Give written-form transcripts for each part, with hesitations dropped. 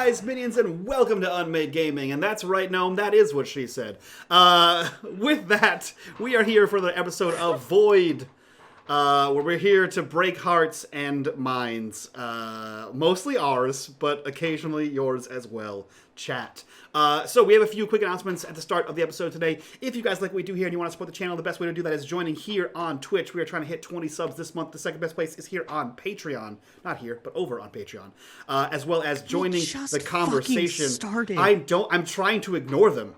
guys, minions, and welcome to unMadeGaming. And that's right, Gnome, that is what she said. With that, we are here for the episode of Void, where we're here to break hearts and minds. Mostly ours, but occasionally yours as well, chat. So we have a few quick announcements at the start of the episode today. If you guys like what we do here and you want to support the channel, the best way to do that is joining here on Twitch. We are trying to hit 20 subs this month. The second best place is here on Patreon. Not here, but over on Patreon. As well as joining the conversation. I'm trying to ignore them.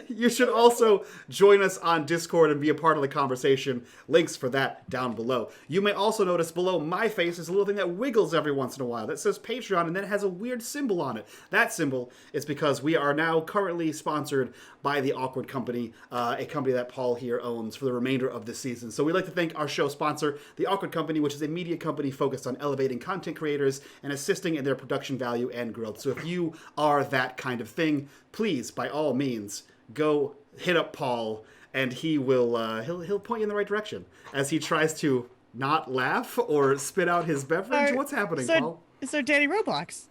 You should also join us on Discord and be a part of the conversation. Links for that down below. You may also notice below my face is a little thing that wiggles every once in a while that says Patreon, and then it has a weird symbol on it. That symbol is because we are now currently sponsored by the Awkward Company, a company that Paul here owns for the remainder of this season. So we'd like to thank our show sponsor, the Awkward Company, which is a media company focused on elevating content creators and assisting in their production value and growth. So if you are that kind of thing, please, by all means, go hit up Paul, and he will he'll point you in the right direction as he tries to not laugh or spit out his beverage. What's happening, Paul? So Daddy Roblox.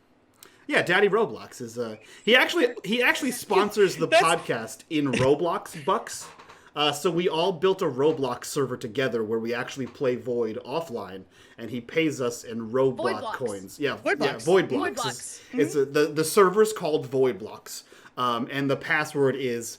Yeah, Daddy Roblox is he actually sponsors the podcast in Roblox bucks. So we all built a Roblox server together where we actually play Void offline, and he pays us in Roblox coins. Yeah, Void Blocks. It's the server's called Void Blocks. And the password is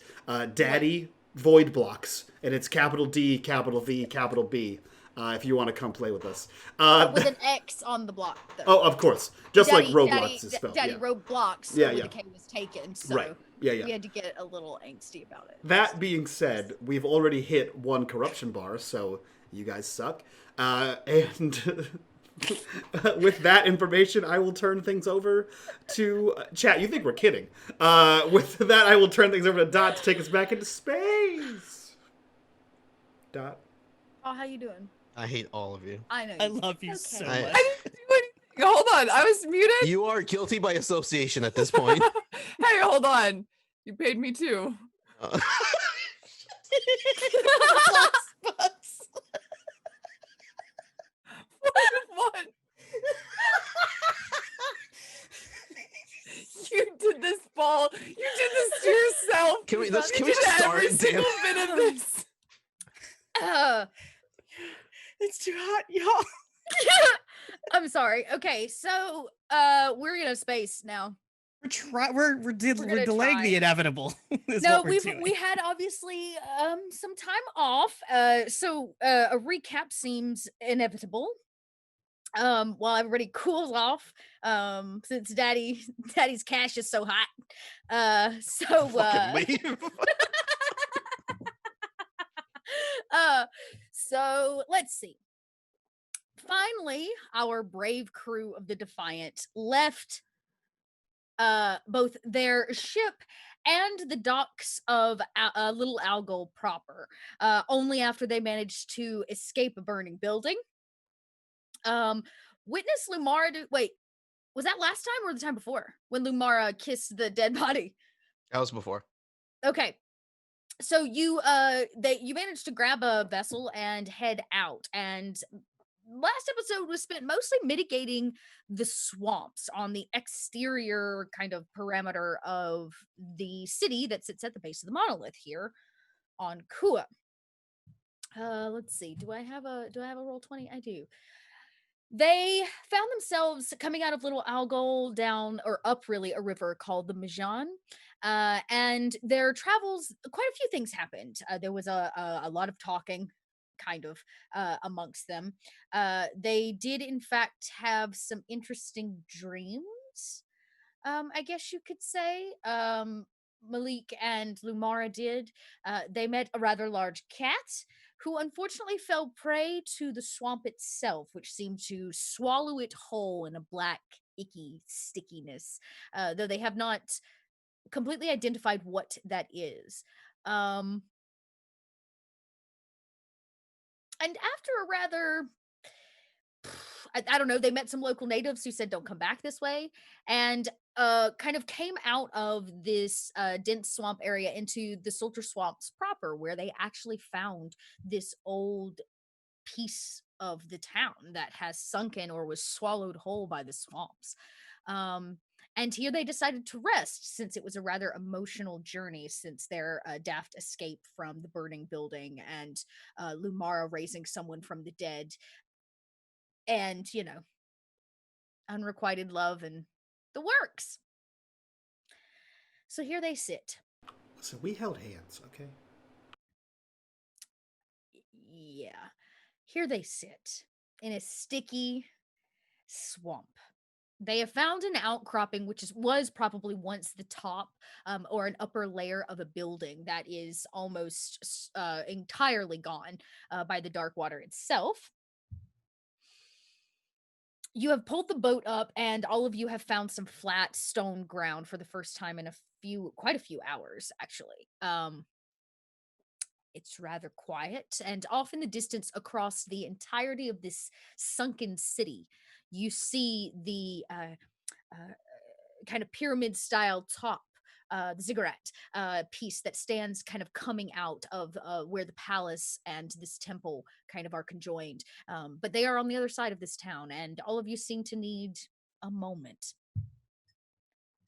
Daddy Void Blocks, and it's capital D, capital V, capital B. If you want to come play with us, with an X on the block, though. Oh, of course, just like Roblox is spelled. Daddy Roblox, where the K was taken, so we had to get a little angsty about it. That being said, we've already hit 1 corruption bar, so you guys suck. And with that information, I will turn things over to chat. You think we're kidding? With that, I will turn things over to Dot to take us back into space. Dot. Oh, how you doing? I hate all of you. I know. I love you so much. I didn't do anything. Hold on, I was muted. You are guilty by association at this point. Hey, hold on. You paid me too. What? You did this, Paul. You did this to yourself. Can we just start? Every single bit of this. It's too hot, y'all. I'm sorry. Okay, so we're in a space now. We're delaying the inevitable. No, we had obviously some time off. So a recap seems inevitable. While everybody cools off, since Daddy's cash is so hot. Fucking leave. So let's see. Finally, our brave crew of the Defiant left both their ship and the docks of Little Algol proper, only after they managed to escape a burning building. Witness Lumara wait, was that last time or the time before when Lumara kissed the dead body? That was before. Okay. So you managed to grab a vessel and head out, and last episode was spent mostly mitigating the swamps on the exterior kind of parameter of the city that sits at the base of the monolith here on Kua. Let's see. Do I have a roll 20? I do. They found themselves coming out of Little Algol down or up really a river called the Majan. And their travels, quite a few things happened. There was a lot of talking kind of amongst them. They did in fact have some interesting dreams, I guess you could say. Malik and Lumara did. They met a rather large cat who unfortunately fell prey to the swamp itself, which seemed to swallow it whole in a black, icky stickiness, though they have not completely identified what that is. And after a rather, I don't know, they met some local natives who said, don't come back this way, and kind of came out of this dense swamp area into the Sulter Swamps proper, where they actually found this old piece of the town that has sunken or was swallowed whole by the swamps. And here they decided to rest since it was a rather emotional journey since their daft escape from the burning building and Lumara raising someone from the dead and, unrequited love and the works. So here they sit. So we held hands, okay? Yeah. Here they sit in a sticky swamp. They have found an outcropping, which was probably once the top or an upper layer of a building that is almost entirely gone by the dark water itself. You have pulled the boat up, and all of you have found some flat stone ground for the first time in quite a few hours, actually. It's rather quiet, and off in the distance, across the entirety of this sunken city, you see the kind of pyramid-style top, the ziggurat piece that stands kind of coming out of where the palace and this temple kind of are conjoined. But they are on the other side of this town, and all of you seem to need a moment.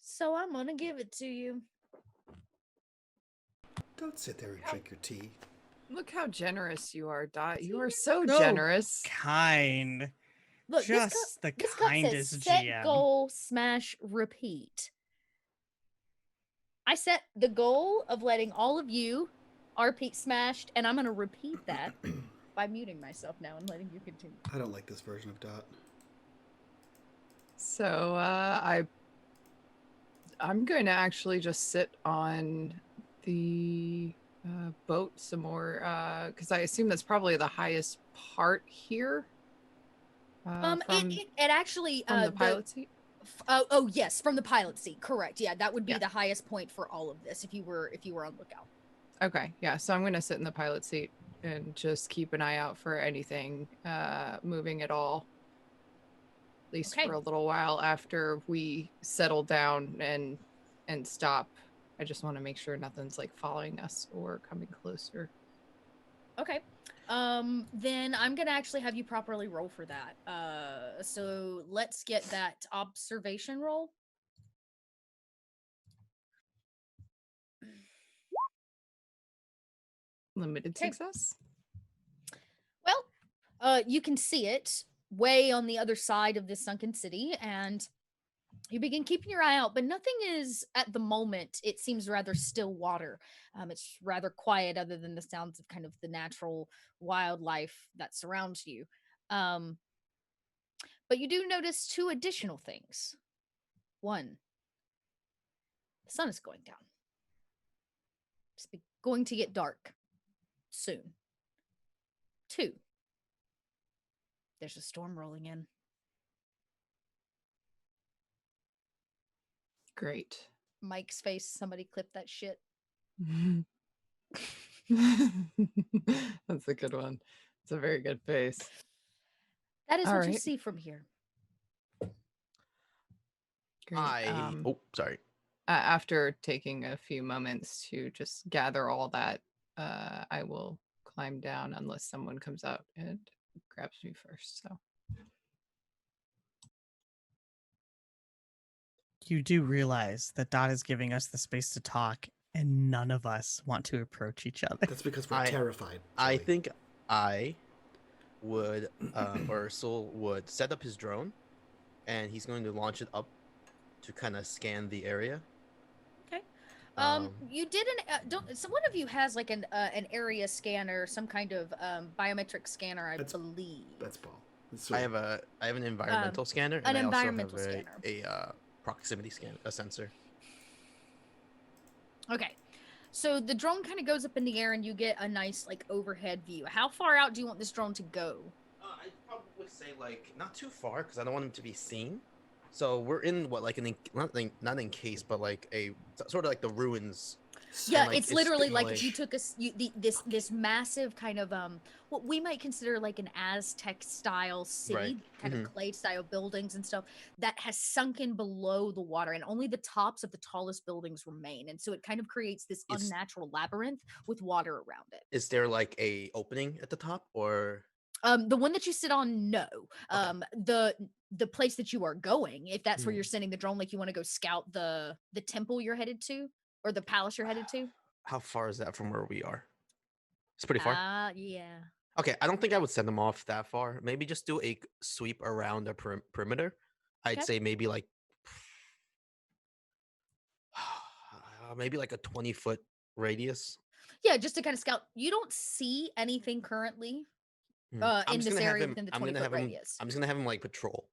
So I'm gonna give it to you. Don't sit there and drink your tea. Look how generous you are, Dot. You are so So generous. kind. Look, Just the this cup says kindest set GM. goal, smash, repeat. I set the goal of letting all of you RP smashed, and I'm going to repeat that by muting myself now and letting you continue. I don't like this version of Dot. So I'm going to actually just sit on the boat some more because I assume that's probably the highest part here. It actually from the pilot seat. Oh yes, from the pilot seat. Correct. Yeah, that would be Yeah. the highest point for all of this if you were on lookout. Okay, yeah. So I'm gonna sit in the pilot seat and just keep an eye out for anything moving at all. At least Okay. for a little while after we settle down and stop. I just want to make sure nothing's like following us or coming closer. Okay. Then I'm gonna actually have you properly roll for that. So let's get that observation roll. Limited Okay. success. Well, you can see it way on the other side of this sunken city, and you begin keeping your eye out, but nothing is at the moment. It seems rather still water. It's rather quiet, other than the sounds of kind of the natural wildlife that surrounds you. But you do notice two additional things. One, the sun is going down. It's going to get dark soon. Two, there's a storm rolling in. Great. Mike's face, somebody clip that shit. That's a good one. It's a very good face. That is All what you right. see from here. Great. Sorry. After taking a few moments to just gather all that, I will climb down unless someone comes out and grabs me first. So You do realize that Dot is giving us the space to talk, and none of us want to approach each other. That's because we're terrified. I Joey. think I would, or Sol would set up his drone, and he's going to launch it up to kind of scan the area. Okay. You did so one of you has like an area scanner, some kind of biometric scanner, I believe. That's Paul. I have an environmental scanner, and an I also environmental have scanner. a proximity scan, a sensor. Okay. So the drone kind of goes up in the air and you get a nice like overhead view. How far out do you want this drone to go? I'd probably say like not too far because I don't want him to be seen. So we're in what, like not encased, but like a sort of like the ruins. Yeah, like, it's literally like if like- you took this massive kind of what we might consider like an Aztec style city, Right. kind of clay style buildings and stuff that has sunken below the water, and only the tops of the tallest buildings remain, and so it kind of creates this unnatural labyrinth with water around it. Is there like a opening at the top, or The one that you sit on, no. Okay. the place that you are going. If that's where you're sending the drone, like you want to go scout the temple you're headed to, or the palace you're headed to. How far is that from where we are? It's pretty far. Yeah. Okay, I don't think I would send them off that far. Maybe just do a sweep around the perimeter. I'd Okay. say maybe like maybe like a 20-foot radius. Yeah, just to kind of scout. You don't see anything currently in this area within the 20-foot radius. I'm just gonna have him like patrol,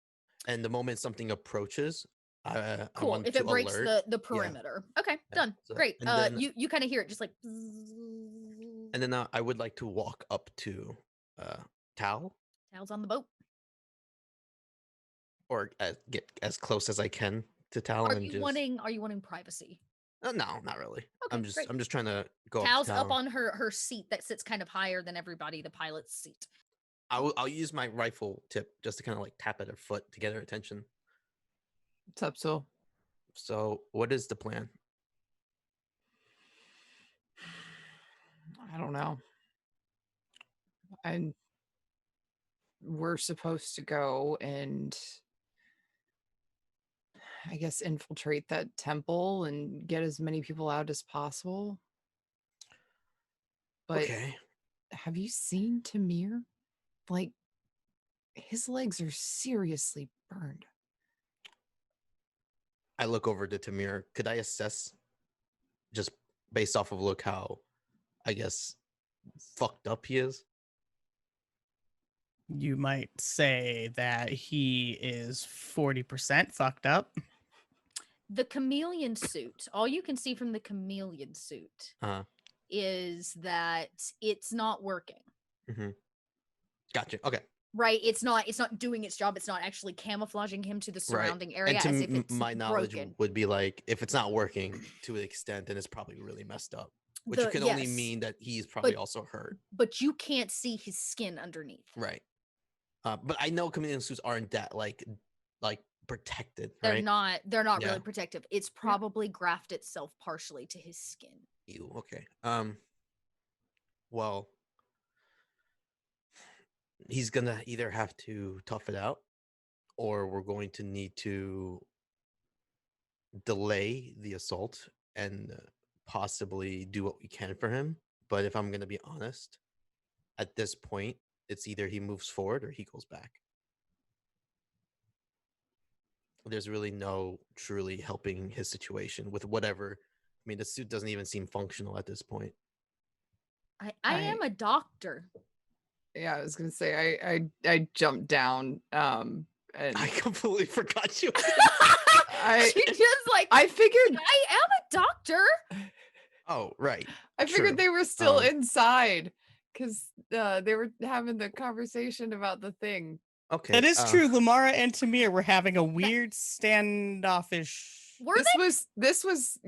and the moment something approaches, I Cool. want If to it breaks alert. the perimeter. Okay, Yeah, done. so- Great. and then- You kind of hear it just like. And then I would like to walk up to Tal, Tal's on the boat. or get as close as I can to Tal. Are and you just... wanting privacy? No, not really. Okay, great. I'm just trying to go. Tal's up, up on her seat that sits kind of higher than everybody, the pilot's seat. I'll use my rifle tip just to kind of like tap at her foot to get her attention. What's up, Sol? So, what is the plan? I don't know. We're supposed to go and I guess infiltrate that temple and get as many people out as possible. But Okay. have you seen Tamir? Like, his legs are seriously burned. I look over to Tamir. Could I assess, just based off of look how, I guess, fucked up he is? You might say that he is 40% fucked up. The chameleon suit. All you can see from the chameleon suit Uh-huh. is that it's not working. Mm-hmm. Gotcha. Okay. Right, it's not doing its job. It's not actually camouflaging him to the surrounding area And to as if it's my knowledge broken. would be like, if it's not working to an extent, then it's probably really messed up. Which could only Yes, mean that he's probably But- also hurt. but you can't see his skin underneath. Right. But I know chameleon suits aren't that like protected, They're right? not Yeah. really protective. It's probably grafted itself partially to his skin. Ew, okay. Well, he's gonna either have to tough it out, or we're going to need to delay the assault and possibly do what we can for him. But if I'm gonna be honest, at this point, it's either he moves forward or he goes back. There's really no truly helping his situation with whatever. I mean, the suit doesn't even seem functional at this point. I am a doctor. Yeah, I was gonna say I jumped down and I completely forgot you. She just like I figured I am a doctor. Oh, right. I figured True. they were still Um, inside because they were having the conversation about the thing. Okay. That is true. Lamara and Tamir were having a weird standoffish. Were they? This was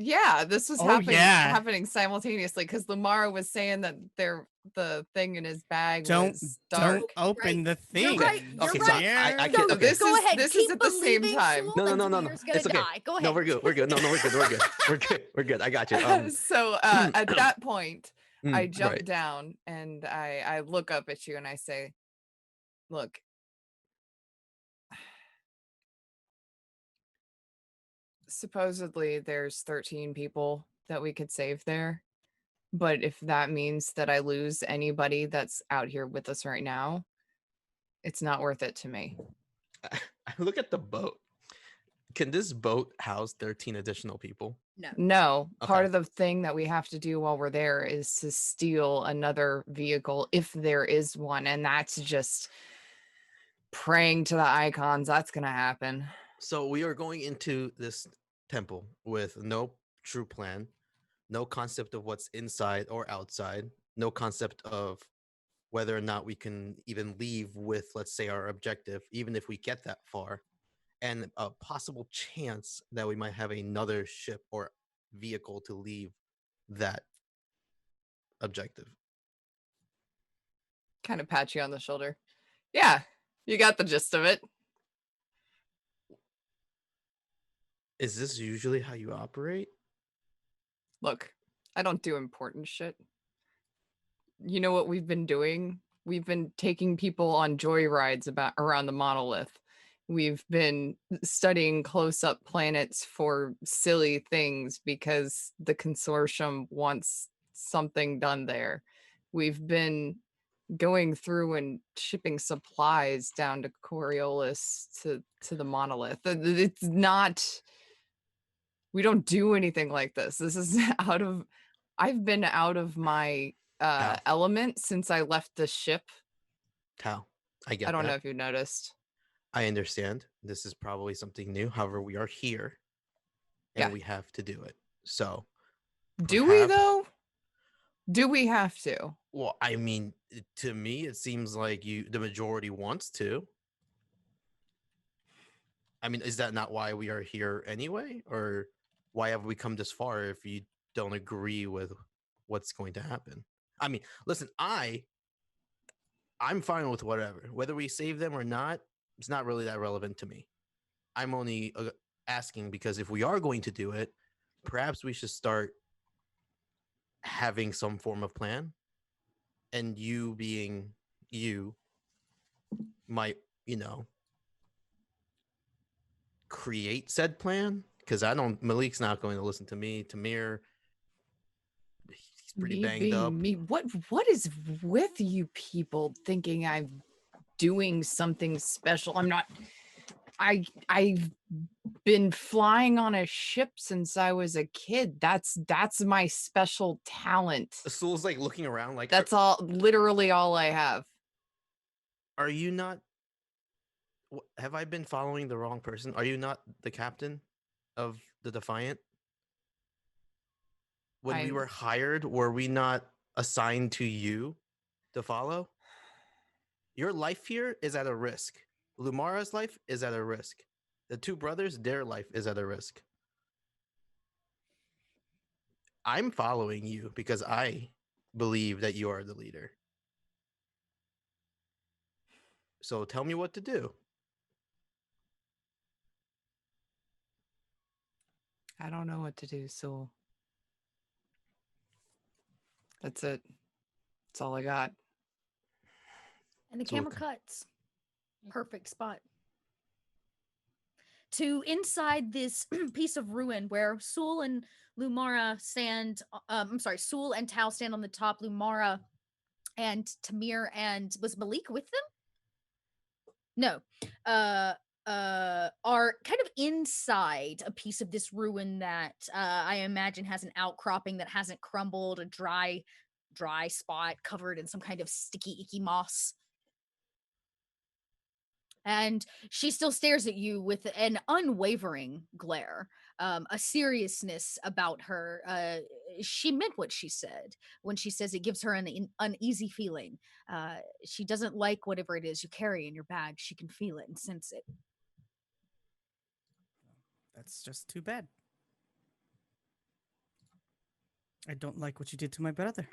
Oh, yeah. happening simultaneously because Lamara was saying that the thing in his bag Don't was dark. open the thing. You're right. You're Okay, so right. I Go, can- okay. This go is- ahead. this is Keep at the same believing time. Fool, No, and no. Tamir's gonna It's okay. die. Go ahead. No, we're good. We're good. No, we're good. We're good. We're good. We're good. I got you. So at that point, I jump right. down and I look up at you and I say, "Look, supposedly there's 13 people that we could save there, but if that means that I lose anybody that's out here with us right now, it's not worth it to me." I look at the boat. Can this boat house 13 additional people? No. No, part Okay. of the thing that we have to do while we're there is to steal another vehicle if there is one, and that's just praying to the icons that's gonna happen. So we are going into this temple with no true plan, no concept of what's inside or outside, no concept of whether or not we can even leave with, let's say, our objective, even if we get that far, and a possible chance that we might have another ship or vehicle to leave that objective. Kind of pat you on the shoulder. Yeah, you got the gist of it. Is this usually how you operate? Look, I don't do important shit. You know what we've been doing? We've been taking people on joyrides around the monolith. We've been studying close-up planets for silly things because the consortium wants something done there. We've been going through and shipping supplies down to Coriolis to the monolith. It's not, we don't do anything like this. This is I've been out of my Tau. element since I left the ship. Tau. I get I don't that. know if you noticed. I understand. This is probably something new. However, we are here and Yeah. we have to do it. So, Do we perhaps- though? Do we have to? Well, I mean, to me, it seems like the majority wants to. I mean, is that not why we are here anyway? Or why have we come this far if you don't agree with what's going to happen? I mean, listen, I'm fine with whatever. Whether we save them or not, it's not really that relevant to me. I'm only asking because if we are going to do it, perhaps we should start having some form of plan. And you being you might, create said plan. Because Malik's not going to listen to me. Tamir, he's pretty Me banged being up. me. What is with you people thinking I'm doing something special? I'm not. I've been flying on a ship since I was a kid. That's my special talent. Soul's like looking around like, That's all, literally all I have. are you not? Have I been following the wrong person? Are you not the captain of the Defiant? When we I'm- were hired, were we not assigned to you to follow? Your life here is at a risk. Lumara's life is at a risk. The two brothers, their life is at a risk. I'm following you because I believe that you are the leader. So tell me what to do. I don't know what to do, Soul. That's it. That's all I got. And the So camera cuts. Perfect spot. To inside this piece of ruin where Sul and Lumara stand, Sul and Tau stand on the top, Lumara and Tamir and was Malik with them? No. Are kind of inside a piece of this ruin that I imagine has an outcropping that hasn't crumbled, a dry spot covered in some kind of sticky, icky moss. And she still stares at you with an unwavering glare, a seriousness about her. She meant what she said when she says it gives her an uneasy feeling. She doesn't like whatever it is you carry in your bag. She can feel it and sense it. That's just too bad. I don't like what you did to my brother.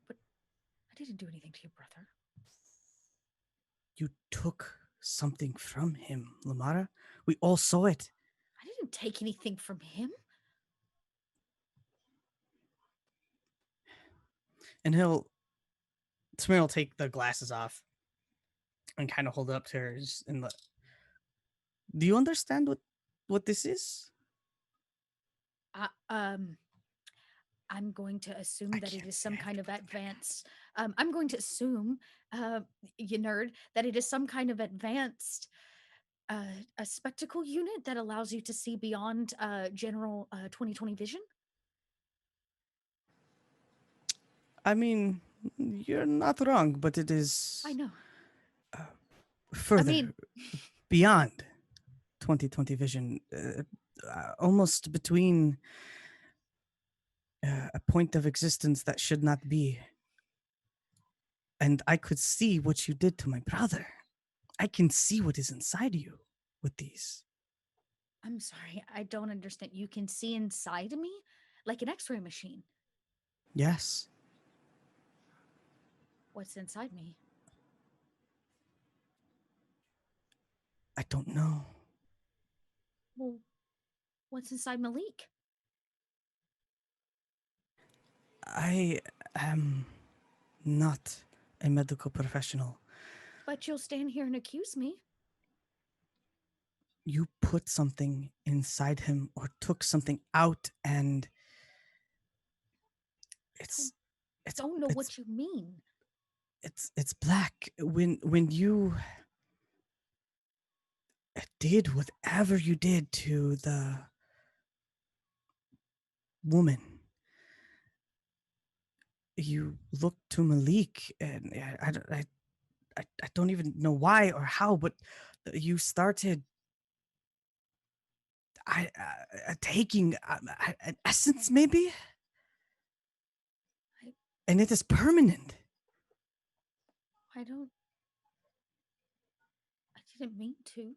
I didn't do anything to your brother. You took something from him, Lumara. We all saw it. I didn't take anything from him. And Tamir will take the glasses off and kind of hold it up to her. Do you understand what this is? I'm going to assume I that it can't is see, some I have kind to of put the advanced. I'm going to assume, you nerd, that it is some kind of advanced a spectacle unit that allows you to see beyond general 20/20 vision. I mean, you're not wrong, but it is I know. further mean- beyond 2020 vision, almost between a point of existence that should not be. And I could see what you did to my brother. I can see what is inside you with these. I'm sorry, I don't understand. You can see inside of me like an X-ray machine. Yes. What's inside me? I don't know. Well, what's inside Malik? I am not a medical professional. But you'll stand here and accuse me. you put something inside him or took something out, and it's Don't know it's what you mean. it's black. When you did whatever you did to the woman, you looked to Malik, and I don't even know why or how, but you started taking an essence, maybe, I- and it is permanent. I didn't mean to.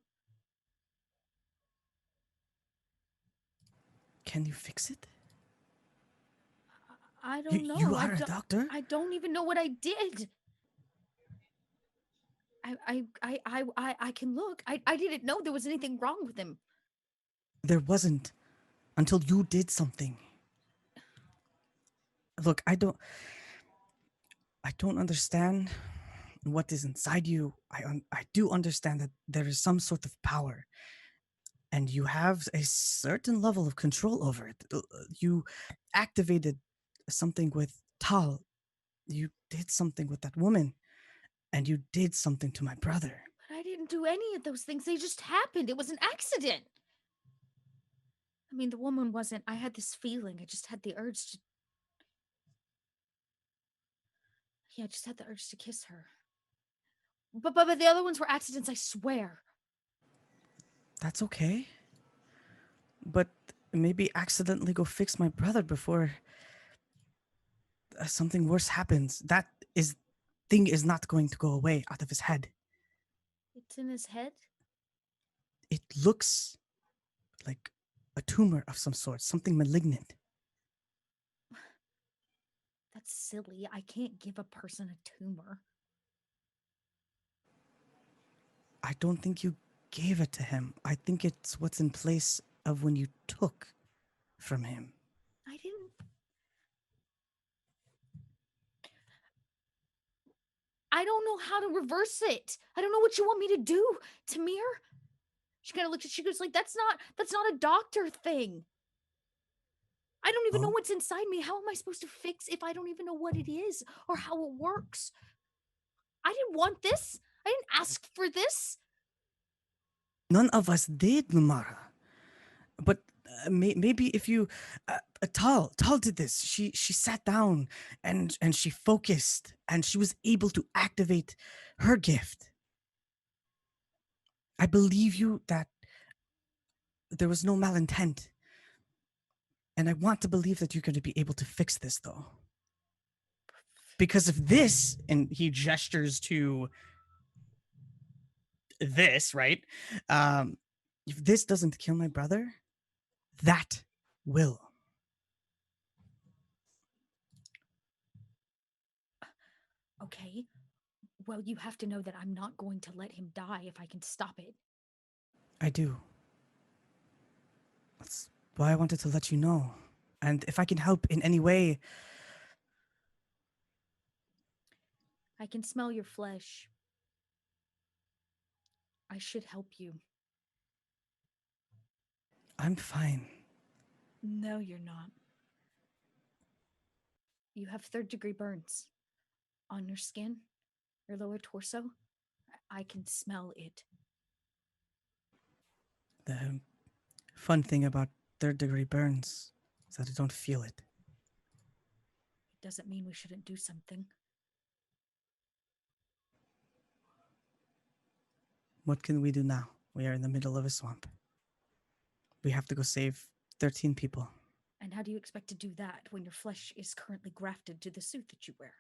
Can you fix it? I don't know. You are a doctor. I don't even know what I did. I can look. I didn't know there was anything wrong with him. There wasn't until you did something. Look, I don't understand what is inside you. I do understand that there is some sort of power, and you have a certain level of control over it. You activated something with Tal. You did something with that woman, and you did something to my brother. But I didn't do any of those things. They just happened. It was an accident. I mean, the woman wasn't. I had this feeling. I just had the urge to. Yeah, I just had the urge to kiss her. But the other ones were accidents, I swear. That's okay. But maybe accidentally go fix my brother before something worse happens. That thing is not going to go away out of his head. It's in his head? It looks like a tumor of some sort, something malignant. That's silly. I can't give a person a tumor. I don't think you gave it to him. I think it's what's in place of when you took from him. I didn't. I don't know how to reverse it. I don't know what you want me to do, Tamir. She kind of looks at. She goes like, "That's not a doctor thing. I don't even know Oh. what's inside me. How am I supposed to fix if I don't even know what it is or how it works? I didn't want this. I didn't ask for this." None of us did, Lumara. But maybe if you, Tal did this. She sat down and she focused and she was able to activate her gift. I believe you that there was no malintent, and I want to believe that you're going to be able to fix this, though. Because if this, and he gestures to this, right? If this doesn't kill my brother, that will. Okay. Well, you have to know that I'm not going to let him die if I can stop it. I do. That's why I wanted to let you know. And if I can help in any way, I can smell your flesh. I should help you. I'm fine. No, you're not. You have third-degree burns on your skin, your lower torso. I can smell it. The fun thing about third-degree burns is that I don't feel it. It doesn't mean we shouldn't do something. What can we do now? We are in the middle of a swamp. We have to go save 13 people. And how do you expect to do that when your flesh is currently grafted to the suit that you wear?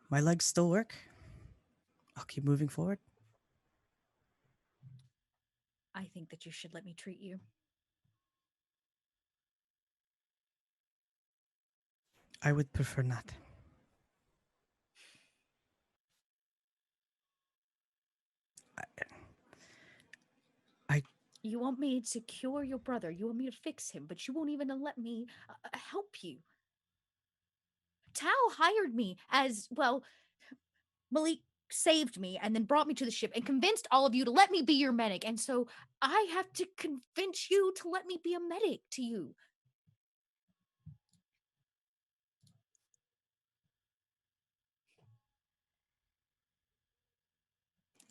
My legs still work. I'll keep moving forward. I think that you should let me treat you. I would prefer not. You want me to cure your brother. You want me to fix him, but you won't even let me help you. Tao hired me as, well, Malik saved me and then brought me to the ship and convinced all of you to let me be your medic. And so I have to convince you to let me be a medic to you.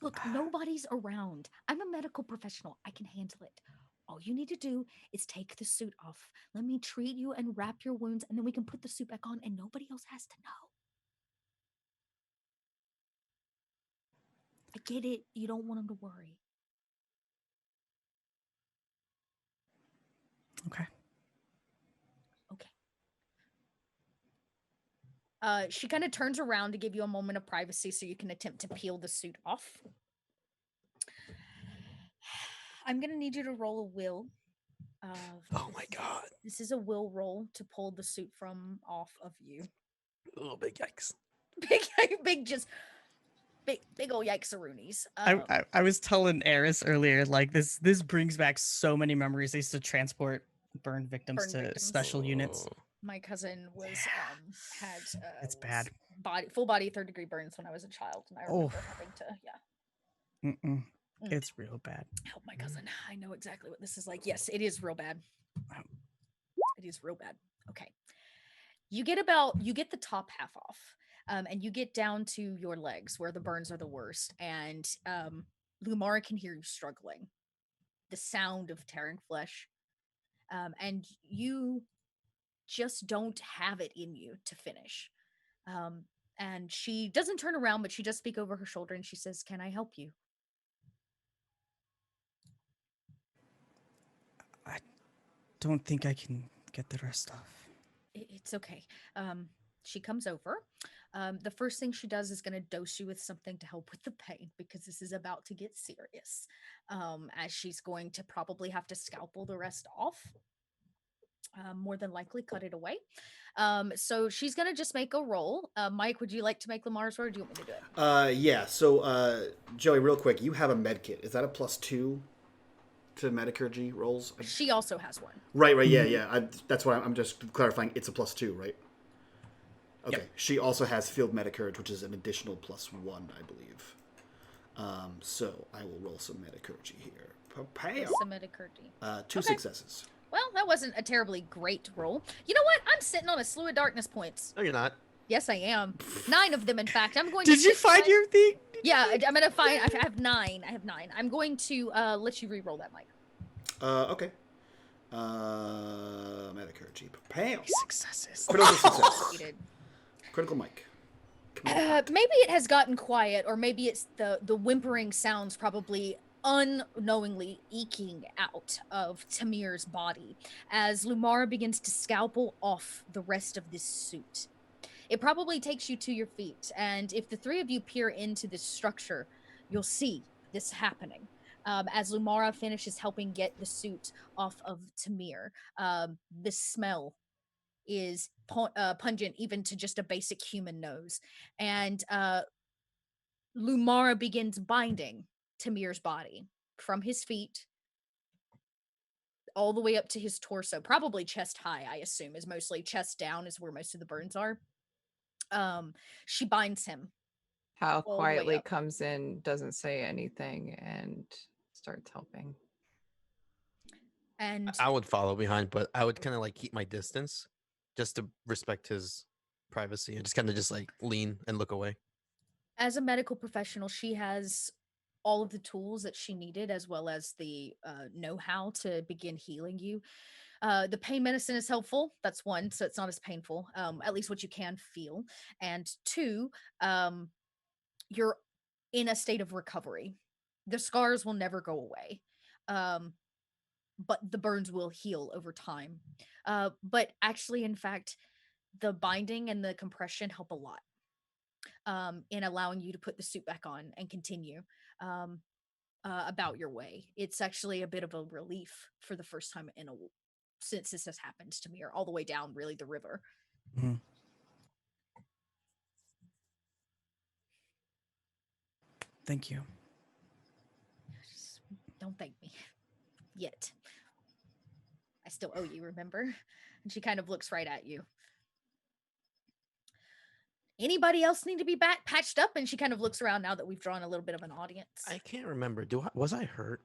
Look, nobody's around. I'm a medical professional. I can handle it. All you need to do is take the suit off. Let me treat you and wrap your wounds, and then we can put the suit back on, and nobody else has to know. I get it. You don't want him to worry. Okay. Okay. She kind of turns around to give you a moment of privacy so you can attempt to peel the suit off. I'm going to need you to roll a will. Oh my god. This is a will roll to pull the suit from off of you. Oh, big yikes. Big old yikes-a-roonies. I was telling Eris earlier, like this brings back so many memories. I used to transport burn victims to special units. My cousin was had It's bad. Full body 3rd-degree burns when I was a child, and I remember having to It's real bad. help my cousin. I know exactly what this is like. Yes, it is real bad. It is real bad. Okay, you get the top half off. And you get down to your legs where the burns are the worst. And Lumara can hear you struggling. The sound of tearing flesh. And you just don't have it in you to finish. And she doesn't turn around, but she does speak over her shoulder and she says, "Can I help you?" I don't think I can get the rest off. It's okay. She comes over. The first thing she does is going to dose you with something to help with the pain because this is about to get serious. As she's going to probably have to scalpel the rest off. More than likely cut it away. So she's going to just make a roll. Mike, would you like to make Lamar's roll or do you want me to do it? Yeah. So, Joey, real quick, you have a med kit. Is that a +2 to metacurgy rolls? She also has one. Right. Yeah. That's why I'm just clarifying. It's a +2, right? Okay. Yep. She also has field metacourage, which is an additional +1, I believe. So I will roll some metacurgy here. Prepare. Some metacurgy. 2 successes. Well, that wasn't a terribly great roll. You know what? I'm sitting on a slew of darkness points. No, you're not. Yes, I am. 9 of them, in fact. I'm going. Did you find your thing? Yeah, I'm gonna find. I have 9. I have 9. I'm going to let you re-roll that, Mike. Okay. Metacurgy. Prepare. Successes. Critical success. Critical Mike. Maybe it has gotten quiet, or maybe it's the whimpering sounds probably unknowingly eking out of Tamir's body as Lumara begins to scalpel off the rest of this suit. It probably takes you to your feet, and if the 3 of you peer into this structure, you'll see this happening. As Lumara finishes helping get the suit off of Tamir, the smell is pungent even to just a basic human nose. And Lumara begins binding Tamir's body from his feet all the way up to his torso, probably chest high, I assume, is mostly chest down is where most of the burns are. She binds him. Hal quietly comes in, doesn't say anything, and starts helping. And I would follow behind, but I would kind of like keep my distance just to respect his privacy and just kind of just like lean and look away. As a medical professional, she has all of the tools that she needed, as well as the know-how to begin healing you. The pain medicine is helpful. That's 1, so it's not as painful, at least what you can feel. And 2, you're in a state of recovery. The scars will never go away. But the burns will heal over time. But actually, in fact, the binding and the compression help a lot in allowing you to put the suit back on and continue about your way. It's actually a bit of a relief for the first time since this has happened to me, or all the way down, really, the river. Mm-hmm. Thank you. Just don't thank me. Yet. I still owe you, remember? And she kind of looks right at you. Anybody else need to be patched up? And she kind of looks around now that we've drawn a little bit of an audience. I can't remember. Was I hurt?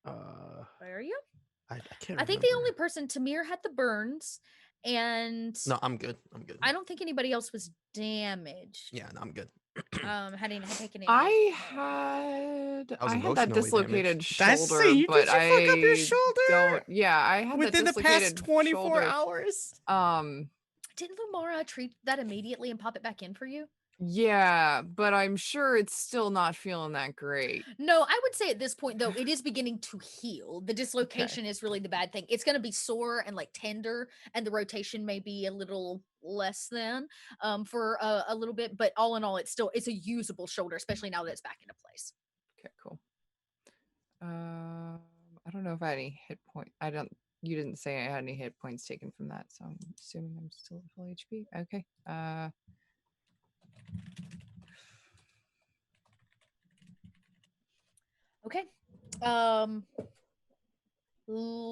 Where are you? I can't. I think the only person, Tamir, had the burns, and No, I'm good. I'm good. I don't think anybody else was damaged. Yeah, no, I'm good. Hadn't taken any. I damage. had I was that emotionally dislocated damaged. shoulder, you but did you fuck up your I shoulder don't. Yeah, I had within that the past dislocated 24 shoulder. hours. Didn't Lumara treat that immediately and pop it back in for you? Yeah, but I'm sure it's still not feeling that great. No, I would say at this point, though, it is beginning to heal. The dislocation is really the bad thing. It's going to be sore and like tender, and the rotation may be a little less than for a little bit. But all in all, it's a usable shoulder, especially now that it's back into place. Okay, cool. I don't know if I had any hit point. You didn't say I had any hit points taken from that, so I'm assuming I'm still at full HP. Okay. Okay. Where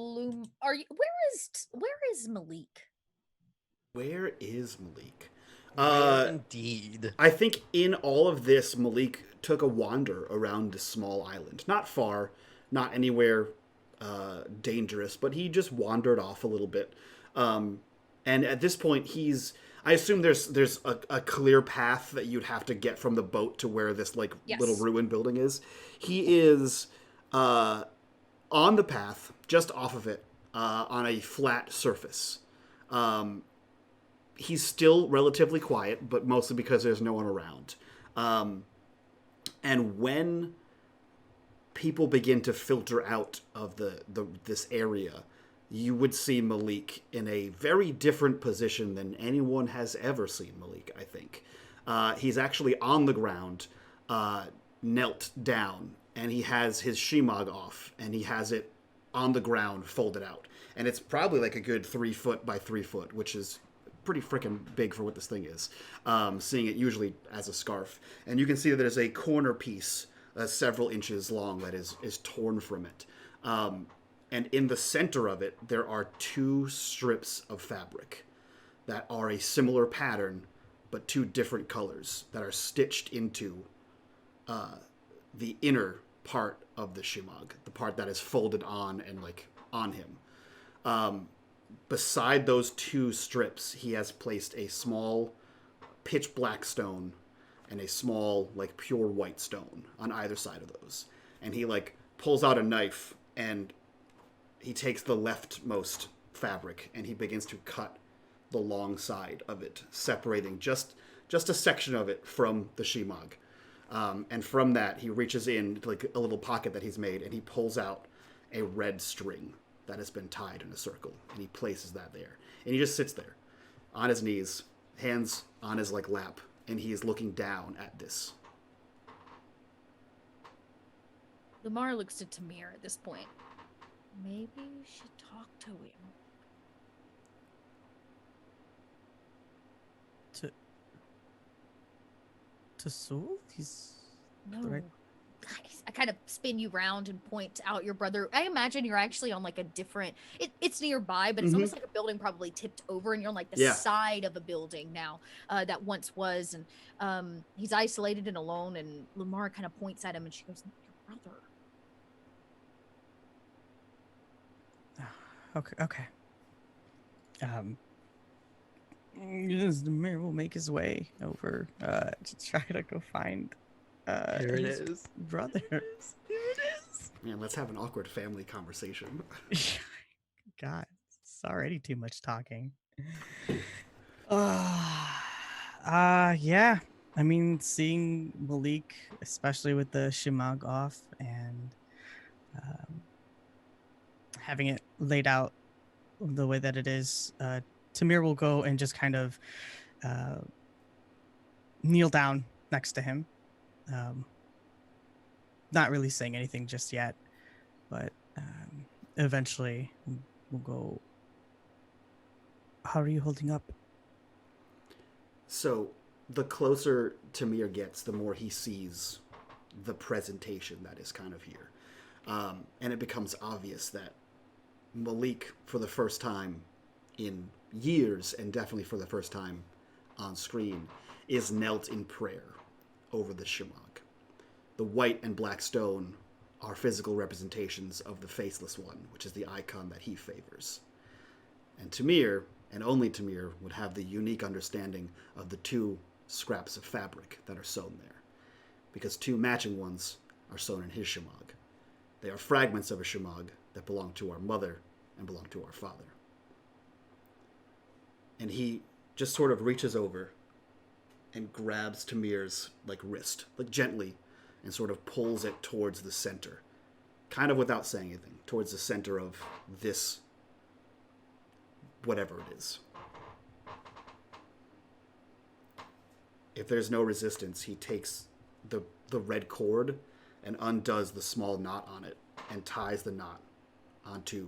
is Malik? Where is Malik? Indeed. I think in all of this, Malik took a wander around a small island. Not far, not anywhere dangerous, but he just wandered off a little bit. And at this point, I assume there's a clear path that you'd have to get from the boat to where this little ruined building is. He is on the path, just off of it, on a flat surface. He's still relatively quiet, but mostly because there's no one around. And when people begin to filter out of this area, you would see Malik in a very different position than anyone has ever seen Malik, I think. He's actually on the ground, knelt down, and he has his shemagh off, and he has it on the ground, folded out. And it's probably like a good 3 foot by 3 foot, which is pretty freaking big for what this thing is, seeing it usually as a scarf. And you can see that there's a corner piece several inches long that is torn from it. And in the center of it, there are 2 strips of fabric that are a similar pattern, but 2 different colors that are stitched into the inner part of the shemagh, the part that is folded on and on him. Beside those 2 strips, he has placed a small pitch black stone and a small pure white stone on either side of those. And he pulls out a knife, and he takes the leftmost fabric and he begins to cut the long side of it, separating just a section of it from the shemagh. And from that, he reaches in a little pocket that he's made, and he pulls out a red string that has been tied in a circle, and he places that there. And he just sits there on his knees, hands on his lap, and he is looking down at this. Lumara looks at Tamir at this point. Maybe you should talk to him. To Soul? He's No. right. I kind of spin you round and point out your brother. I imagine you're actually on a different. It's nearby, but it's almost like a building probably tipped over, and you're on the side of a building now that once was, and he's isolated and alone. And Lumara kind of points at him, and she goes, "Your brother." Okay. Tamir will make his way over to try to go find Here it his is. brother. Here it is. Man, let's have an awkward family conversation. God, it's already too much talking. Yeah. I mean, seeing Malik, especially with the shemagh off and having it laid out the way that it is, Tamir will go and just kind of kneel down next to him. Not really saying anything just yet, but eventually we'll go, "How are you holding up?" So the closer Tamir gets, the more he sees the presentation that is kind of here. And it becomes obvious that Malik, for the first time in years, and definitely for the first time on screen is knelt in prayer over the Shemagh. The white and black stone are physical representations of the Faceless One, which is the icon that he favors. And Tamir, and only Tamir, would have the unique understanding of the two scraps of fabric that are sewn there, because two matching ones are sewn in his Shemagh. They are fragments of a Shemagh that belong to our mother and belong to our father. And he just sort of reaches over and grabs Tamir's wrist, gently, and sort of pulls it towards the center, kind of without saying anything, towards the center of this, whatever it is. If there's no resistance, he takes the red cord and undoes the small knot on it and ties the knot onto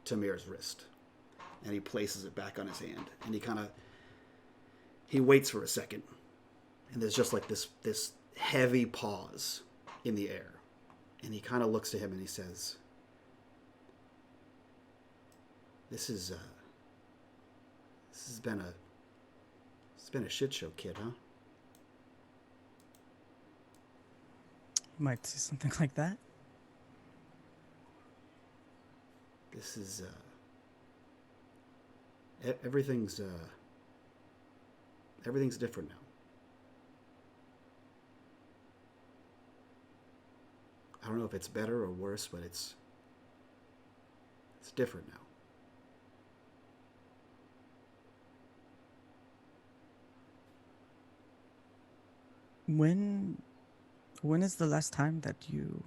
Tamir's wrist. And he places it back on his hand. And he waits for a second. And there's just this heavy pause in the air. And he kind of looks to him and he says, This has been a shit show, kid, huh? You might say something like that. This is everything's different now. I don't know if it's better or worse, but it's different now. When is the last time that you...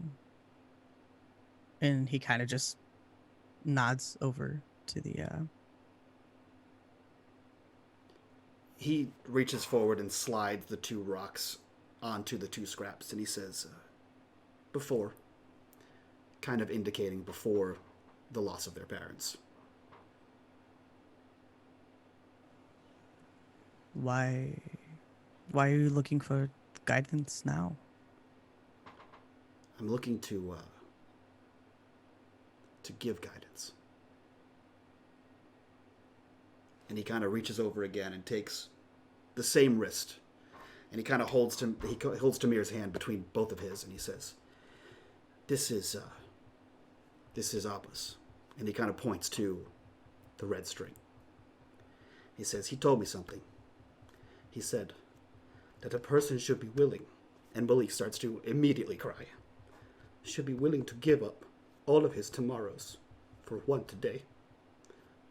And he kind of just nods over to the... He reaches forward and slides the two rocks onto the two scraps, and he says, before, kind of indicating before the loss of their parents. Why are you looking for guidance now? I'm looking to give guidance. And he kind of reaches over again and takes the same wrist, and he kind of holds Tamir's hand between both of his, and he says, This is Abba's. And he kind of points to the red string. He says, he told me something. He said that a person should be willing, and Malik starts to immediately cry, should be willing to give up all of his tomorrows for one today,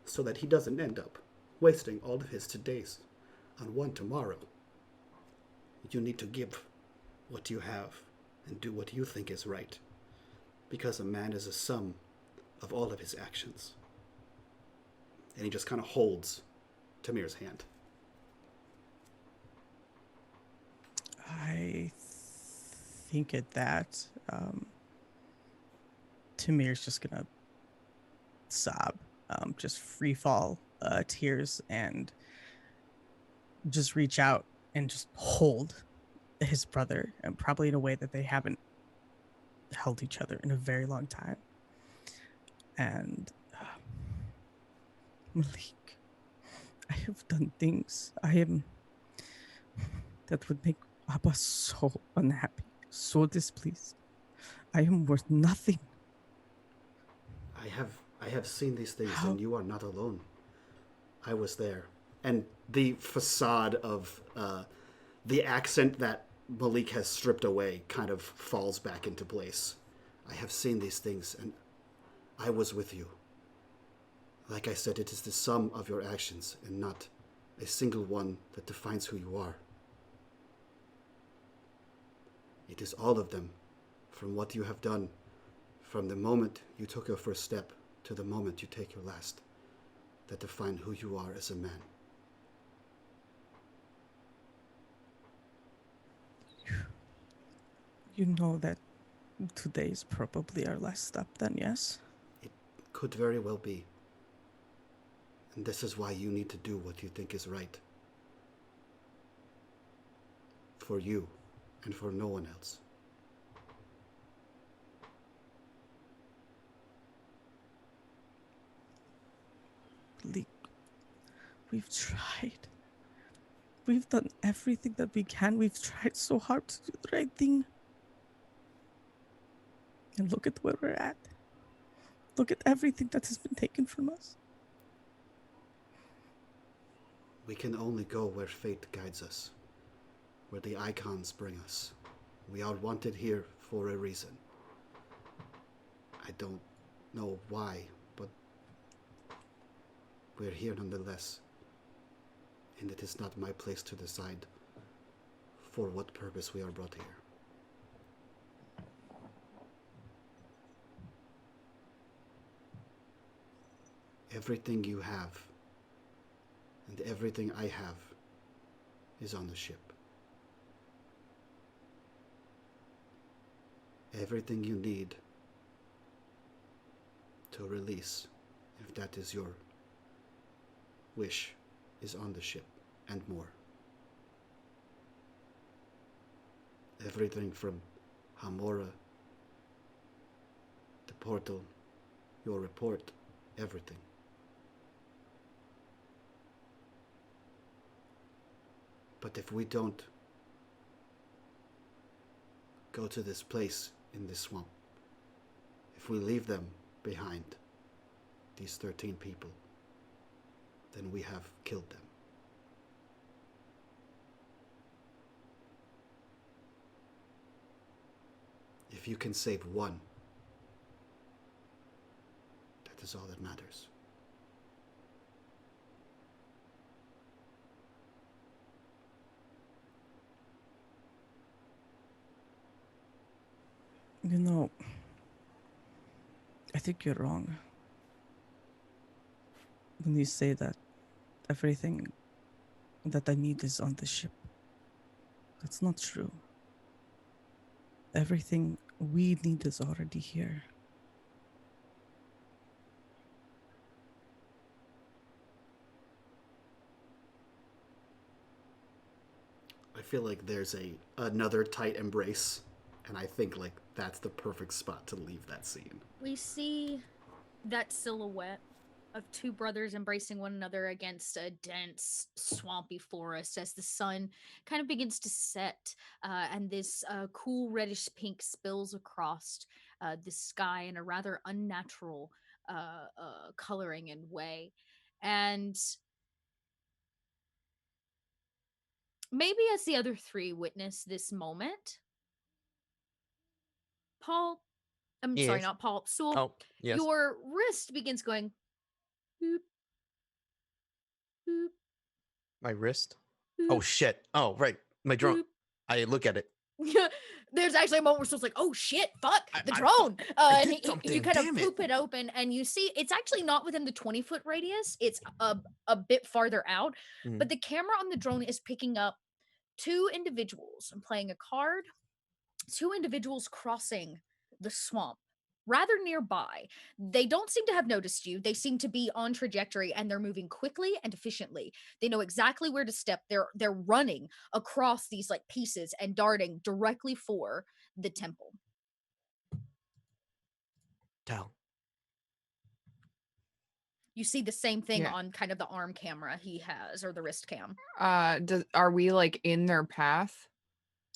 so that he doesn't end up wasting all of his todays on one tomorrow. You need to give what you have and do what you think is right, because a man is a sum of all of his actions. And he just kind of holds Tamir's hand. I think at that, Tamir's just gonna sob, just free fall tears, and just reach out and just hold his brother, and probably in a way that they haven't held each other in a very long time. And Malik, I have done things that would make Abba so unhappy, so displeased. I am worth nothing. I have seen these things, and you are not alone. I was there. And the facade of the accent that Malik has stripped away kind of falls back into place. I have seen these things, and I was with you. Like I said, it is the sum of your actions, and not a single one that defines who you are. It is all of them, from what you have done, from the moment you took your first step to the moment you take your last, that define who you are as a man. You know that today is probably our last step then, yes? It could very well be. And this is why you need to do what you think is right. For you, and for no one else. Malik, we've tried. We've done everything that we can. We've tried so hard to do the right thing. And look at where we're at. Look at everything that has been taken from us. We can only go where fate guides us, where the icons bring us. We are wanted here for a reason. I don't know why, but we're here nonetheless. And it is not my place to decide for what purpose we are brought here. Everything you have and everything I have is on the ship. Everything you need to release, if that is your wish, is on the ship, and more. Everything from Hamora, the portal, your report, everything. But if we don't go to this place in this swamp, if we leave them behind, these 13 people, then we have killed them. If you can save one, that is all that matters. You know, I think you're wrong when you say that everything that I need is on the ship. That's not true. Everything we need is already here. I feel like there's another tight embrace, and I think like that's the perfect spot to leave that scene. We see that silhouette of two brothers embracing one another against a dense, swampy forest as the sun kind of begins to set, and this cool reddish pink spills across the sky in a rather unnatural coloring and way. And maybe as the other three witness this moment, Paul, I'm sorry, Yes. not Paul, Sewell, Oh, yes. your wrist begins going boop, boop, My wrist. boop, Oh shit. Oh right. My drone. boop. I look at it. There's actually a moment where Sewell's like, "Oh shit, fuck I- the I drone!" I And did you something, kind of damn it. poop it open, and you see it's actually not within the 20-foot radius. It's a bit farther out, Mhm. but the camera on the drone is picking up two individuals and playing a card. Two individuals crossing the swamp rather nearby. They don't seem to have noticed you. They seem to be on trajectory and they're moving quickly and efficiently. They know exactly where to step. They're running across these like pieces and darting directly for the temple. Tal. You see the same thing Yeah. on kind of the arm camera he has or the wrist cam. Are we like in their path?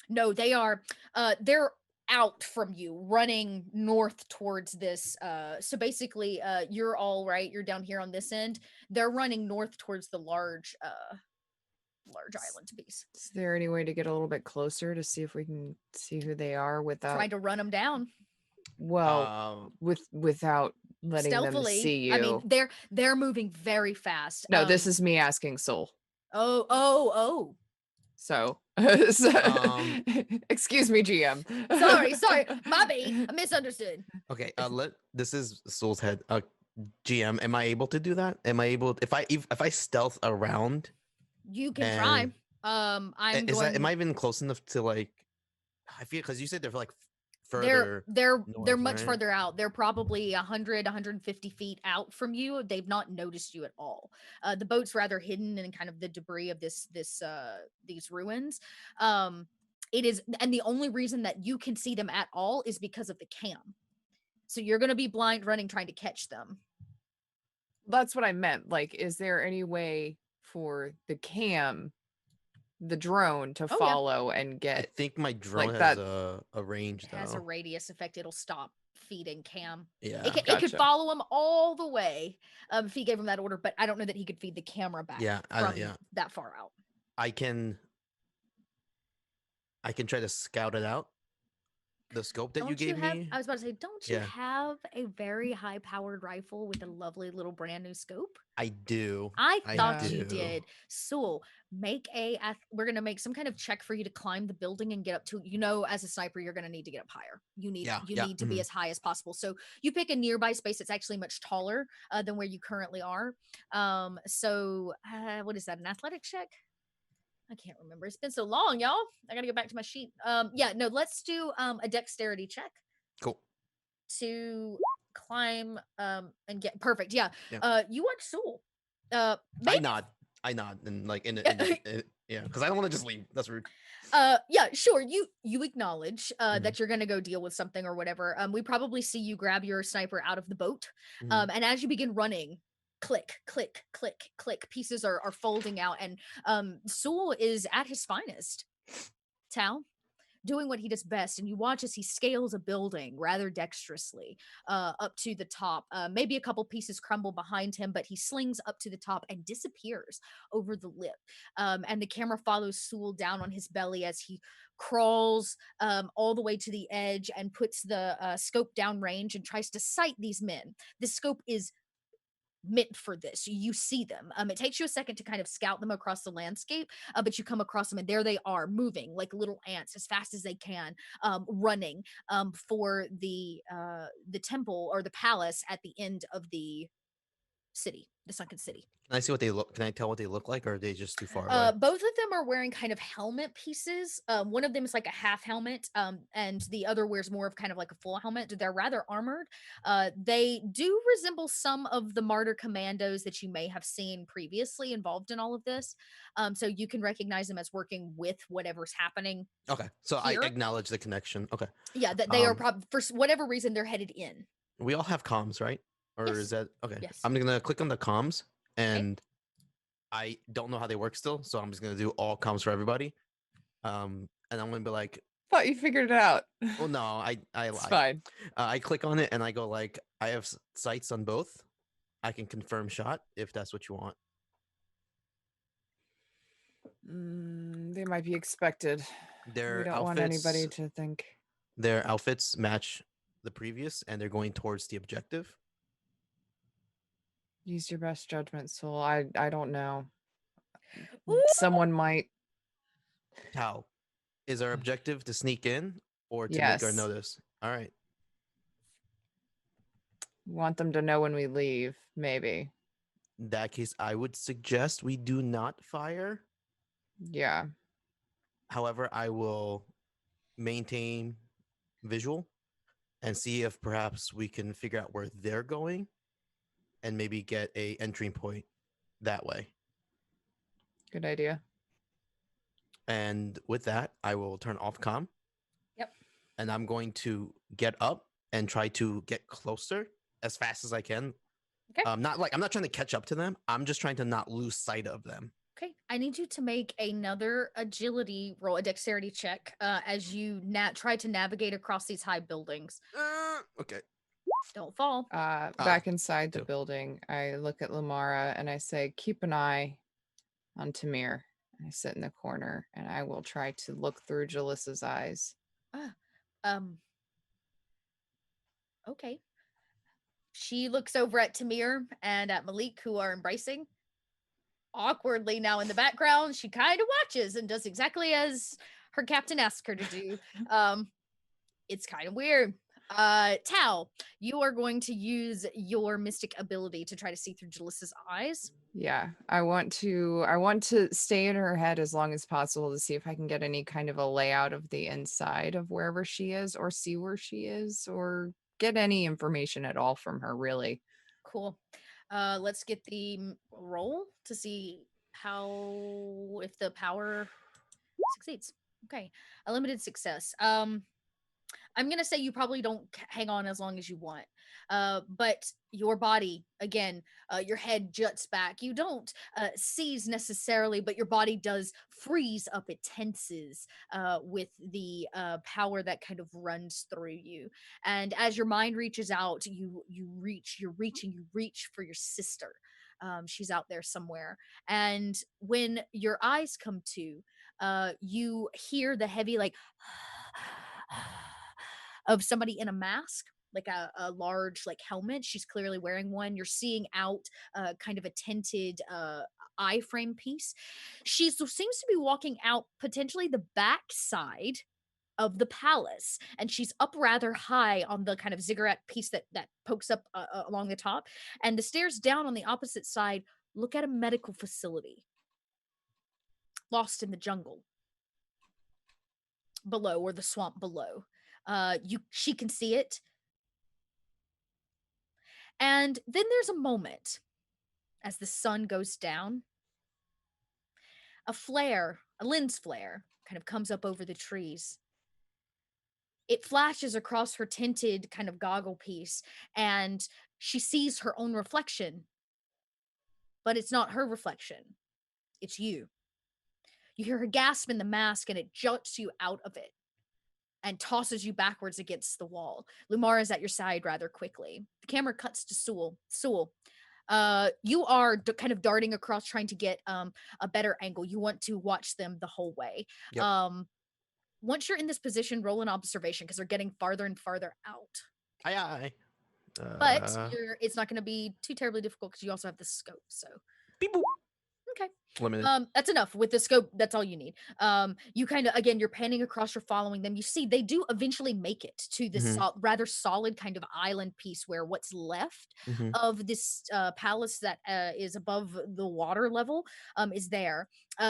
No, they're out from you, running north towards this. So basically, you're all right. You're down here on this end. They're running north towards the large island piece. Is there any way to get a little bit closer to see if we can see who they are without? Trying to run them down Well, without letting them stealthily. see you. I mean, they're moving very fast. No, this is me asking Soul. Oh. So, Um, excuse me, GM. Sorry, my bad. I misunderstood. Okay. This is Soul's head. GM, am I able to do that? Am I able? If I stealth around, You can try. And I'm is going. that? Am I even close enough to like? I feel because you said they're like further. They're north, much right? further out. They're probably 150 feet out from you. They've not noticed you at all. The boat's rather hidden in kind of the debris of these ruins. It is, and the only reason that you can see them at all is because of the cam. So you're going to be blind running trying to catch them. That's what I meant. Like, is there any way for the drone to Oh, yeah. follow and I get. think my drone like has that- a range It though. has a radius effect. It'll stop feeding Cam. Yeah. It could Gotcha. follow him all the way if he gave him that order, but I don't know that he could feed the camera back Yeah, from yeah. that far out. I can try to scout it out. The scope that you Don't gave have, me. I was about to say, don't you Yeah. have a very high powered rifle with a lovely little brand new scope? I do. I thought do. you did. Sewell, we're gonna make some kind of check for you to climb the building and get up to, as a sniper, you're gonna need to get up higher. You need Yeah, to be as high as possible. So you pick a nearby space that's actually much taller than where you currently are. What is that? An athletic check? I can't remember. It's been so long, y'all. I gotta go back to my sheet. Let's do a dexterity check Cool. to climb and get perfect. Yeah. Yeah. You watch Sewell. I Make nod and like Yeah. yeah, because I don't want to just leave. That's rude. Sure, you acknowledge Mhm. that you're gonna go deal with something or whatever. We probably see you grab your sniper out of the boat. Mhm. And as you begin running, click, click, click, click, pieces are folding out, and Sewell is at his finest. Tal, doing what he does best, and you watch as he scales a building rather dexterously up to the top. Maybe a couple pieces crumble behind him, but he slings up to the top and disappears over the lip. And the camera follows Sewell down on his belly as he crawls all the way to the edge and puts the scope down range and tries to sight these men. The scope is meant for this. You see them. It takes you a second to kind of scout them across the landscape, but you come across them and there they are, moving like little ants as fast as they can, running for the temple or the palace at the end of the city, the sunken city. Can I see what they look? Can I tell what they look like, or are they just too far away? Both of them are wearing kind of helmet pieces. One of them is like a half helmet, and the other wears more of kind of like a full helmet. They're rather armored. They do resemble some of the martyr commandos that you may have seen previously involved in all of this. So you can recognize them as working with whatever's happening. Okay, so here? I acknowledge the connection. Okay, Yeah, that they are probably for whatever reason they're headed in. we all have comms, right? Or Yes. is that okay? Yes. I'm gonna click on the comms, and I don't know how they work still, so I'm just gonna do all comms for everybody. And I'm gonna be like, Thought you figured it out. well, no, I It's lied. fine. I click on it and I go like, I have sights on both. I can confirm shot if that's what you want. They might be expected. We Their don't want anybody to think. Their outfits match the previous, and they're going towards the objective. Use your best judgment, Soul. I don't know. Ooh. Someone might. How is our objective to sneak in or to make our Yes. notice? All right. Want them to know when we leave, maybe. In that case, I would suggest we do not fire. Yeah. However, I will maintain visual and see if perhaps we can figure out where they're going and maybe get a entry point that way. Good idea. And with that, I will turn off comm. Yep. And I'm going to get up and try to get closer as fast as I can. Okay. I'm not trying to catch up to them. I'm just trying to not lose sight of them. Okay, I need you to make another agility roll, a dexterity check, as you try to navigate across these high buildings. Okay. Don't fall. Back inside the two. building, I look at Lamara and I say, keep an eye on Tamir. I sit in the corner and I will try to look through Jalissa's eyes. Okay. She looks over at Tamir and at Malik, who are embracing. Awkwardly now in the background, she kind of watches and does exactly as her captain asks her to do. It's kind of weird. Tal, you are going to use your mystic ability to try to see through Jalissa's eyes. Yeah, I want to stay in her head as long as possible to see if I can get any kind of a layout of the inside of wherever she is, or see where she is, or get any information at all from her, really. Cool. Let's get the roll to see if the power succeeds. Okay, a limited success. I'm gonna say you probably don't hang on as long as you want. But your body, again, your head juts back. You don't seize necessarily, but your body does freeze up. It tenses with the power that kind of runs through you. And as your mind reaches out, you reach for your sister. She's out there somewhere. And when your eyes come to, you hear the heavy like of somebody in a mask, like a large like helmet. She's clearly wearing one. You're seeing out kind of a tinted eye frame piece. She seems to be walking out potentially the back side of the palace, and she's up rather high on the kind of ziggurat piece that pokes up along the top, and the stairs down on the opposite side look at a medical facility lost in the jungle below, or the swamp below. She can see it. And then there's a moment as the sun goes down. A lens flare, kind of comes up over the trees. It flashes across her tinted kind of goggle piece, and she sees her own reflection. But it's not her reflection, it's you. You hear her gasp in the mask, and it jolts you out of it and tosses you backwards against the wall. Lumara is at your side rather quickly. The camera cuts to Sewell. Sewell, you are kind of darting across, trying to get a better angle. You want to watch them the whole way. Yep. Once you're in this position, roll an observation because they're getting farther and farther out. Aye, aye. But it's not going to be too terribly difficult because you also have the scope. So, Beep boop. okay. Limited. That's enough. With the scope, that's all you need. You kind of, again, you're panning across, you're following them. You see they do eventually make it to this rather solid kind of island piece where what's left of this palace that is above the water level is there.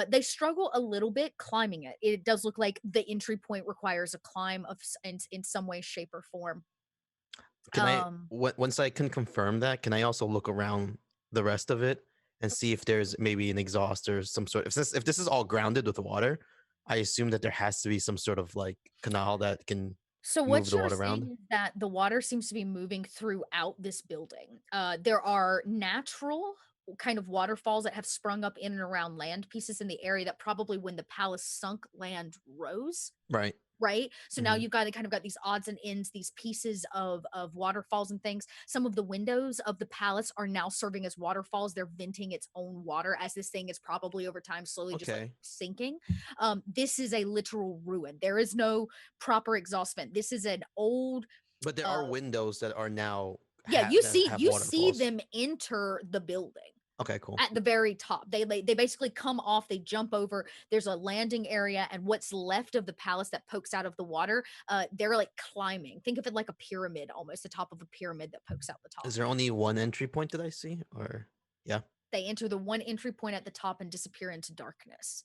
They struggle a little bit climbing it. It does look like the entry point requires a climb in some way, shape, or form. Can once I can confirm that, can I also look around the rest of it and see if there's maybe an exhaust or some sort? If this is all grounded with water, I assume that there has to be some sort of like canal that can So move what the you're water seeing around. is that the water seems to be moving throughout this building. There are natural kind of waterfalls that have sprung up in and around land pieces in the area that probably when the palace sunk, land rose. Right. Right. So now you've got these odds and ends, these pieces of waterfalls and things. Some of the windows of the palace are now serving as waterfalls. They're venting its own water as this thing is probably over time slowly just like sinking. This is a literal ruin. There is no proper exhaust vent. This is an old. But there are windows that are now. You see waterfalls. them enter the building. Okay, cool. At the very top, they basically come off, they jump over. There's a landing area, and what's left of the palace that pokes out of the water, they're like climbing. Think of it like a pyramid, almost the top of a pyramid that pokes out the top. Is there only one entry point that I see, or yeah? They enter the one entry point at the top and disappear into darkness.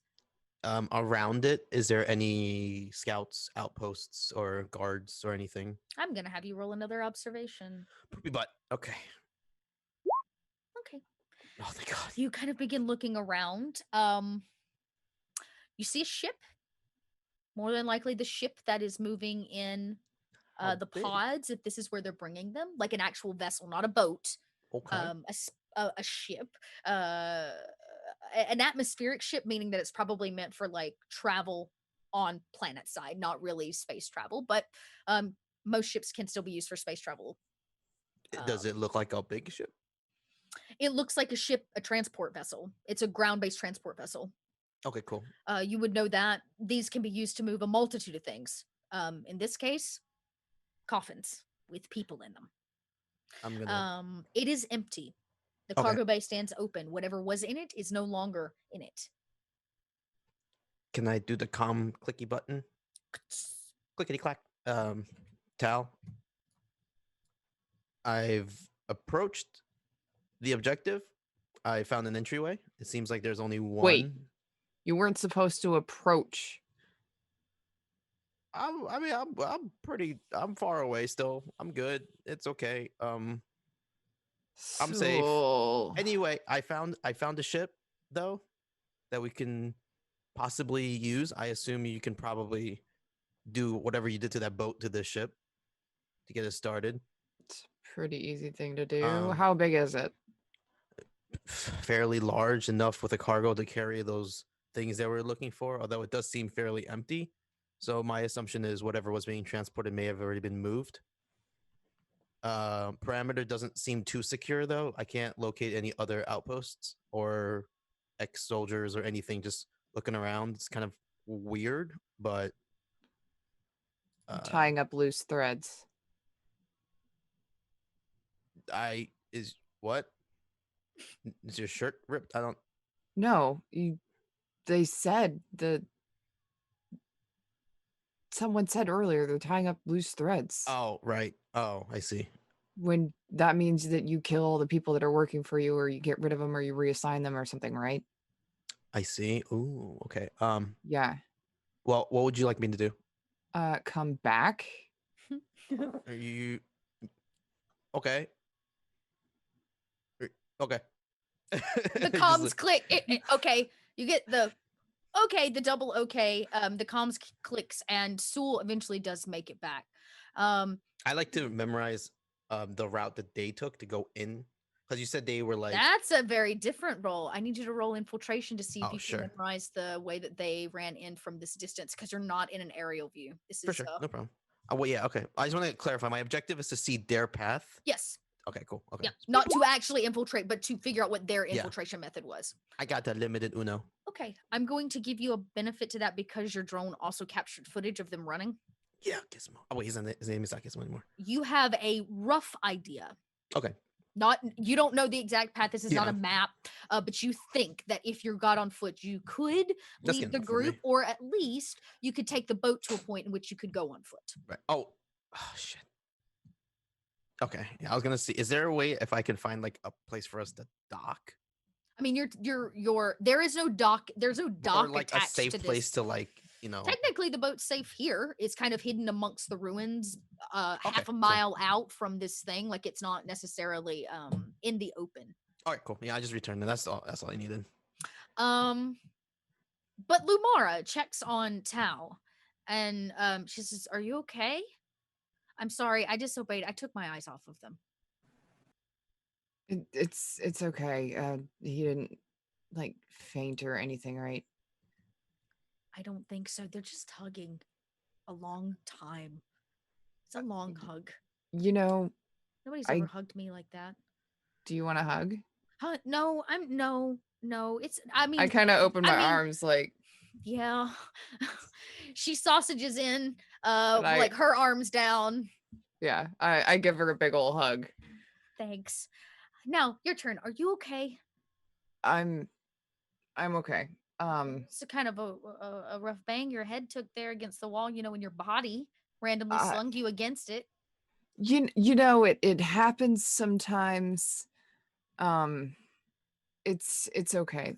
Around it, is there any scouts, outposts, or guards or anything? I'm gonna have you roll another observation. But okay. Okay. Oh, thank God. You kind of begin looking around. You see a ship. More than likely the ship that is moving in the pods, if this is where they're bringing them, like an actual vessel, not a boat. Okay. A ship. An atmospheric ship, meaning that it's probably meant for like travel on planet side, not really space travel, but most ships can still be used for space travel. Does it look like a big ship? It looks like a ship, a transport vessel. It's a ground-based transport vessel. Okay, cool. You would know that these can be used to move a multitude of things. In this case, coffins with people in them. I'm gonna. It is empty. The cargo bay stands open. Whatever was in it is no longer in it. Can I do the calm clicky button? Clickety clack. Tal. I've approached the objective. I found an entryway. It seems like there's only one. Wait, you weren't supposed to approach. I'm far away still. I'm good. It's okay. I'm safe. Anyway, I found a ship though that we can possibly use. I assume you can probably do whatever you did to that boat to the ship to get it started. It's a pretty easy thing to do. Um, How big is it? Fairly large enough with a cargo to carry those things that we're looking for, although it does seem fairly empty. So my assumption is whatever was being transported may have already been moved. Parameter doesn't seem too secure though. I can't locate any other outposts or ex-soldiers or anything just looking around. It's kind of weird, but Tying up loose threads. I is what? Is your shirt ripped? I don't. No, they said someone said earlier they're tying up loose threads. Oh, right. Oh, I see. When that means that you kill all the people that are working for you, or you get rid of them, or you reassign them, or something, right? I see. Ooh, okay. Yeah. Well, what would you like me to do? Come back. Are you okay? Okay. The Just comms like- click. Okay, you get the the double okay. The comms clicks, and Sewell eventually does make it back. I like to memorize the route that they took to go in, because you said they were like. That's a very different roll. I need you to roll infiltration to see if Oh, you sure. can memorize the way that they ran in from this distance, because you're not in an aerial view. This For is sure, no problem. Oh well, yeah, okay. I just want to clarify. My objective is to see their path. yes, Okay, cool. Okay, yeah, not to actually infiltrate, but to figure out what their Yeah. infiltration method was. I got the limited Uno. Okay, I'm going to give you a benefit to that because your drone also captured footage of them running. Yeah, Gizmo. Oh wait, his name is not Gizmo anymore. You have a rough idea. Okay. Not you don't know the exact path. This is not Yeah. a map, but you think that if you got on foot, you could That's lead good the enough for me. group, or at least you could take the boat to a point in which you could go on foot. Right. Oh shit. Okay. Yeah, I was gonna see. Is there a way if I can find like a place for us to dock, I mean, you're there is no dock. There's no dock or like a attached safe to place this. to like Technically, the boat's safe here. It's kind of hidden amongst the ruins, Okay, half a cool. mile out from this thing. Like it's not necessarily in the open. All right, cool. Yeah, I just returned it. That's all. That's all I needed. But Lumara checks on Tao, and she says, "Are you okay? I'm sorry, I disobeyed. I took my eyes off of them." It's okay. He didn't like faint or anything, right? I don't think so. They're just hugging a long time. It's a long hug. You know, Nobody's I- ever hugged me like that. do you want a hug? Huh? No, no. It's. I mean, I kind of open I my mean- arms like, yeah. She sausages in, And I- like her arms down. yeah, I give her a big old hug. Thanks. Now your turn. Are you okay? I'm okay. It's a kind of a rough bang your head took there against the wall. You know, when your body randomly Uh, slung you against it. you know it happens sometimes. It's okay.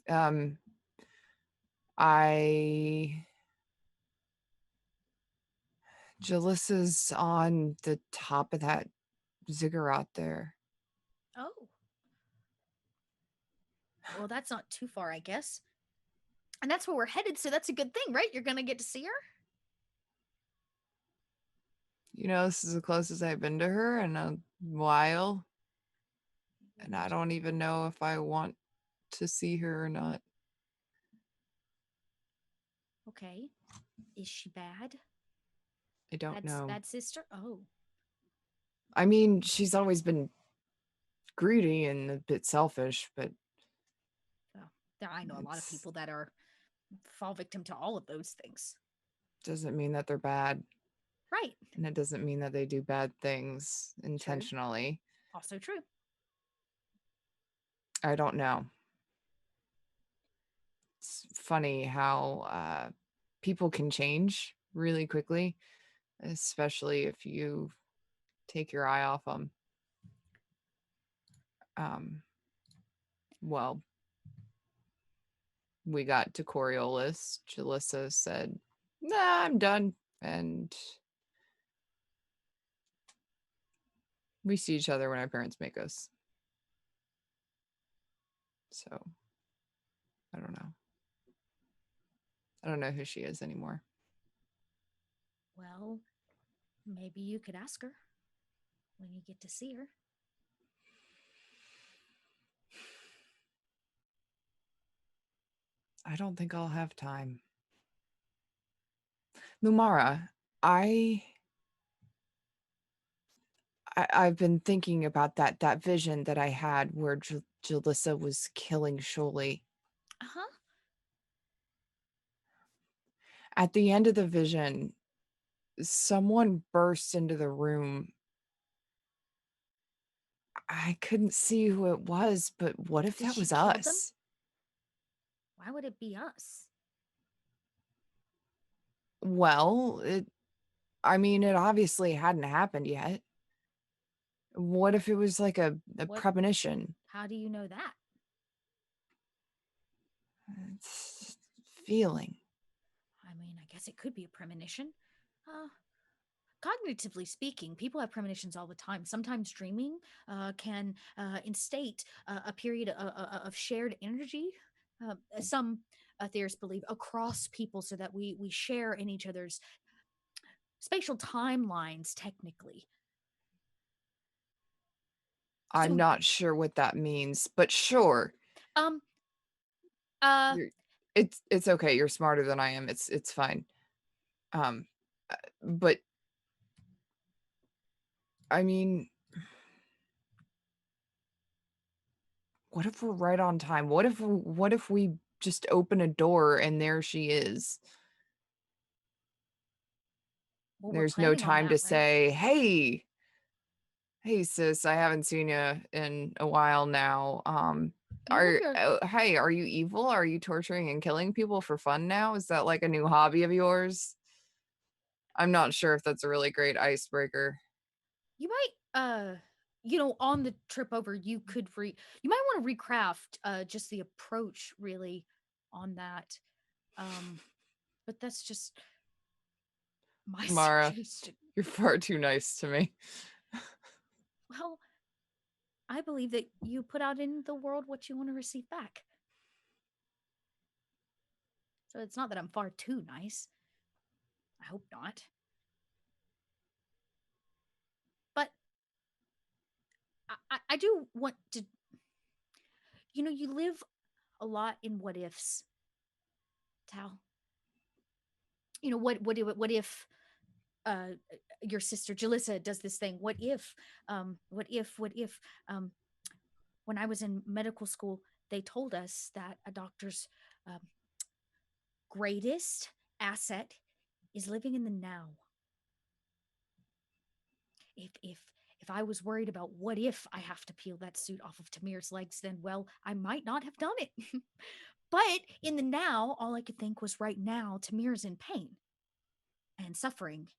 Jalissa's on the top of that ziggurat there. Oh. Well, that's not too far, I guess. And that's where we're headed, so that's a good thing, right? You're gonna get to see her. You know, this is the closest I've been to her in a while. And I don't even know if I want to see her or not. Okay. Is she bad? I don't know. Bad sister? Oh. I mean, she's always been greedy and a bit selfish, but I know a lot of It's- people that are fall victim to all of those things. doesn't mean that they're bad. Right. And it doesn't mean that they do bad things intentionally. Also true. I don't know. It's funny how people can change really quickly, especially if you take your eye off them. Well, we got to Coriolis. Jalissa said, "Nah, I'm done." And we see each other when our parents make us. So, I don't know. I don't know who she is anymore. Well, maybe you could ask her when you get to see her. I don't think I'll have time. Lumara, I've been thinking about that vision that I had where Jalissa was killing Sholi. Uh-huh. At the end of the vision, someone burst into the room. I couldn't see who it was, but what if Did that she was kill them? us? Why would it be us? Well, it obviously hadn't happened yet. What if it was like a What- premonition? How do you know that? It's just feeling. I mean, I guess it could be a premonition. Cognitively speaking, people have premonitions all the time. Sometimes dreaming can instate a period of shared energy. Some theorists believe across people, so that we share in each other's spatial timelines, technically. I'm So- not sure what that means, but sure. It's okay. You're smarter than I am. It's fine. But I mean, what if we're right on time? What if we just open a door and there she is? well, we're There's no planning on time that, to right? say, hey sis, I haven't seen you in a while now. You have your- Hey, are you evil? Are you torturing and killing people for fun now? Is that like a new hobby of yours? I'm not sure if that's a really great icebreaker. You might on the trip over, you might want to recraft just the approach, really, on that. But that's just my Mara, suggestion. you're far too nice to me. Well, I believe that you put out in the world what you want to receive back. So it's not that I'm far too nice. I hope not. But I do want to, you live a lot in what ifs, Tao. What if your sister Jalissa does this thing? What if when I was in medical school, they told us that a doctor's greatest asset is living in the now. If I was worried about what if I have to peel that suit off of Tamir's legs, then, well, I might not have done it. But in the now, all I could think was, right now, Tamir's in pain and suffering.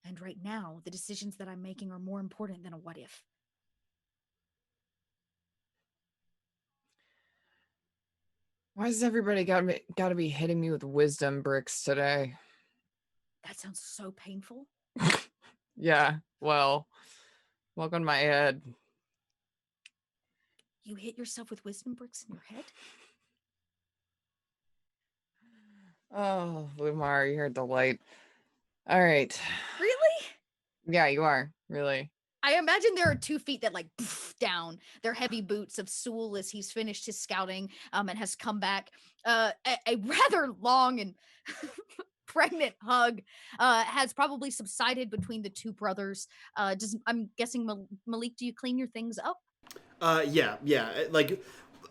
And right now, the decisions that I'm making are more important than a what if. Why does everybody gotta be hitting me with wisdom bricks today? That sounds so painful. Yeah, well, welcome to my head. You hit yourself with wisdom bricks in your head? Oh, Lumar, you're a delight. All right. Really? Yeah, you are, really. I imagine there are 2 feet that poof down their heavy boots of Sewell as he's finished his scouting and has come back. A rather long and pregnant hug has probably subsided between the 2 brothers. I'm guessing, Malik, do you clean your things up? Yeah. Like,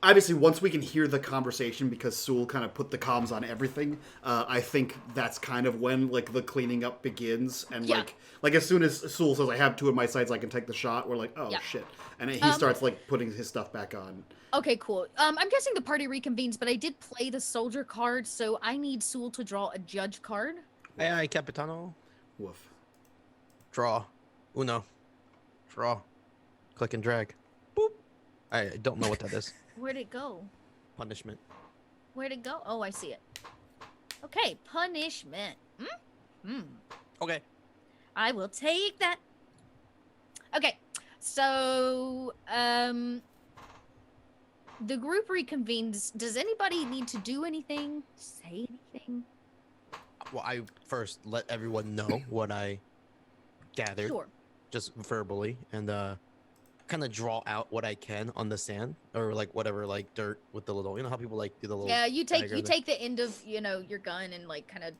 obviously, once we can hear the conversation, because Sewell kind of put the comms on everything, I think that's kind of when, like, the cleaning up begins. And, Yeah. like as soon as Sewell says, I have 2 of my sites, I can take the shot, we're like, oh, Yeah. shit. And he starts, like, putting his stuff back on. Okay, cool. I'm guessing the party reconvenes, but I did play the soldier card, so I need Sewell to draw a judge card. Aye, Capitano. Woof. Draw. Uno. Draw. Click and drag. Boop. I don't know what that is. Where'd it go? Punishment. Where'd it go? Oh, I see it. Okay, punishment. Okay. I will take that. Okay, so the group reconvenes. Does anybody need to do anything? Say anything? Well, I first let everyone know what I gathered, Sure. just verbally, and kind of draw out what I can on the sand or like whatever, like dirt with the little. You know how people like do the little. Yeah, you diagram there? take the end of your gun and like kind of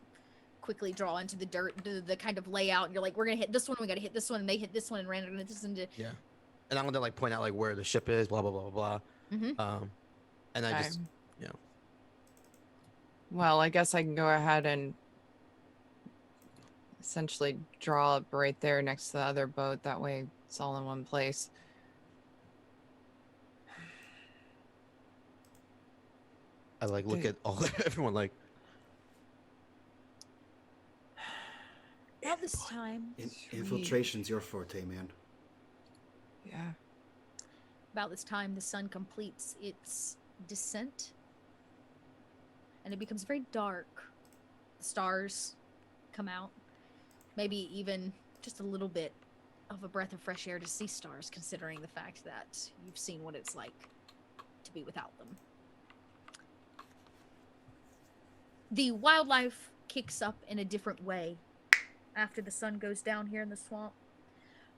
quickly draw into the dirt, the kind of layout. And you're like, we're gonna hit this one, we gotta hit this one, and they hit this one, and random this into. Yeah, and I'm gonna like point out like where the ship is, blah blah blah blah blah. Mhm. And I just Okay. Well, I guess I can go ahead and essentially draw up right there next to the other boat. That way it's all in one place. I like look at all everyone like. About this time. Infiltration's your forte, man. Yeah. About this time, the sun completes its descent, and it becomes very dark. The stars come out. Maybe even just a little bit of a breath of fresh air to see stars, considering the fact that you've seen what it's like to be without them. The wildlife kicks up in a different way after the sun goes down here in the swamp.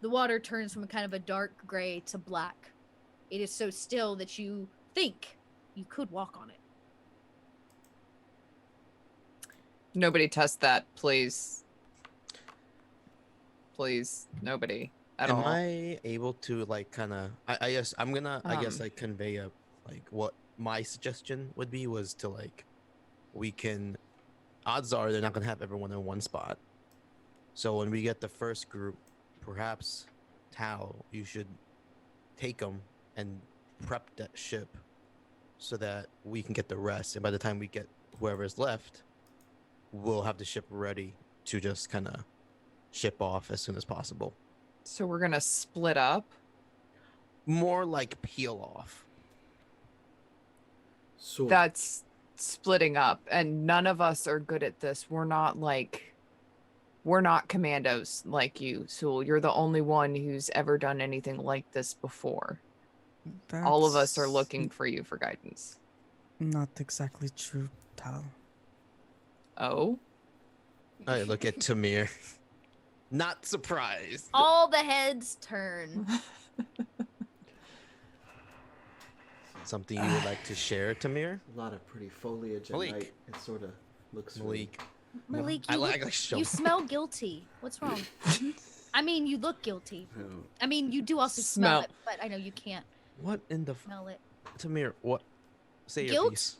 The water turns from kind of a dark gray to black. It is so still that you think you could walk on it. Nobody test that, please. Please, nobody at Am all. I able to like kind of? I guess I'm gonna. I guess like convey a like what my suggestion would be was to like, we can. Odds are they're not gonna have everyone in one spot. So when we get the first group, perhaps Tao, you should take them and prep that ship so that we can get the rest. And by the time we get whoever's left, we'll have the ship ready to just kind of ship off as soon as possible. So we're gonna split up? More like peel off. So That's splitting up, and none of us are good at this. We're not commandos like you, Sewell. You're the only one who's ever done anything like this before. All of us are That's looking for you for guidance. Not exactly true, Tal. Oh? I look at Tamir. Not surprised. All the heads turn. Something you would like to share, Tamir? a lot of pretty foliage at Malik. night. It sort of looks really- Malik. Malik, I show. you smell guilty. What's wrong? I mean, you look guilty. Oh. I mean, you do also smell it, but I know you can't What in the smell it. Tamir? What? Say your Guilt? piece.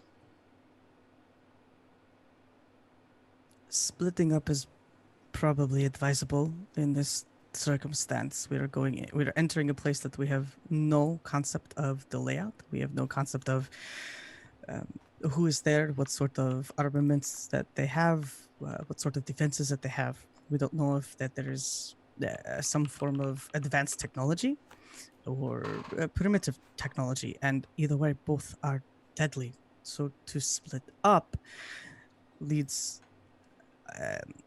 Splitting up is probably advisable in this circumstance. We're entering a place that we have no concept of the layout. We have no concept of who is there, what sort of armaments that they have, what sort of defenses that they have. We don't know if that there is some form of advanced technology or primitive technology, and either way, both are deadly. So to split up leads,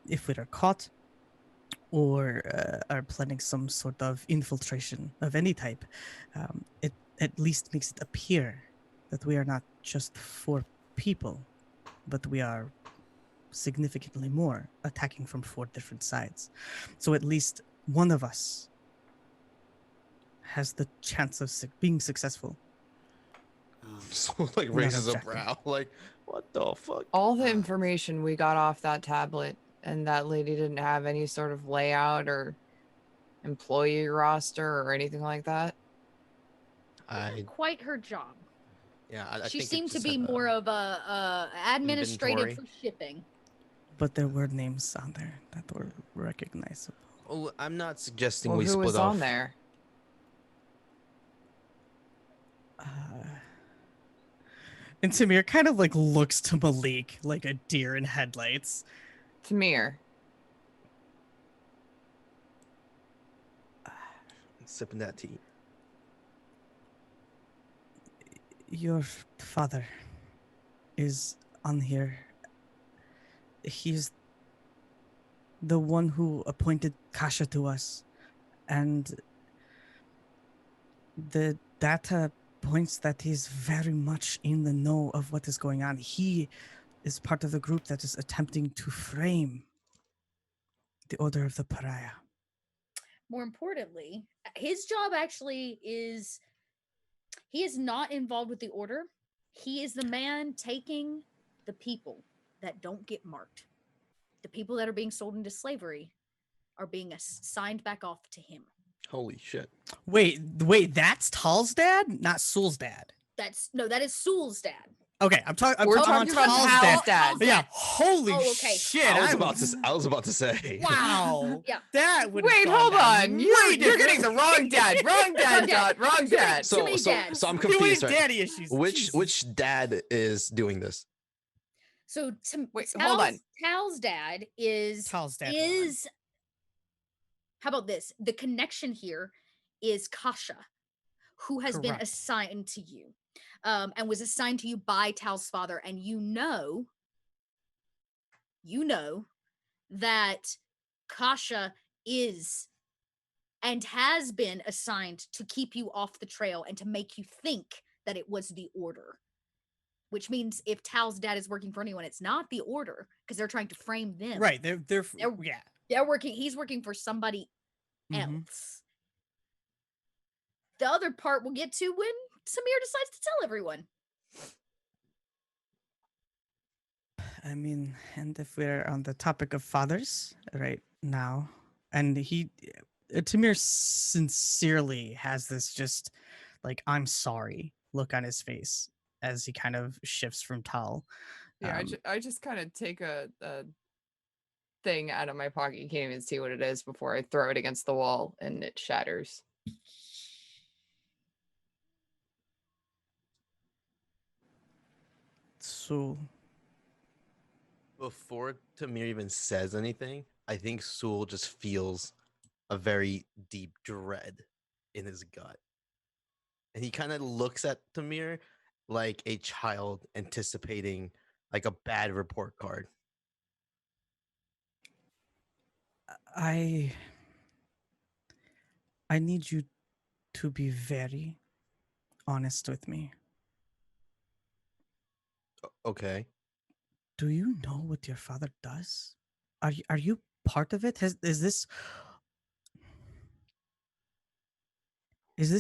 if we are caught or are planning some sort of infiltration of any type, it at least makes it appear that we are not just 4 people, but we are significantly more, attacking from 4 different sides. So at least one of us has the chance of being successful. So like Not raises a objective. brow, like what the fuck? All the information we got off that tablet, and that lady didn't have any sort of layout or employee roster or anything like that. Quite her job. Yeah, I She think it seemed to just be had more of a administrative inventory. for shipping. But there were names on there that were recognizable. Well, I'm not suggesting Well, we who split was off. on there? And Tamir kind of like looks to Malik like a deer in headlights. Tamir. Sipping that tea. Your father is on here. He's the one who appointed Kasha to us. And the data points that he's very much in the know of what is going on. He is part of the group that is attempting to frame the Order of the Pariah. More importantly, his job actually is he is not involved with the order. He is the man taking the people that don't get marked. The people that are being sold into slavery are being assigned back off to him. Holy shit. Wait, that's Tal's dad, not Sul's dad. That is Sul's dad. Okay, I'm talking. We're I'm talking about Tal's Tal's dad. Tal's Yeah, dad. holy Oh, okay. shit! I was I'm- about to say. Wow. Yeah. That would. Wait, hold on. You're Way getting the wrong dad. Wrong dad, dad. Dot. Wrong dad. Too many dads. So I'm Too many confused. Right? daddy issues. Jesus. Which dad is doing this? So Wait, hold on. Tal's dad is Tal's dad is. How about this? The connection here is Kasha, who has been Correct. assigned to you, and was assigned to you by Tal's father, and you know that Kasha is and has been assigned to keep you off the trail and to make you think that it was the order. Which means if Tal's dad is working for anyone, it's not the order because they're trying to frame them. Right. They're yeah. He's working for somebody Mhm. else. The other part we'll get to when Tamir decides to tell everyone. I mean, and if we're on the topic of fathers right now, and Tamir sincerely has this just like, I'm sorry look on his face as he kind of shifts from Tal. Yeah, I just kind of take a thing out of my pocket. You can't even see what it is before I throw it against the wall and it shatters. So Before Tamir even says anything, I think Sul just feels a very deep dread in his gut. And he kind of looks at Tamir like a child anticipating like a bad report card. I need you to be very honest with me. Okay. Do you know what your father does? Are you part of it? Is this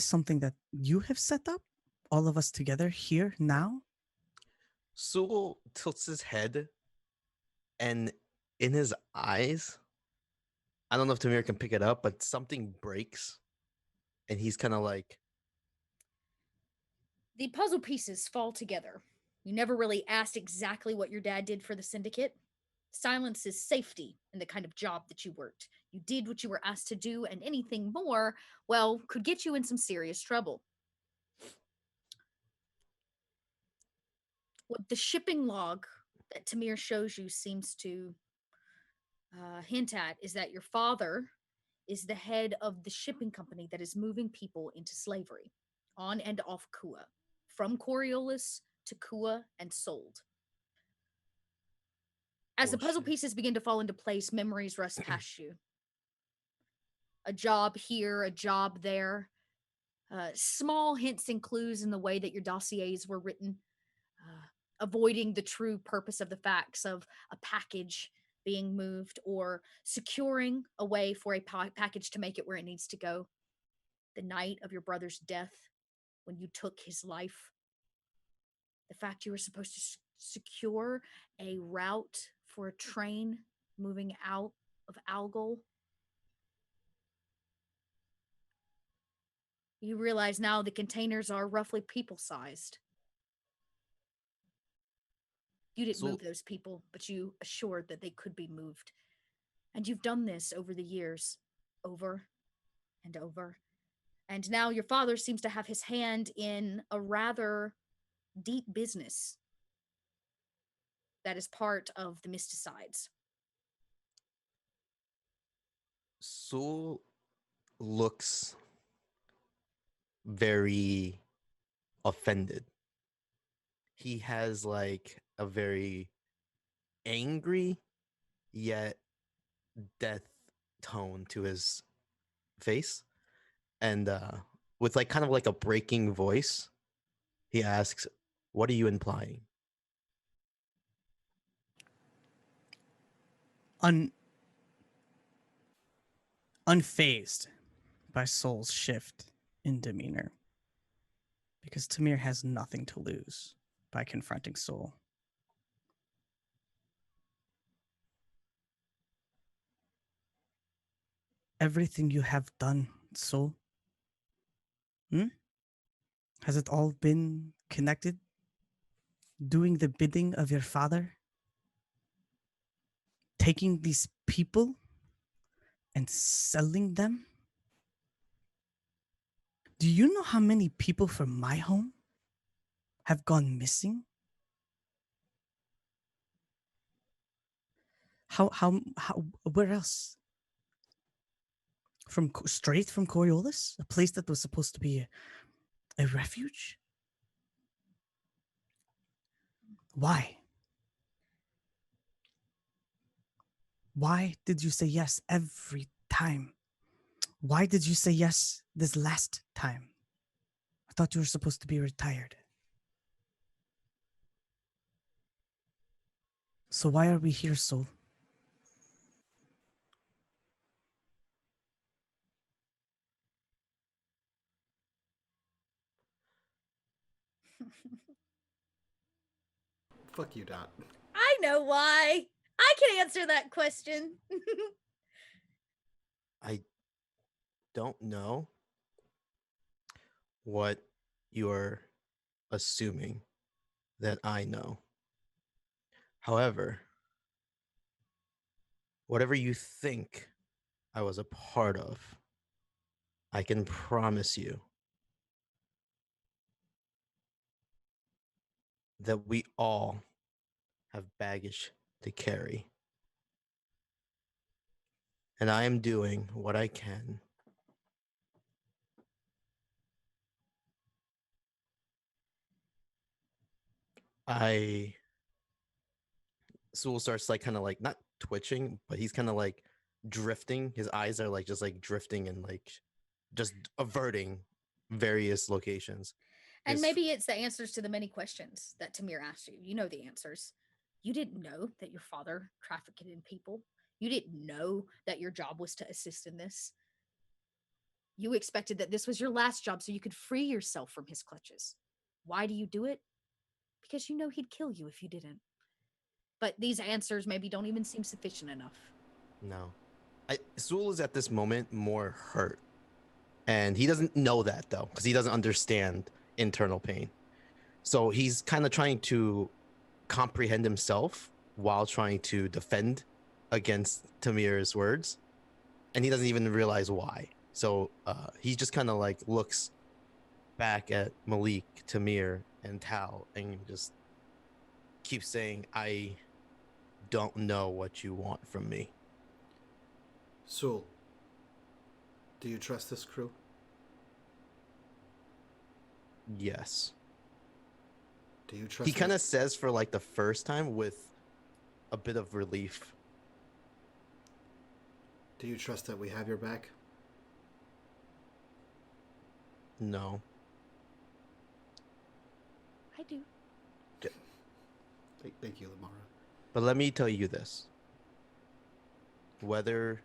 something that you have set up? All of us together here now? Sul tilts his head, and in his eyes, I don't know if Tamir can pick it up, but something breaks, and he's kind of like, The puzzle pieces fall together. You never really asked exactly what your dad did for the syndicate. Silence is safety in the kind of job that you worked. You did what you were asked to do, and anything more, well, could get you in some serious trouble. What the shipping log that Tamir shows you seems to hint at is that your father is the head of the shipping company that is moving people into slavery on and off Kua, from Coriolis to Kua and sold. As the puzzle Bullshit. pieces begin to fall into place, memories rush past you. A job here, a job there. Small hints and clues in the way that your dossiers were written, avoiding the true purpose of the facts of a package being moved or securing a way for a package to make it where it needs to go. The night of your brother's death, when you took his life, the fact you were supposed to secure a route for a train moving out of Algol. You realize now the containers are roughly people-sized. You didn't move those people, but you assured that they could be moved. And you've done this over the years, over and over. And now your father seems to have his hand in a rather deep business that is part of the Mysticides. Sul looks very offended. He has like a very angry yet death tone to his face, and with like kind of like a breaking voice, he asks, "What are you implying?" unfazed by Soul's shift in demeanor. Because Tamir has nothing to lose by confronting Soul. Everything you have done, Soul, has it all been connected? Doing the bidding of your father? Taking these people and selling them? Do you know how many people from my home have gone missing? How where else? Straight from Coriolis, a place that was supposed to be a refuge? Why? Why did you say yes every time? Why did you say yes this last time? I thought you were supposed to be retired. So why are we here, Soul? Fuck you, Dot. I know why. I can answer that question. I don't know what you're assuming that I know. However, whatever you think I was a part of, I can promise you that we all have baggage to carry. And I am doing what I can Sewell starts like kind of like not twitching, but he's kind of like drifting. His eyes are like just like drifting and like just averting various locations. And His- maybe it's the answers to the many questions that Tamir asked you. You know the answers. You didn't know that your father trafficked in people. You didn't know that your job was to assist in this. You expected that this was your last job so you could free yourself from his clutches. Why do you do it? Because you know he'd kill you if you didn't. But these answers maybe don't even seem sufficient enough. No. Sewell is at this moment more hurt. And he doesn't know that though, because he doesn't understand internal pain. So he's kind of trying to comprehend himself while trying to defend against Tamir's words. And he doesn't even realize why. So he just kind of like looks back at Malik, Tamir, and Tal and just keeps saying, I don't know what you want from me. Sul, do you trust this crew? Yes. Do you trust He kind them? of says for like the first time with a bit of relief. Do you trust that we have your back? No. I do. Thank you, Lamara. But let me tell you this. Whether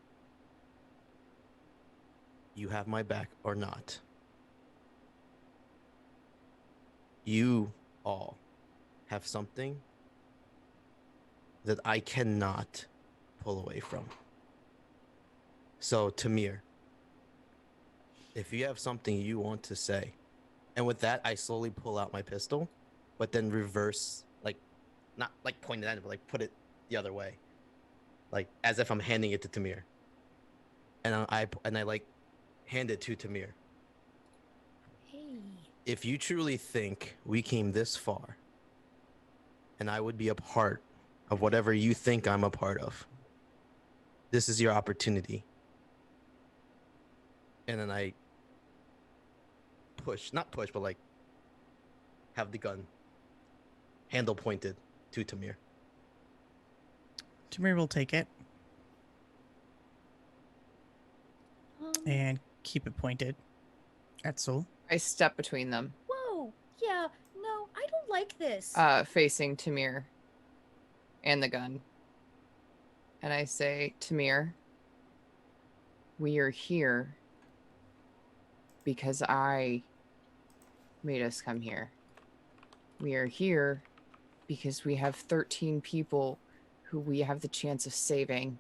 you have my back or not, you all have something that I cannot pull away from. So, Tamir, if you have something you want to say, and with that, I slowly pull out my pistol, but then reverse, like, not like point it at it, but like put it the other way, like as if I'm handing it to Tamir. And I like hand it to Tamir. Hey. If you truly think we came this far, and I would be a part of whatever you think I'm a part of, this is your opportunity. And then I not push, but like have the gun handle pointed to Tamir. Tamir will take it and keep it pointed at Soul. I step between them, Whoa. Yeah. No, I don't like this. facing Tamir and the gun. and I say, Tamir, we are here because I made us come here. We are here because we have 13 people who we have the chance of saving.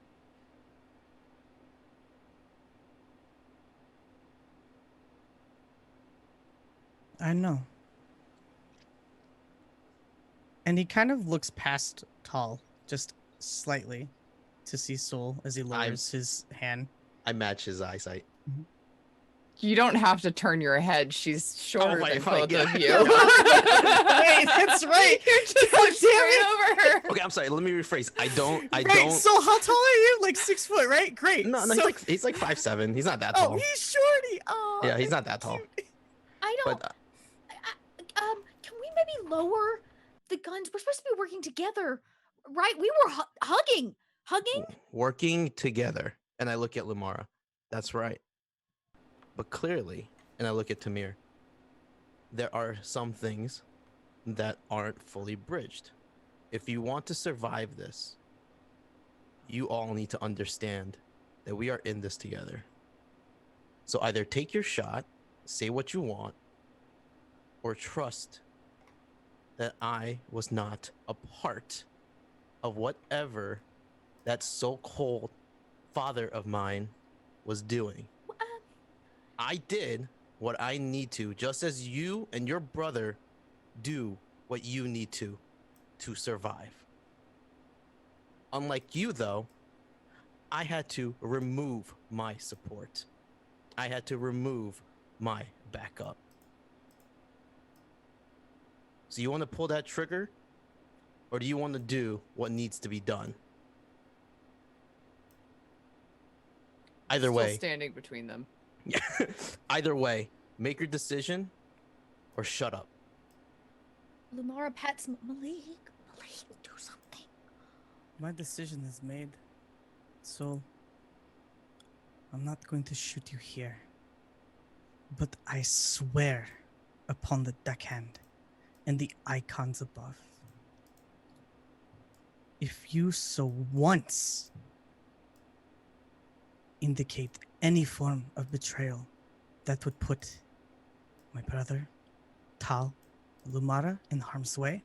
I know. And he kind of looks past Tall, just slightly, to see Soul as he lowers his hand. I match his eyesight. You don't have to turn your head. She's shorter fine, than fine, both yeah. of you. Wait, that's right. You're just God like straight over her. Okay, I'm sorry. Let me rephrase. I don't. So how tall are you? Like 6 foot, right? Great. No, so, he's like 5'7". He's not that oh, tall. he's shorty. Oh, Yeah, he's not that tall. I don't. But Can we maybe lower the guns? We're supposed to be working together, right? We were hugging. working together, and I look at Lumara. That's right. But clearly, and I look at Tamir. There are some things that aren't fully bridged. If you want to survive this, you all need to understand that we are in this together. So either take your shot, say what you want, or trust that I was not a part of whatever that so-called father of mine was doing. I did what I need to, just as you and your brother do what you need to survive. Unlike you, though, I had to remove my support. I had to remove my backup. So you want to pull that trigger, or do you want to do what needs to be done? Either Still way. standing between them. Yeah. Either way, make your decision or shut up. Lumara pats Malik. Malik, do something. My decision is made. So I'm not going to shoot you here. But I swear upon the deckhand and the icons above. If you so once indicate any form of betrayal that would put my brother, Tal, Lumara in harm's way,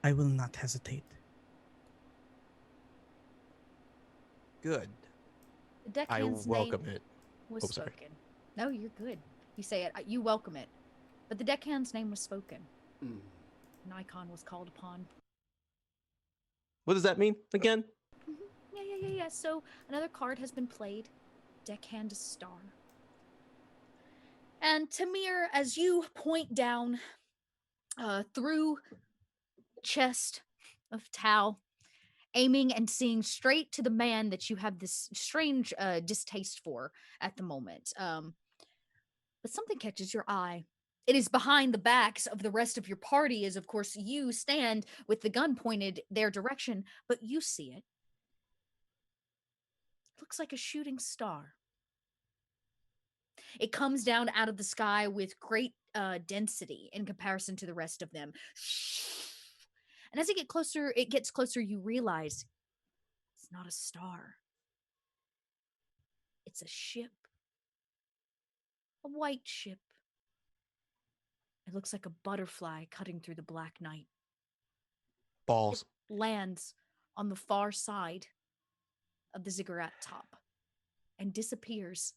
I will not hesitate. Good. The I deckhand's welcome name it. was Oh, sorry. spoken. No, you're good. You say it. You welcome it. But the deckhand's name was spoken. Mm. An icon was called upon. What does that mean again? Yeah. So another card has been played. Deckhand star. And Tamir, as you point down through chest of Tau, aiming and seeing straight to the man that you have this strange distaste for at the moment. But something catches your eye. It is behind the backs of the rest of your party, as of course you stand with the gun pointed their direction, but you see it. Looks like a shooting star. It comes down out of the sky with great density in comparison to the rest of them. And as it gets closer, you realize it's not a star. It's a ship. A white ship. It looks like a butterfly cutting through the black night. Balls. It lands on the far side of the ziggurat top and disappears.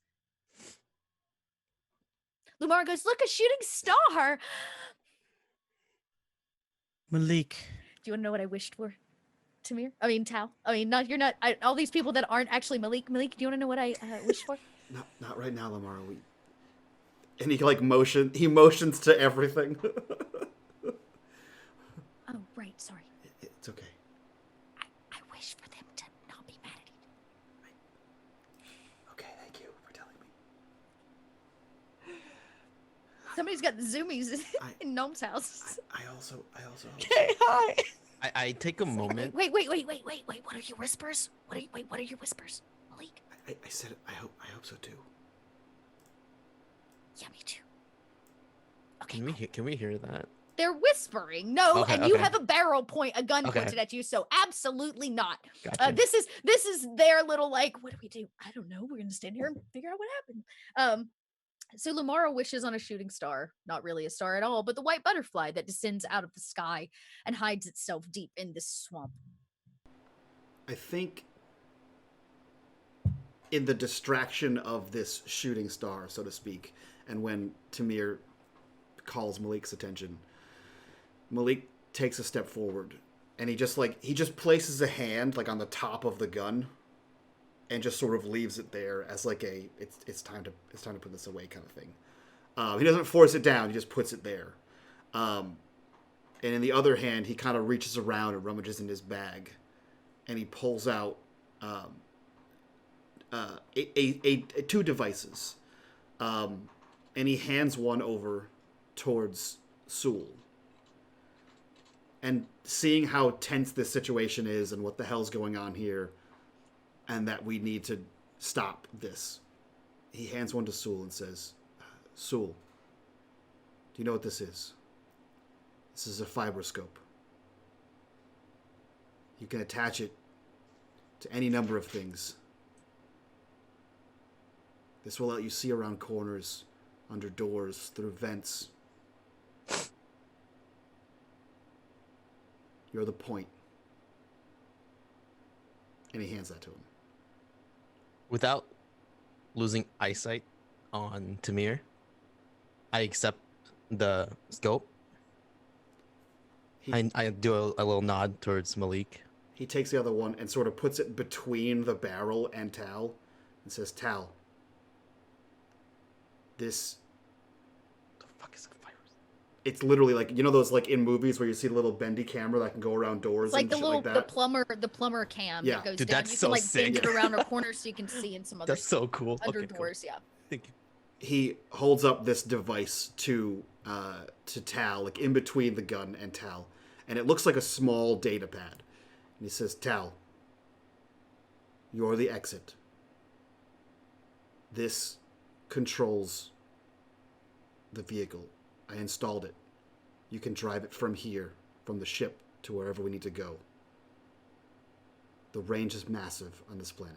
Lumar goes, look, a shooting star! Malik, Do you want to know what I wished for, Tamir? I mean, Tao. I mean, all these people that aren't actually Malik. Malik, do you want to know what I wished for? Not right now, Lamar. And he motions to everything. Oh, right. Sorry. It's okay. I wish for them to not be mad at each other. Okay, thank you for telling me. Somebody's got the zoomies in Gnome's house. I also. hey, hi. I take a moment. Wait. What are your whispers? What are your whispers, Malik? I said it. I hope so too. Yeah, me too. Okay. Can we hear that? they're whispering. No, Okay, and you okay. have a a gun Okay. pointed at you, so absolutely not. Gotcha. This is their little like, what do we do? I don't know. We're gonna stand here and figure out what happened. So Lamara wishes on a shooting star, not really a star at all, but the white butterfly that descends out of the sky and hides itself deep in this swamp. I think in the distraction of this shooting star, so to speak, and when Tamir calls Malik's attention, Malik takes a step forward, and he just places a hand like on the top of the gun, and just sort of leaves it there as like it's time to put this away kind of thing. He doesn't force it down; he just puts it there. And in the other hand, he kind of reaches around and rummages in his bag, and he pulls out two devices, and he hands one over towards Sewell. And seeing how tense this situation is and what the hell's going on here, and that we need to stop this, he hands one to Sewell and says, Sewell, do you know what this is? This is a fibroscope. You can attach it to any number of things. This will let you see around corners, under doors, through vents. You're the point. And he hands that to him. Without losing eyesight on Tamir, I accept the scope. I do a little nod towards Malik. He takes the other one and sort of puts it between the barrel and Tal and says, Tal, this... The fuck is a virus? It's literally like, you know those like in movies where you see the little bendy camera that can go around doors It's like and the shit little like that? the plumber cam Yeah. that goes Dude, down. that's You so can like sick. bend it around a corner so you can see in some other That's so cool. under Okay, cool. doors. Yeah. Thank you. He holds up this device to Tal, like in between the gun and Tal, and it looks like a small data pad. And he says, Tal, you're the exit. This controls the vehicle. I installed it. You can drive it from here, from the ship, to wherever we need to go. The range is massive on this planet.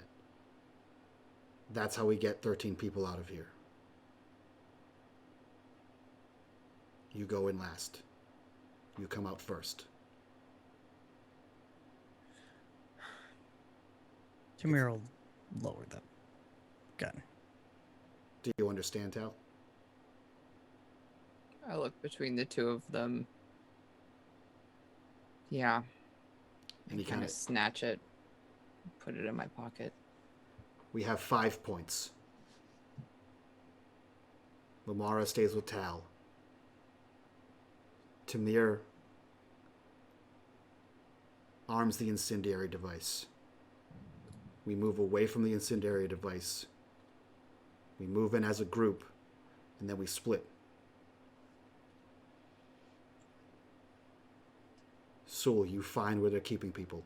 That's how we get 13 people out of here. You go in last. You come out first. Tamir will lower the gun. Do you understand, Tal? I look between the two of them. Yeah. And he Kind kind of of... snatch it, put it in my pocket. We have 5 points. Lamara stays with Tal. Tamir arms the incendiary device. We move away from the incendiary device. We move in as a group, and then we split. Sewell, you find where they're keeping people.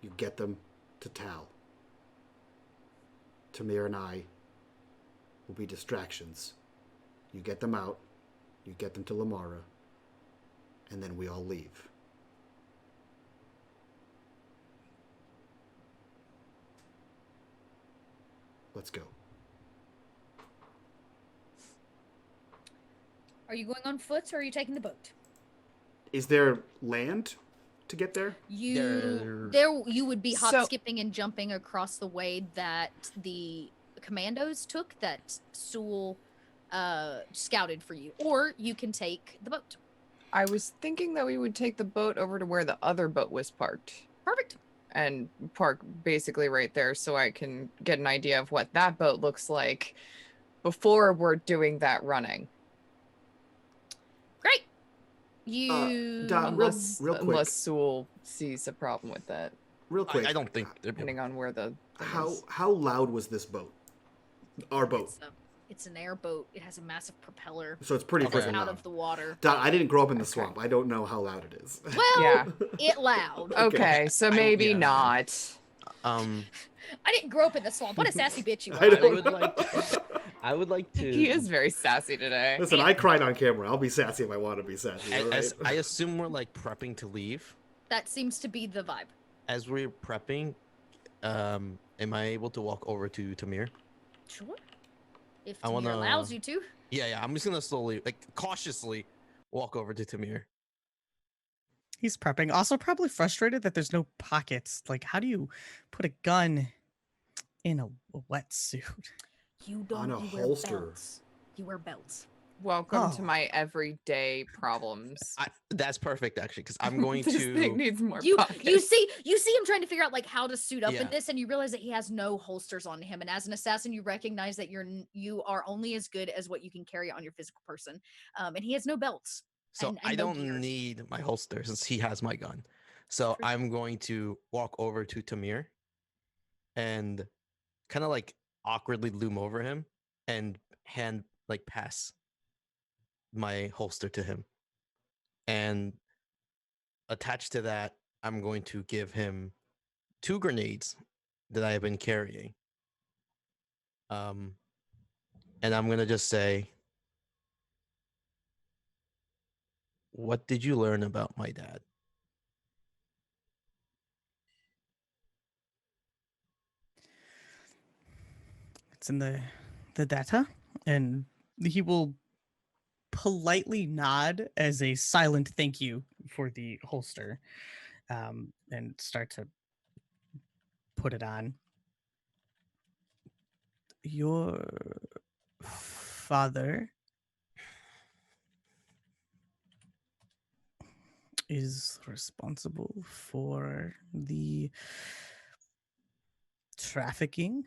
You get them to Tal. Tamir and I will be distractions. You get them out, you get them to Lamara, and then we all leave. Let's go. Are you going on foot or are you taking the boat? Is there land to get there? You would be hop So- skipping and jumping across the way that the commandos took that Sewell scouted for you, or you can take the boat. I was thinking that we would take the boat over to where the other boat was parked Perfect. and park basically right there so I can get an idea of what that boat looks like before we're doing that running. Great. You Dom, Unless, real quick. unless Sewell sees a problem with that, Real quick. I don't think depending on where the thing is. How loud was this boat? Our boat. It's an airboat. It has a massive propeller. So it's pretty It comes freaking out loud. of the water. Don, I didn't grow up in the Okay. swamp. I don't know how loud it is. Well, Yeah. it loud. Okay, so maybe yeah. not. I didn't grow up in the swamp. What a sassy bitch you are. I I don't would know. like I would like to. He is very sassy today. Listen, I cried on camera. I'll be sassy if I want to be sassy. All right? As I assume we're like prepping to leave. That seems to be the vibe. As we're prepping, am I able to walk over to Tamir? Sure. If I Tamir wanna- allows you to. Yeah. I'm just gonna slowly, like cautiously, walk over to Tamir. He's prepping. Also, probably frustrated that there's no pockets. Like, how do you put a gun in a wetsuit? You don't. On a you holster. Wear belts. You wear belts. Welcome to Oh. my everyday problems. That's perfect, actually, because I'm going This thing to. needs more You pockets. see him trying to figure out like how to suit up in Yeah. this, and you realize that he has no holsters on him. And as an assassin, you recognize that you are only as good as what you can carry on your physical person. And he has no belts. So and I no don't gear. need my holster since he has my gun. So True. I'm going to walk over to Tamir and kind of like awkwardly loom over him and pass my holster to him. And attached to that, I'm going to give him 2 grenades that I have been carrying. And I'm going to just say, what did you learn about my dad? It's in the data, and he will politely nod as a silent thank you for the holster, and start to put it on. Your father is responsible for the trafficking,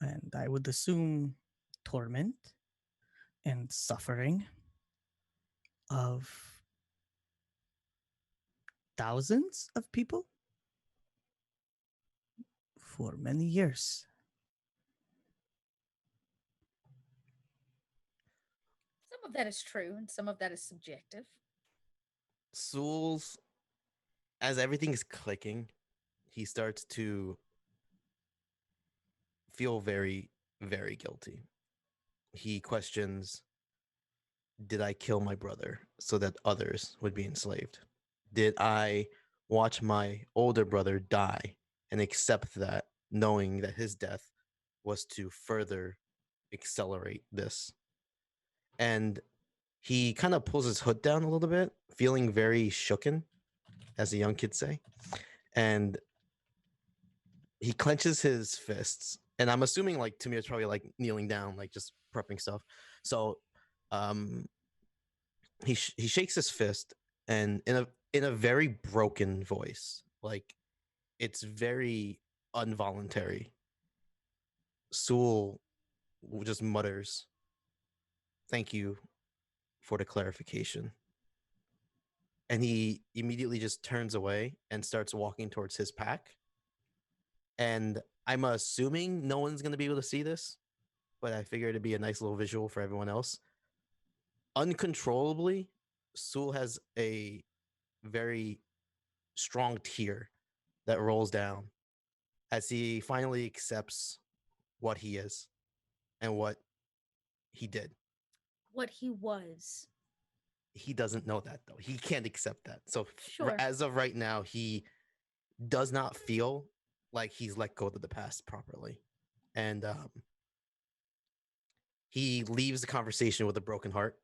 and I would assume torment and suffering of thousands of people for many years. Some of that is true, and some of that is subjective. Soul's, as everything is clicking, he starts to feel very, very guilty. He questions, did I kill my brother so that others would be enslaved? Did I watch my older brother die and accept that, knowing that his death was to further accelerate this? And he kind of pulls his hood down a little bit, feeling very shooken, as the young kids say. And he clenches his fists. And I'm assuming like Tamir's probably like kneeling down, like just prepping stuff. So he shakes his fist, and in a very broken voice, like it's very involuntary, Sewell just mutters, "Thank you for the clarification." And he immediately just turns away and starts walking towards his pack. And I'm assuming no one's going to be able to see this, but I figured it'd be a nice little visual for everyone else. Uncontrollably, Sewell has a very strong tear that rolls down as he finally accepts what he is and what he did. What he was. He doesn't know that, though. He can't accept that. So Sure. as of right now, he does not feel like he's let go of the past properly. And he leaves the conversation with a broken heart.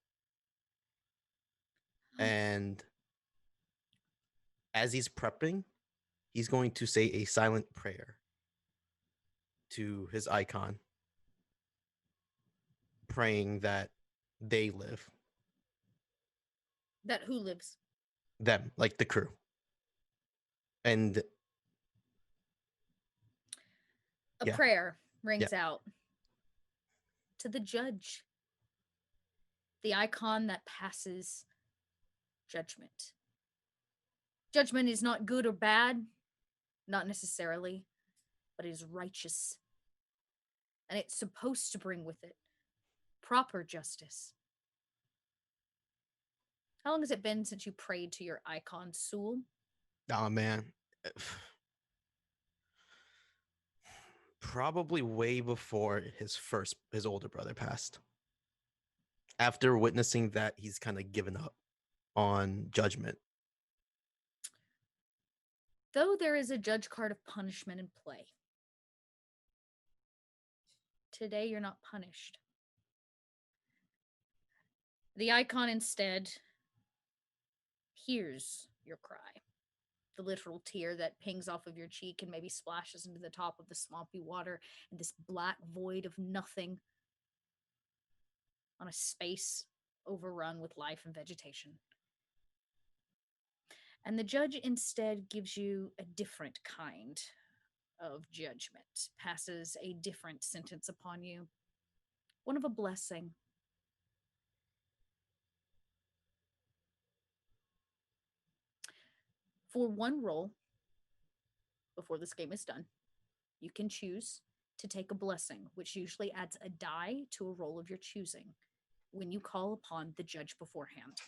And as he's prepping, he's going to say a silent prayer to his icon, praying that they live. That who lives? Them, like the crew. And A Yeah. prayer rings out to the judge, the icon that passes judgment. Judgment is not good or bad, not necessarily, but it is righteous. And it's supposed to bring with it proper justice. How long has it been since you prayed to your icon, Sewell? oh man, Probably way before his older brother passed. After witnessing that, he's kind of given up on judgment. Though there is a judge card of punishment in play. Today you're not punished. The icon instead hears your cry. The literal tear that pings off of your cheek and maybe splashes into the top of the swampy water in this black void of nothing on a space overrun with life and vegetation. And the judge instead gives you a different kind of judgment, passes a different sentence upon you, one of a blessing. For one roll, before this game is done, you can choose to take a blessing, which usually adds a die to a roll of your choosing when you call upon the judge beforehand.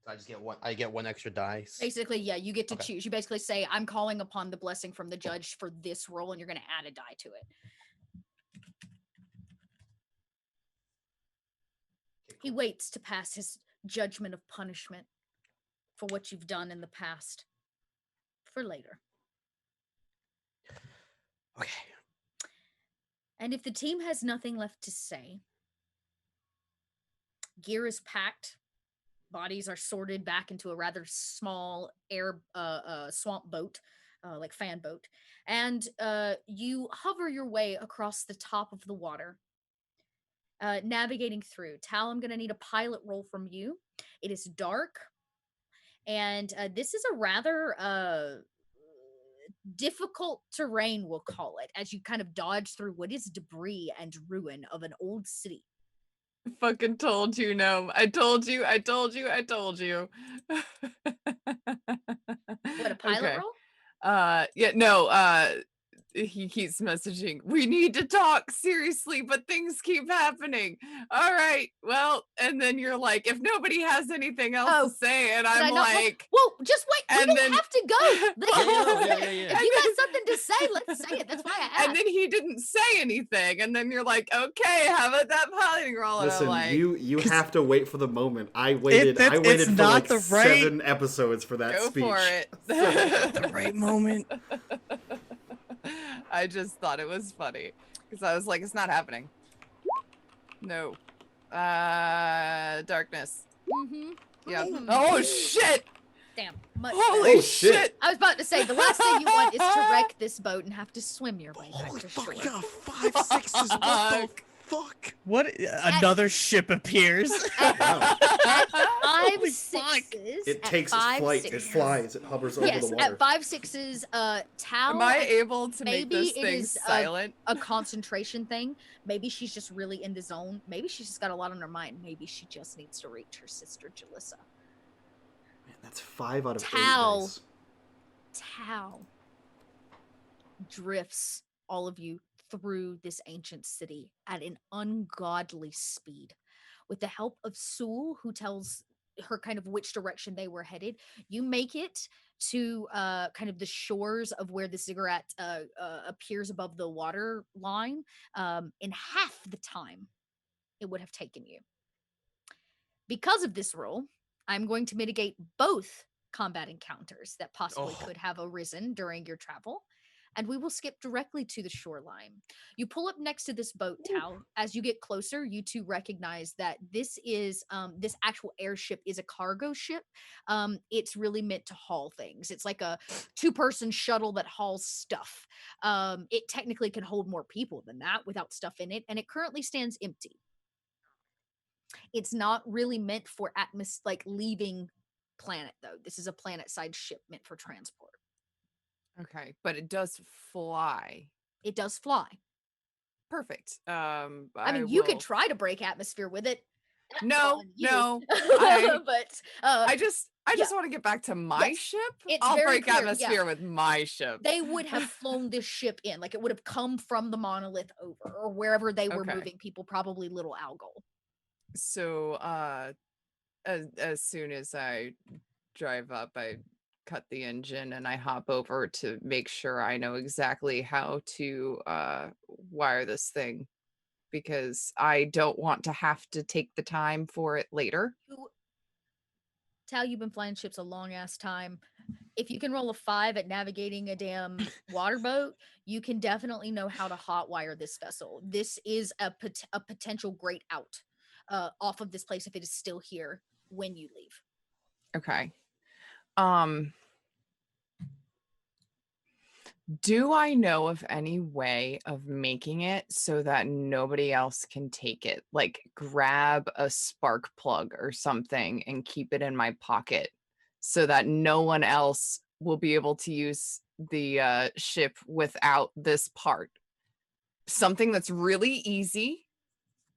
So I get one extra dice. Basically, yeah, you get to Okay. choose. You basically say, I'm calling upon the blessing from the judge for this roll, and you're going to add a die to it. Okay, He cool. waits to pass his judgment of punishment for what you've done in the past for later. Okay. And if the team has nothing left to say, gear is packed, bodies are sorted back into a rather small swamp boat, like fan boat, and you hover your way across the top of the water, navigating through. Tal, I'm going to need a pilot roll from you. It is dark, and this is a rather difficult terrain, we'll call it, as you kind of dodge through what is debris and ruin of an old city. Fucking told you, no. I told you. What, a pilot roll? Yeah, no, he keeps messaging, we need to talk seriously, but things keep happening. All right, well, and then you're like, if nobody has anything else to say, and Did I I'm not like, whoa, just wait. We and don't then- have to go. Yeah. If you got something to say, let's say it. That's why I asked. and then he didn't say anything, and then you're like, okay, how about that piloting roll? And Listen, I'm like, you have to wait for the moment. I waited it's for not like the right- 7 episodes for that go speech. for it. The right moment. I just thought it was funny because I was like, it's not happening. No. Darkness. Mm-hmm. Yeah. Mhm. Oh shit! Damn. Much Holy better. shit. shit! I was about to say, the last thing you want is to wreck this boat and have to swim your way back Holy to fuck, shore. we got 5 6s. What the fuck? What? Another ship appears. At 5 Holy 6s. It at takes its 5 flight. It 6s. flies. It hovers over Yes, the water. at 5 6s, Tal. Am I able to make maybe this it thing is, silent? a concentration thing. Maybe she's just really in the zone. Maybe she's just got a lot on her mind. Maybe she just needs to reach her sister Jalissa. Man, that's 5 out of 8 Tal. dice. Tal drifts all of you through this ancient city at an ungodly speed. With the help of Sul, who tells her kind of which direction they were headed, you make it to kind of the shores of where the ziggurat appears above the water line in half the time it would have taken you. Because of this rule, I'm going to mitigate both combat encounters that possibly Oh. could have arisen during your travel, and we will skip directly to the shoreline. You pull up next to this boat, Tal. As you get closer, you two recognize that this is this actual airship is a cargo ship. It's really meant to haul things. It's like a 2-person shuttle that hauls stuff. It technically can hold more people than that without stuff in it, and it currently stands empty. It's not really meant for like leaving planet, though. This is a planet-side ship meant for transport. Okay, but it does fly. It does fly. Perfect. I mean, you could will- try to break atmosphere with it. That's No, on you. no, I- but I just want to get back to my Yes, ship. it's I'll very break clear, yeah. atmosphere with my ship. they would have flown this ship in, like it would have come from the monolith over, or wherever they were Okay. moving people, probably Little Algol. So as soon as I drive up, I cut the engine and I hop over to make sure I know exactly how to wire this thing, because I don't want to have to take the time for it later. Tal, you've been flying ships a long ass time. If you can roll a 5 at navigating a damn water boat, you can definitely know how to hotwire this vessel. This is a potential great out off of this place if it is still here when you leave. Okay. Do I know of any way of making it so that nobody else can take it? Like grab a spark plug or something and keep it in my pocket so that no one else will be able to use the ship without this part. Something that's really easy,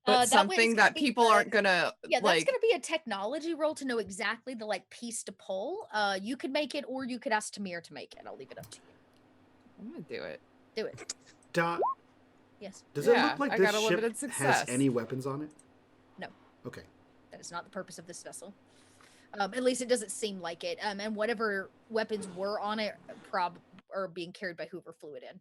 but something that people aren't gonna Yeah, that's like. gonna be a technology roll to know exactly the like piece to pull. You could make it, or you could ask Tamir to make it. I'll leave it up to you. I'm gonna do it. Do it. Yes. Does it Yeah, look like I this got a limited ship success. has any weapons on it? No. Okay. That is not the purpose of this vessel. At least it doesn't seem like it. And whatever weapons were on it are being carried by whoever flew it in.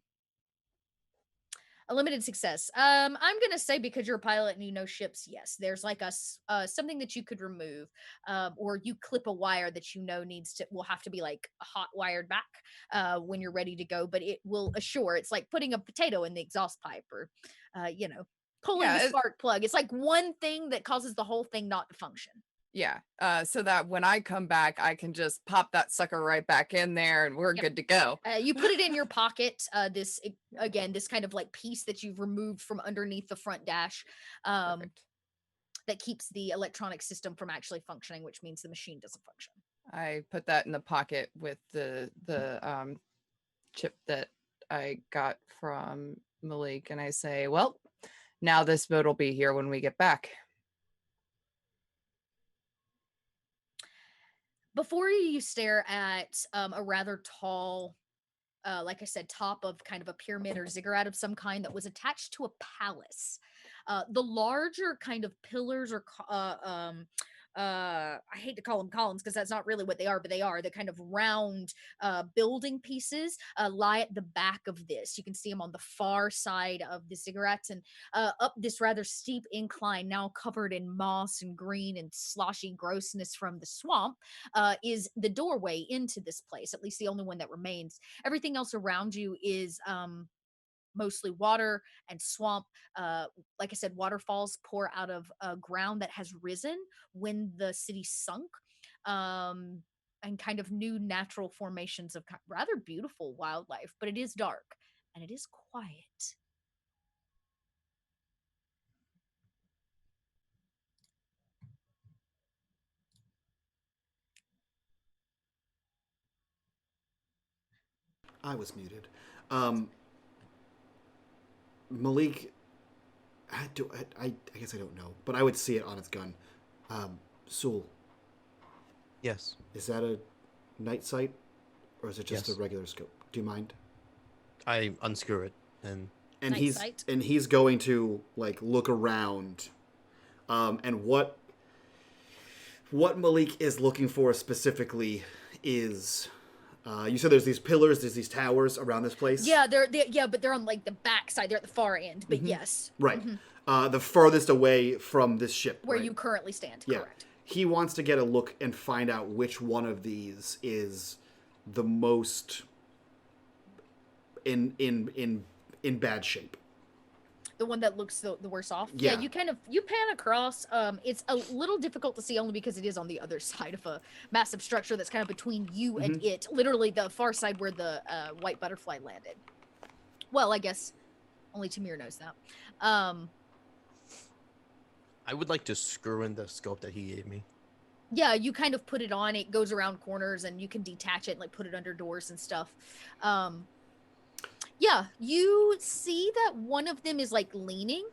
A limited success. I'm gonna say because you're a pilot and you know ships, yes. There's like something that you could remove, or you clip a wire that you know will have to be like hot wired back when you're ready to go. But it will assure. It's like putting a potato in the exhaust pipe, or pulling the spark plug. It's like one thing that causes the whole thing not to function. Yeah. So that when I come back, I can just pop that sucker right back in there and we're good to go. You put it in your pocket. This kind of like piece that you've removed from underneath the front dash, that keeps the electronic system from actually functioning, which means the machine doesn't function. I put that in the pocket with the chip that I got from Malik, and I say, well, now this boat will be here when we get back. Before you stare at a rather tall, like I said, top of kind of a pyramid or ziggurat of some kind that was attached to a palace. The larger kind of pillars or I hate to call them columns because that's not really what they are, but they are the kind of round building pieces lie at the back of this. You can see them on the far side of the ziggurats, and up this rather steep incline, now covered in moss and green and sloshy grossness from the swamp, is the doorway into this place, at least the only one that remains. Everything else around you is mostly water and swamp. Like I said, waterfalls pour out of ground that has risen when the city sunk, and kind of new natural formations of rather beautiful wildlife, but it is dark and it is quiet. I was muted. Malik, I guess I don't know, but I would see it on its gun. Sul, Yes. is that a night sight, or is it just Yes. a regular scope? Do you mind? I unscrew it and And Night sight? he's going to like look around, and what Malik is looking for specifically is. You said there's these pillars, there's these towers around this place. Yeah, but they're on like the back side. They're at the far end. But yes, Right. The furthest away from this ship. where right? you currently stand. Yeah. Correct. He wants to get a look and find out which one of these is the most in bad shape. The one that looks the worse off. Yeah. You pan across. It's a little difficult to see only because it is on the other side of a massive structure that's kind of between you and it. Literally the far side where the white butterfly landed. Well, I guess only Tamir knows that. I would like to screw in the scope that he gave me. Yeah, you kind of put it on. It goes around corners, and you can detach it and like put it under doors and stuff. Yeah, you see that one of them is like leaning,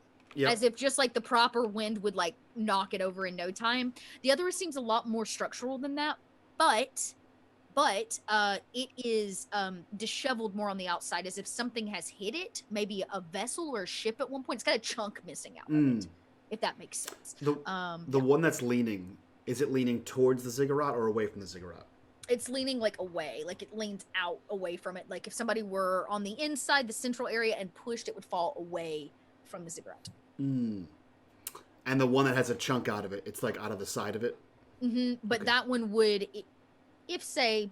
as if just like the proper wind would like knock it over in no time. The other seems a lot more structural than that, but it is disheveled more on the outside, as if something has hit it, maybe a vessel or a ship at one point. It's got a chunk missing out of it, if that makes sense. The one that's leaning, is it leaning towards the ziggurat or away from the ziggurat? It's leaning like away, like it leans out away from it. Like if somebody were on the inside, the central area, and pushed, it would fall away from the ziggurat. Mm. And the one that has a chunk out of it, it's like out of the side of it. But Okay. that one would, if say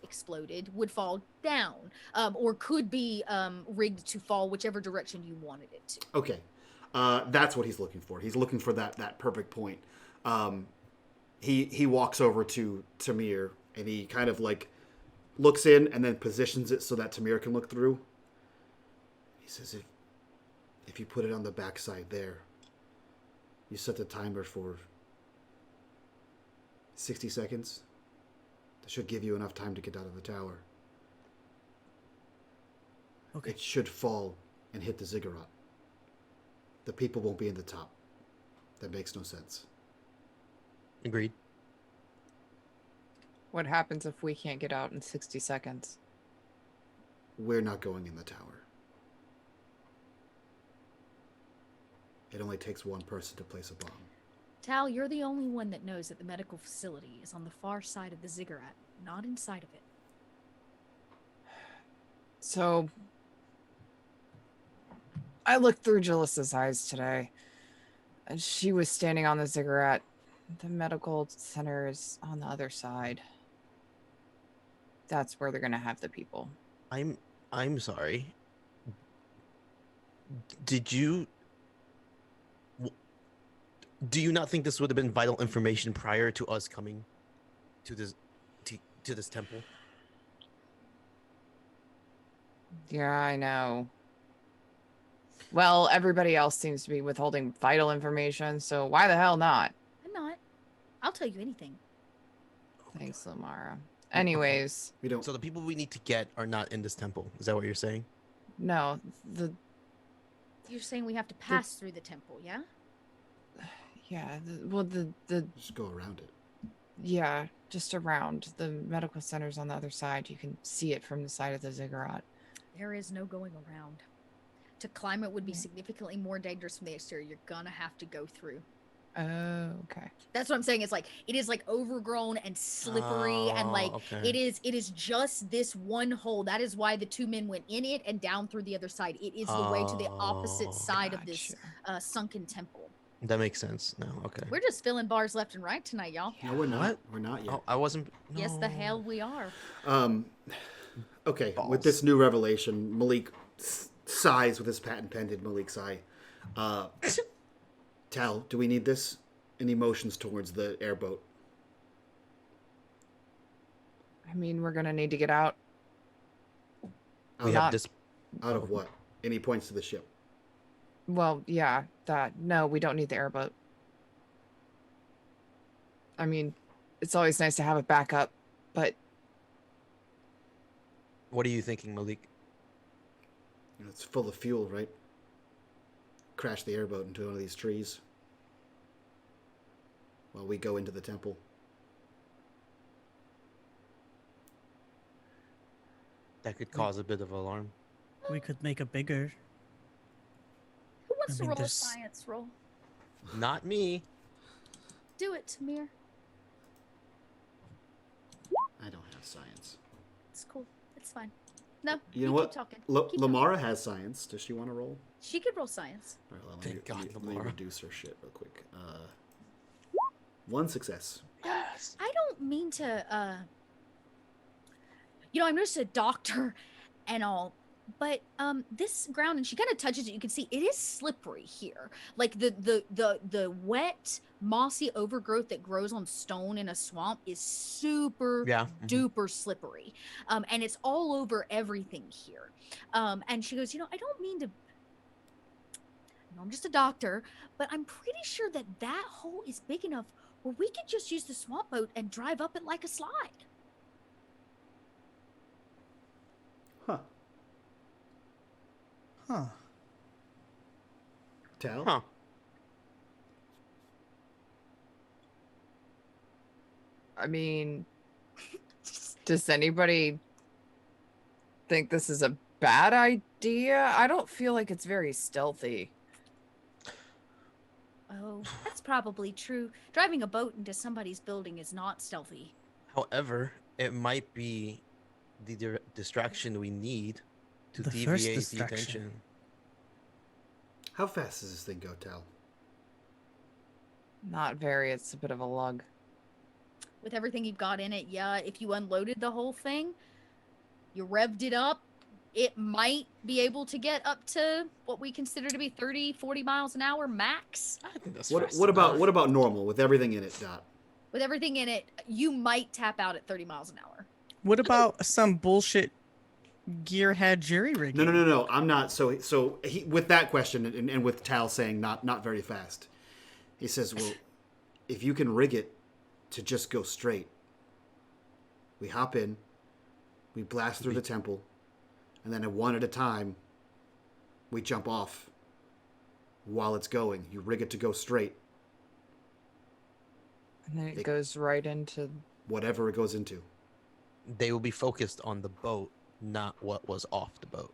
exploded, would fall down, or could be rigged to fall whichever direction you wanted it to. Okay. That's what he's looking for. He's looking for that perfect point. He walks over to Tamir and he kind of like looks in and then positions it so that Tamir can look through. He says, if you put it on the backside there, you set the timer for 60 seconds. That should give you enough time to get out of the tower. Okay. It should fall and hit the ziggurat. The people won't be in the top. That makes no sense. Agreed. What happens if we can't get out in 60 seconds? We're not going in the tower. It only takes one person to place a bomb. Tal, you're the only one that knows that the medical facility is on the far side of the ziggurat, not inside of it. So, I looked through Jalissa's eyes today. And she was standing on the ziggurat. The medical center is on the other side. That's where they're gonna have the people. I'm sorry. Did you? Do you not think this would have been vital information prior to us coming to this temple? Yeah, I know. Well, everybody else seems to be withholding vital information, so why the hell not? I'm not. I'll tell you anything. Thanks, Lamara. Anyways, We don't. So the people we need to get are not in this temple. Is that what you're saying? no, You're saying we have to pass through the temple, yeah? the Just go around it. yeah, just around. The medical center's on the other side. You can see it from the side of the ziggurat. There is no going around. To climb it would be significantly more dangerous from the exterior. You're gonna have to go through. Oh, okay. That's what I'm saying. It's like it is like overgrown and slippery, and like okay. it is just this one hole. That is why the two men went in it and down through the other side. It is the way to the opposite side of this sunken temple. That makes sense now. Okay. We're just filling bars left and right tonight, y'all. No, we're not. What? We're not yet. Oh, I wasn't. Yes, the no. hell we are. Okay, Balls. with this new revelation, Malik sighs with his patent pendant Malik sigh. Tal, do we need this? Any motions towards the airboat? I mean, we're gonna need to get out. We Out, have this. out of what? Any points to the ship? Well, yeah, that. No, we don't need the airboat. I mean, it's always nice to have a backup, but What are you thinking, Malik? It's full of fuel, right? Crash the airboat into one of these trees while we go into the temple. That could cause a bit of alarm. We could make a bigger. Who wants I to mean, roll a there's- science roll? Not me. Do it, Tamir. I don't have science. It's cool. It's fine. No, You know what? Keep talking. Keep talking. Lamara has science. Does she want to roll? She could roll science. All right, let Thank me, God, let me Lamara. reduce her shit real quick. One success. Yes. I don't mean to, I'm just a doctor and all, but this ground, and she kind of touches it. You can see it is slippery here. Like the wet, mossy overgrowth that grows on stone in a swamp is super duper slippery, and it's all over everything here. And she goes, I don't mean to. I'm just a doctor, but I'm pretty sure that hole is big enough where we could just use the swamp boat and drive up it like a slide. Huh. Huh. Tal? Huh. I mean, does anybody think this is a bad idea? I don't feel like it's very stealthy. Oh, that's probably true. Driving a boat into somebody's building is not stealthy. However, it might be the distraction we need to The first deviate the distraction. attention. How fast does this thing go, Tal? Not very. It's a bit of a lug. With everything you've got in it, yeah, if you unloaded the whole thing, you revved it up, it might be able to get up to what we consider to be 30, 40 miles an hour max. I think that's What fast what about enough. what about normal with everything in it, Dot? With everything in it, you might tap out at 30 miles an hour. What about some bullshit gearhead jury rigging? No. I'm not. So he, with that question and with Tal saying not very fast, he says, well, if you can rig it to just go straight, we hop in, we blast through the temple, and then one at a time, we jump off. While it's going, you rig it to go straight, And then it goes right into. whatever it goes into. They will be focused on the boat, not what was off the boat.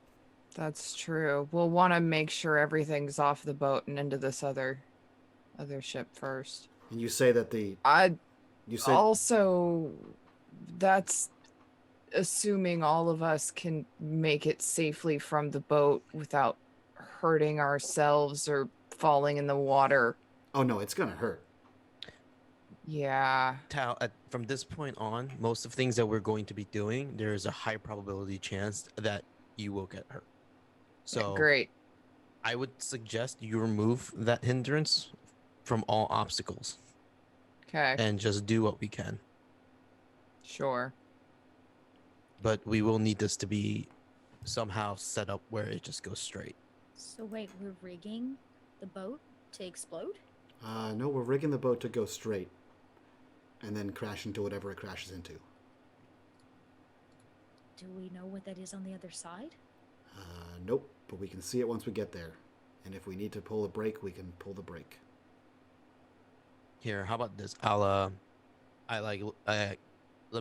That's true. We'll want to make sure everything's off the boat and into this other ship first. And you say that the you say Also, that's assuming all of us can make it safely from the boat without hurting ourselves or falling in the water. oh no, it's gonna hurt. Yeah. Tal, from this point on, most of the things that we're going to be doing, there is a high probability chance that you will get hurt. So Great. I would suggest you remove that hindrance from all obstacles Okay. and just do what we can. Sure. But we will need this to be somehow set up where it just goes straight. So wait, we're rigging the boat to explode? No, we're rigging the boat to go straight, and then crash into whatever it crashes into. Do we know what that is on the other side? Nope, but we can see it once we get there. And if we need to pull a brake, we can pull the brake. Here, how about this? Let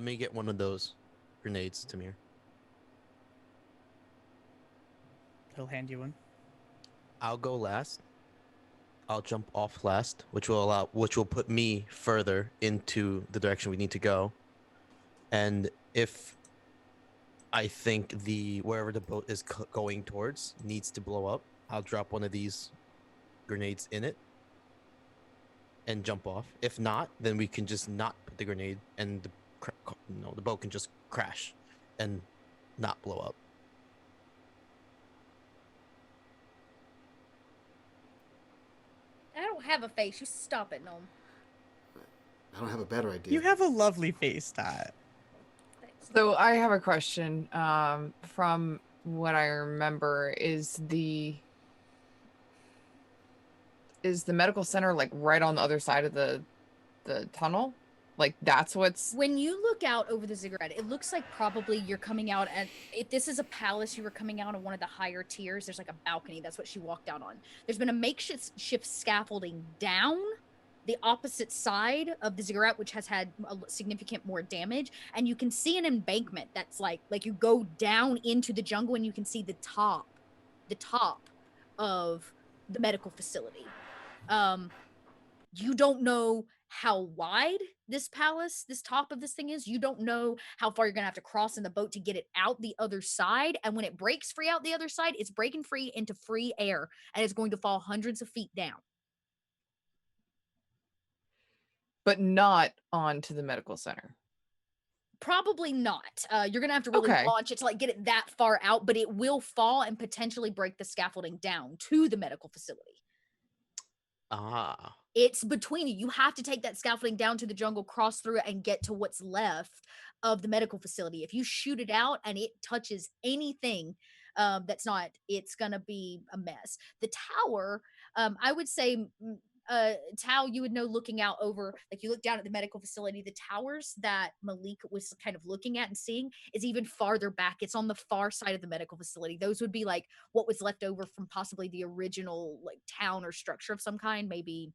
me get one of those grenades, Tamir. He'll hand you one. I'll go last. I'll jump off last, which will put me further into the direction we need to go. And if I think wherever the boat is going towards needs to blow up, I'll drop one of these grenades in it and jump off. If not, then we can just not put the grenade and the boat can just crash and not blow up. I don't have a face. You stop it, Gnome. I don't have a better idea. You have a lovely face, Dot. Thanks. So I have a question. From what I remember, is the medical center like right on the other side of the tunnel? Like that's what's. When you look out over the ziggurat, it looks like probably you're coming out at, if this is a palace, you were coming out on one of the higher tiers. There's like a balcony. That's what she walked out on. There's been a makeshift scaffolding down the opposite side of the ziggurat, which has had a significant more damage. And you can see an embankment that's like you go down into the jungle and you can see the top of the medical facility. You don't know how wide this top of this thing is. You don't know how far you're gonna have to cross in the boat to get it out the other side. And when it breaks free out the other side, it's breaking free into free air and it's going to fall hundreds of feet down. But not onto the medical center. Probably not. You're gonna have to really Okay. launch it to like get it that far out, but it will fall and potentially break the scaffolding down to the medical facility. Ah. It's between you. You have to take that scaffolding down to the jungle, cross through it, and get to what's left of the medical facility. If you shoot it out and it touches anything that's not, it's gonna be a mess. The tower, I would say, Tao, you would know looking out over, like you look down at the medical facility, the towers that Malik was kind of looking at and seeing is even farther back. It's on the far side of the medical facility. Those would be like what was left over from possibly the original like town or structure of some kind, maybe,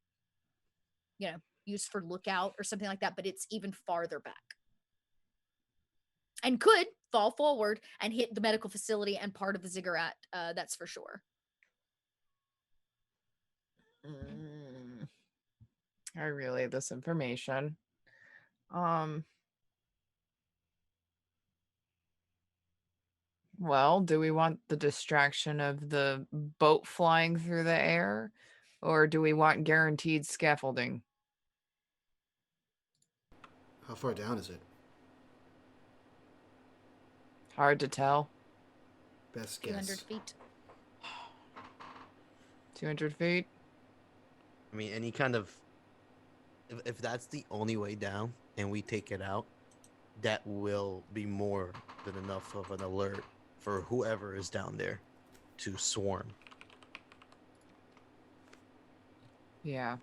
used for lookout or something like that, but it's even farther back. And could fall forward and hit the medical facility and part of the ziggurat, that's for sure. I relay this information. Well, do we want the distraction of the boat flying through the air? Or do we want guaranteed scaffolding? How far down is it? Hard to tell. Best 200 guess. feet. 200 feet? I mean, any kind of if that's the only way down and we take it out, that will be more than enough of an alert for whoever is down there to swarm. Yeah.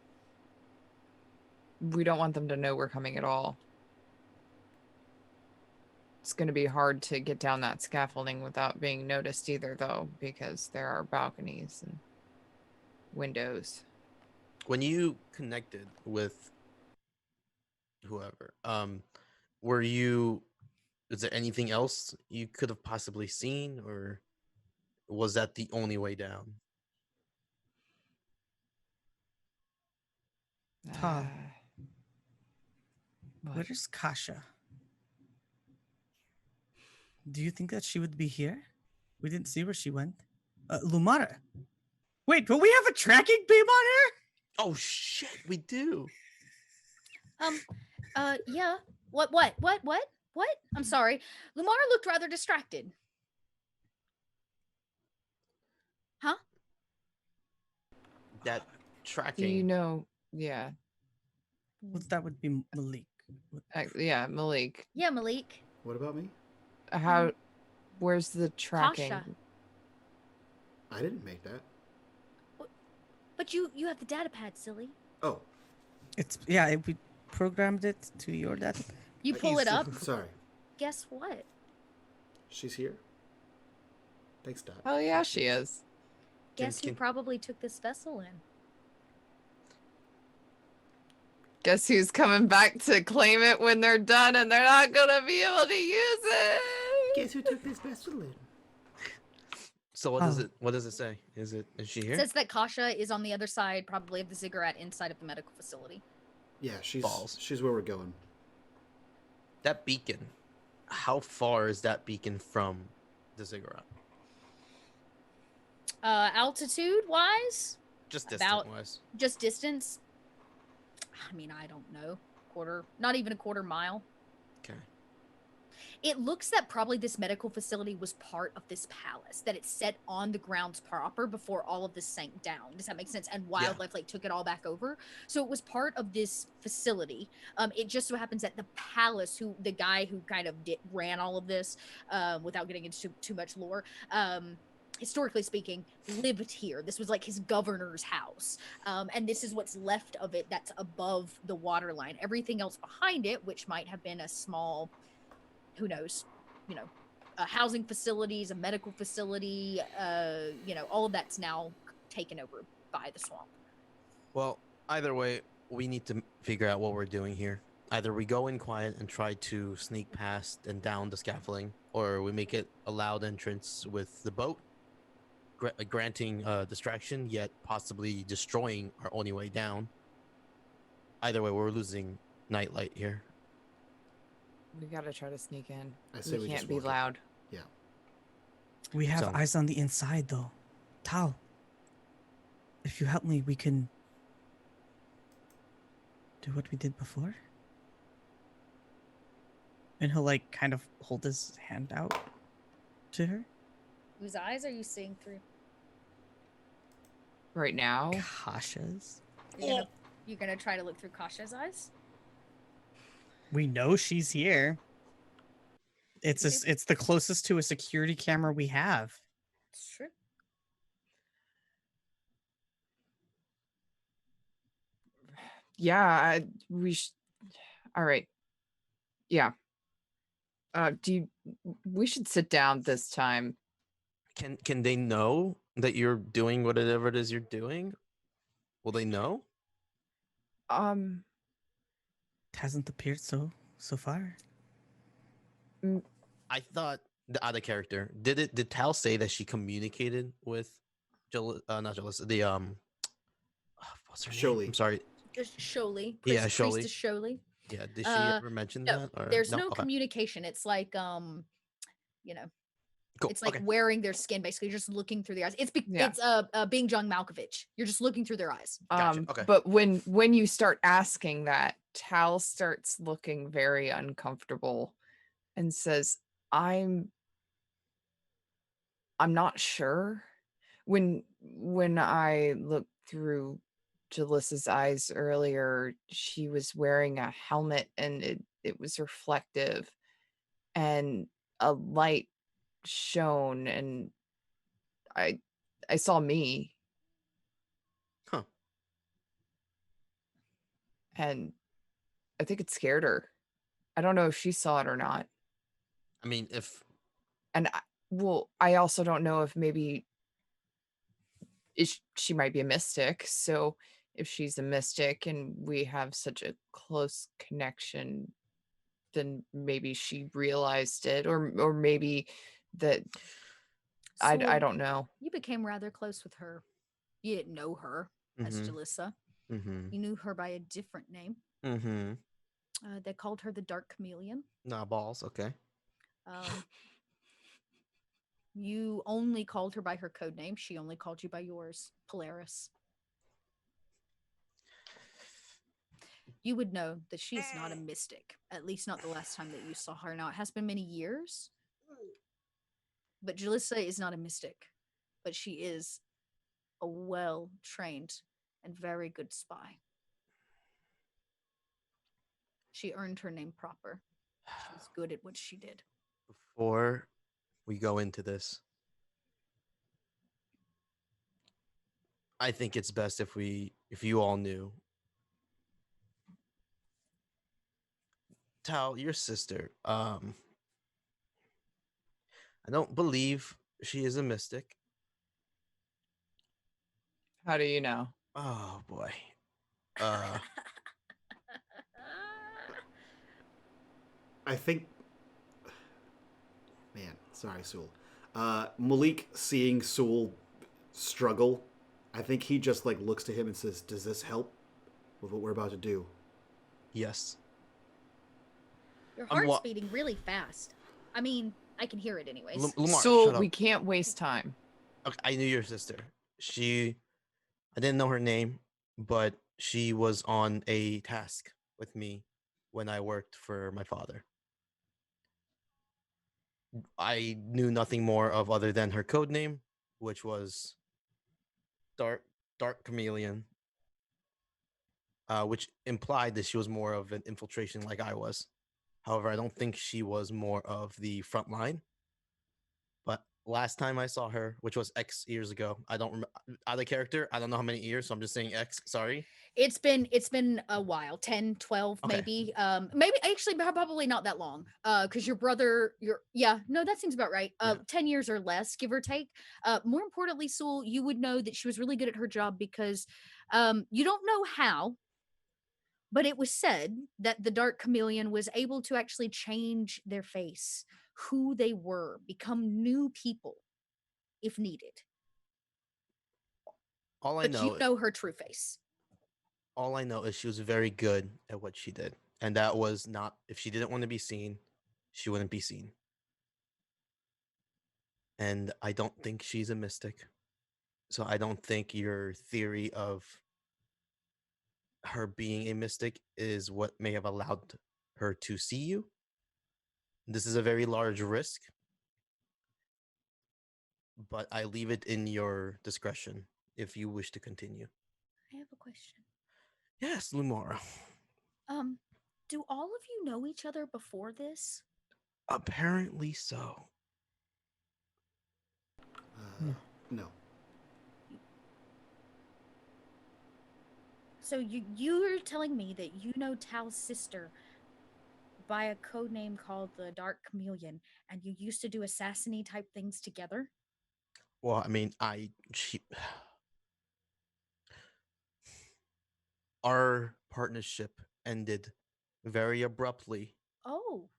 We don't want them to know we're coming at all. It's going to be hard to get down that scaffolding without being noticed either, though, because there are balconies and windows. When you connected with whoever, were you? Is there anything else you could have possibly seen, or was that the only way down? Tal, What? where's Kasha? Do you think that she would be here? We didn't see where she went. Lumara. Wait, but we have a tracking beam on her? Oh shit, we do. Yeah. What? I'm sorry. Lumara looked rather distracted. Huh? That Do tracking. you know? Yeah. Well, that would be Malik. Yeah, Malik. Yeah, Malik. What about me? How? Where's the tracking? Kasha. I didn't make that. But you have the data pad, silly. Oh. We programmed it to your data. You pull it up. Sorry. Guess what? She's here. Thanks, Dot. Oh yeah, she is. Guess who can- probably took this vessel in? Guess who's coming back to claim it when they're done and they're not gonna be able to use it? Guess who took this vessel in? So what does it? What does it say? Is she here? It says that Kasha is on the other side, probably of the ziggurat inside of the medical facility. Yeah, Balls. she's where we're going. That beacon. How far is that beacon from the ziggurat? Altitude wise, Just About- distance wise. just distance. I mean, I don't know. Not even a quarter mile. Okay. It looks that probably this medical facility was part of this palace, that it's set on the grounds proper before all of this sank down. Does that make sense? And Wildlife like took it all back over. So it was part of this facility. It just so happens that the palace, the guy who kind of ran all of this, without getting into too much lore, historically speaking, lived here. This was like his governor's house. And this is what's left of it that's above the water line. Everything else behind it, which might have been a small, who knows, housing facilities, a medical facility, all of that's now taken over by the swamp. Well, either way, we need to figure out what we're doing here. Either we go in quiet and try to sneak past and down the scaffolding, or we make it a loud entrance with the boat, granting distraction, yet possibly destroying our only way down. Either way, we're losing nightlight here. We gotta try to sneak in. I say we can't just be walk in. loud. Yeah. We have So- eyes on the inside, though. Tal, if you help me, we can do what we did before. And he'll kind of hold his hand out to her. Whose eyes are you seeing through? Right now, Kasha's. You're gonna try to look through Kasha's eyes? We know she's here. It's the closest to a security camera we have. It's true. yeah, all right. Yeah. We should sit down this time. Can they know that you're doing whatever it is you're doing? Will they know? It hasn't appeared so far. I thought the other character did Tal say that she communicated with not Jealous, the what's her name? Sholey. I'm sorry. Just Sholey. Yeah, Sholey. Priestess Sholey. Yeah, did she ever mention No, that? Or there's no? no Okay. communication. It's like Cool. It's like Okay. wearing their skin, basically. You're just looking through their eyes. It's Yeah. being John Malkovich. You're just looking through their eyes. Gotcha, okay. But when you start asking that, Tal starts looking very uncomfortable and says, I'm not sure. When I looked through Jalissa's eyes earlier, she was wearing a helmet and it was reflective, and a light shone, and I saw me, Huh. and I think it scared her. I don't know if she saw it or not. I mean, if And I also don't know if maybe she might be a mystic. So if she's a mystic and we have such a close connection, then maybe she realized it, or maybe that I Sul, don't know. You became rather close with her. You didn't know her as Mhm. Jalissa. Mm-hmm. You knew her by a different name. Mm-hmm. They called her the Dark Chameleon. Nah, balls. Okay. Um, you only called her by her code name. She only called you by yours, Polaris. You would know that she is not a mystic, at least not the last time that you saw her. Now, it has been many years, but Jalissa is not a mystic, but she is a well-trained and very good spy. She earned her name proper. She's good at what she did. Before we go into this, I think it's best if you all knew. Tal, your sister. I don't believe she is a mystic. How do you know? Oh boy. Uh, I think. Man, sorry, Sul. Malik seeing Sul struggle, I think he just like looks to him and says, "Does this help with what we're about to do?" yes. Your I'm heart's wa- beating really fast. I mean, I can hear it anyways. Lamar, So shut up. we can't waste time. Okay, I knew your sister. I didn't know her name, but she was on a task with me when I worked for my father. I knew nothing more of other than her code name, which was Dark Chameleon, which implied that she was more of an infiltration like I was. However, I don't think she was more of the front line. But last time I saw her, which was X years ago, I don't remember out of character. I don't know how many years, so I'm just saying X. Sorry. It's been a while, 10, 12 Okay. maybe. Maybe actually probably not that long. Because your brother, that seems about right. Yeah. 10 years or less, give or take. More importantly, Sul, you would know that she was really good at her job because you don't know how, but it was said that the Dark Chameleon was able to actually change their face, who they were, become new people if needed. All I But know, you know her true face. all I know is she was very good at what she did, and that was not if she didn't want to be seen, she wouldn't be seen. And I don't think she's a mystic, so I don't think your theory of her being a mystic is what may have allowed her to see you. This is a very large risk, but I leave it in your discretion if you wish to continue. I have a question. Yes, Lumara. Do all of you know each other before this? Apparently so. No. So you're telling me that you know Tal's sister by a code name called the Dark Chameleon, and you used to do assassiny type things together? Well, I mean, our partnership ended very abruptly. Oh,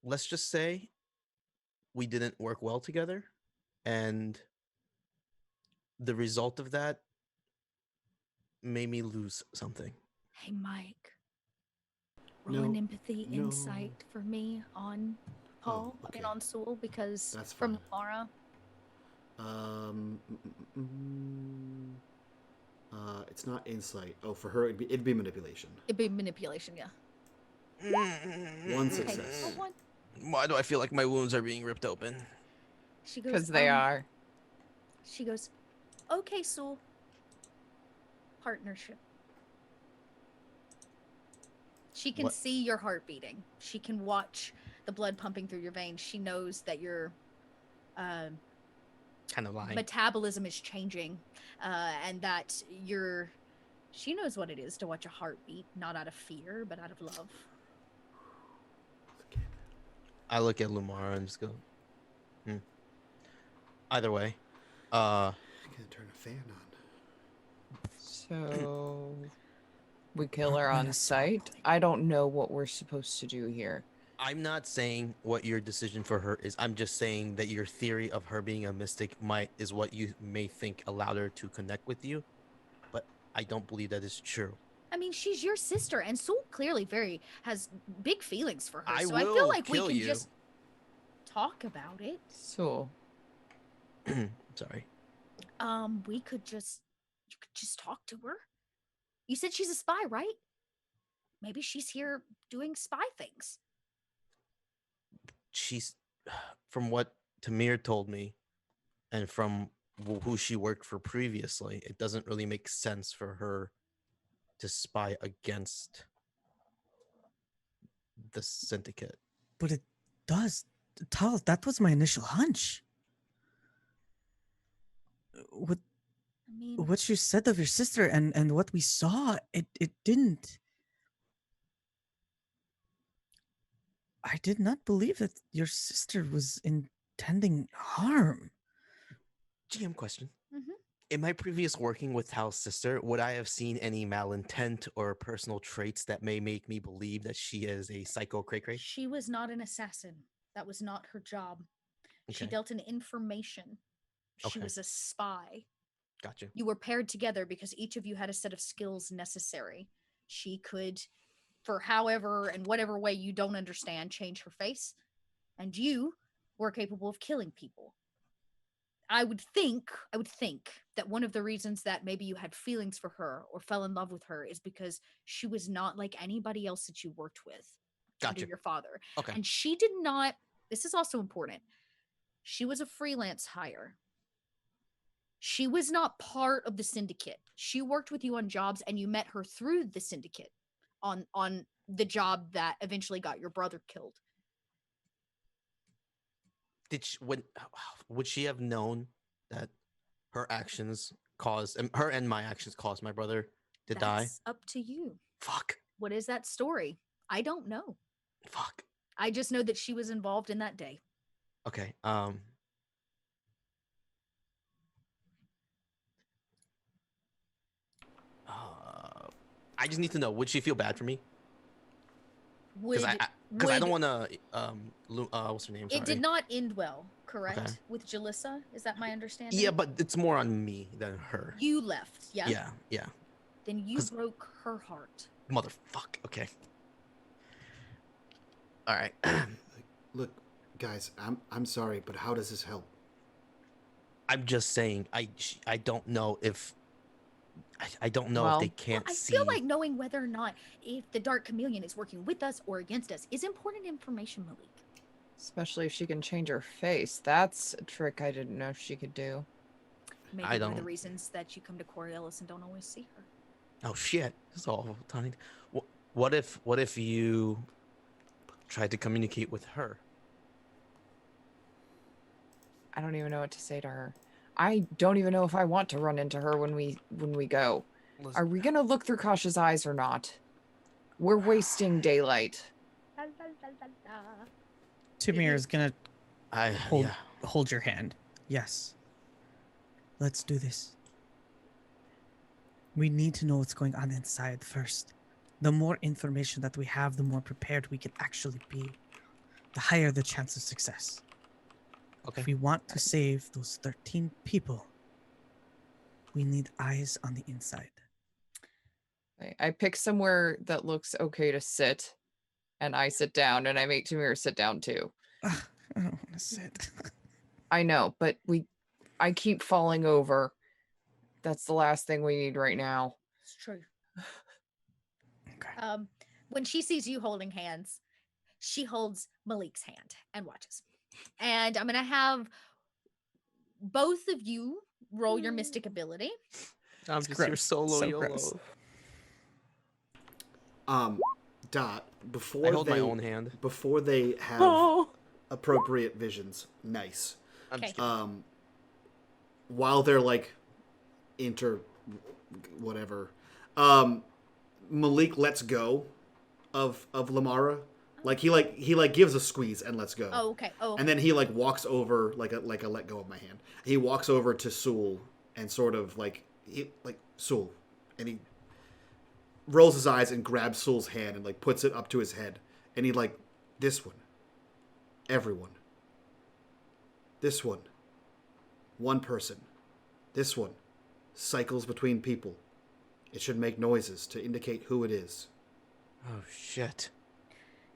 Let's just say we didn't work well together, and the result of that made me lose something. hey Mike. No, Roll an empathy no. insight for me on recall okay. in on Sewell because That's from fine. Mara. It's not insight. Oh, for her, it'd be manipulation. It'd be manipulation, yeah. One Okay, success. oh, one. Why do I feel like my wounds are being ripped open? She goes, Because they are. She goes, okay, Sewell. Partnership. She can What? see your heart beating. She can watch the blood pumping through your veins. She knows that your Kind of lying. metabolism is changing, and that she knows what it is to watch a heartbeat, not out of fear, but out of love. I look at Lumara and just go, Either way, I'm gonna turn a fan on. So we kill her Run on a sight. swamp. I don't know what we're supposed to do here. I'm not saying what your decision for her is. I'm just saying that your theory of her being a mystic is what you may think allowed her to connect with you, but I don't believe that is true. I mean, she's your sister, and Sewell clearly has big feelings for her. I so I feel will like we kill can you. just talk about it. So Sorry. You could just talk to her. You said she's a spy, right? Maybe she's here doing spy things. She's, from what Tamir told me, and from who she worked for previously, it doesn't really make sense for her to spy against the syndicate. But it does. Tal, that was my initial hunch. What I mean, what you said of your sister and what we saw, it didn't. I did not believe that your sister was intending harm. GM question. Mhm. In my previous working with Tal's sister, would I have seen any malintent or personal traits that may make me believe that she is a psycho cray-cray? she was not an assassin. That was not her job. She Okay. dealt in information. She Okay. was a spy. Gotcha. You were paired together because each of you had a set of skills necessary. She could, for however and whatever way you don't understand, change her face. And you were capable of killing people. I would think that one of the reasons that maybe you had feelings for her or fell in love with her is because she was not like anybody else that you worked with under Gotcha. your father. Okay. And she did not, this is also important. She was a freelance hire. She was not part of the syndicate. She worked with you on jobs and you met her through the syndicate on the job that eventually got your brother killed. Would she have known that her actions caused her and my actions caused my brother to die? That's up to you. Fuck. What is that story? I don't know. Fuck. I just know that she was involved in that day. Okay. I just need to know, would she feel bad for me? Because I don't want to. What's her name? It did Sorry. not end well, correct? Okay. With Jalissa, is that my understanding? Yeah, but it's more on me than her. You left, yeah? Yeah, yeah. Then you broke her heart. Motherfuck. Okay. All right. Look, guys, I'm sorry, but how does this help? I'm just saying. I don't know if. I don't know if they can't see. I feel like knowing whether or not if the Dark Chameleon is working with us or against us is important information, Malik. especially if she can change her face. That's a trick I didn't know she could do. Maybe one of the reasons that you come to Coriolis and don't always see her. Oh shit! It's all tiny. What if you tried to communicate with her? I don't even know what to say to her. I don't even know if I want to run into her when we go. Listen, Are we gonna look through Kasha's eyes or not? We're wasting daylight. Tamir is gonna yeah. hold your hand. Yes. Let's do this. We need to know what's going on inside first. The more information that we have, the more prepared we can actually be. The higher the chance of success. Okay. If we want to save those 13 people, we need eyes on the inside. I pick somewhere that looks okay to sit, and I sit down, and I make Tamir sit down too. Ugh, I don't want to sit. I know, but I keep falling over. That's the last thing we need right now. It's true. Okay. When she sees you holding hands, she holds Malik's hand and watches. And I'm gonna have both of you roll your mystic ability. I'm It's just your gross. solo So YOLO. gross. Dot, I hold my own hand. before they have Oh, appropriate visions, nice. I'm Okay. just kidding. While they're like whatever, Malik lets go of Lamara. Like he gives a squeeze and lets go. Oh, okay. Oh, okay. And then he like walks over like a let go of my hand. He walks over to Sewell and sort of Sewell, and he rolls his eyes and grabs Sewell's hand and like puts it up to his head, and he like, this one, everyone, this one person, this one cycles between people. It should make noises to indicate who it is. Oh shit.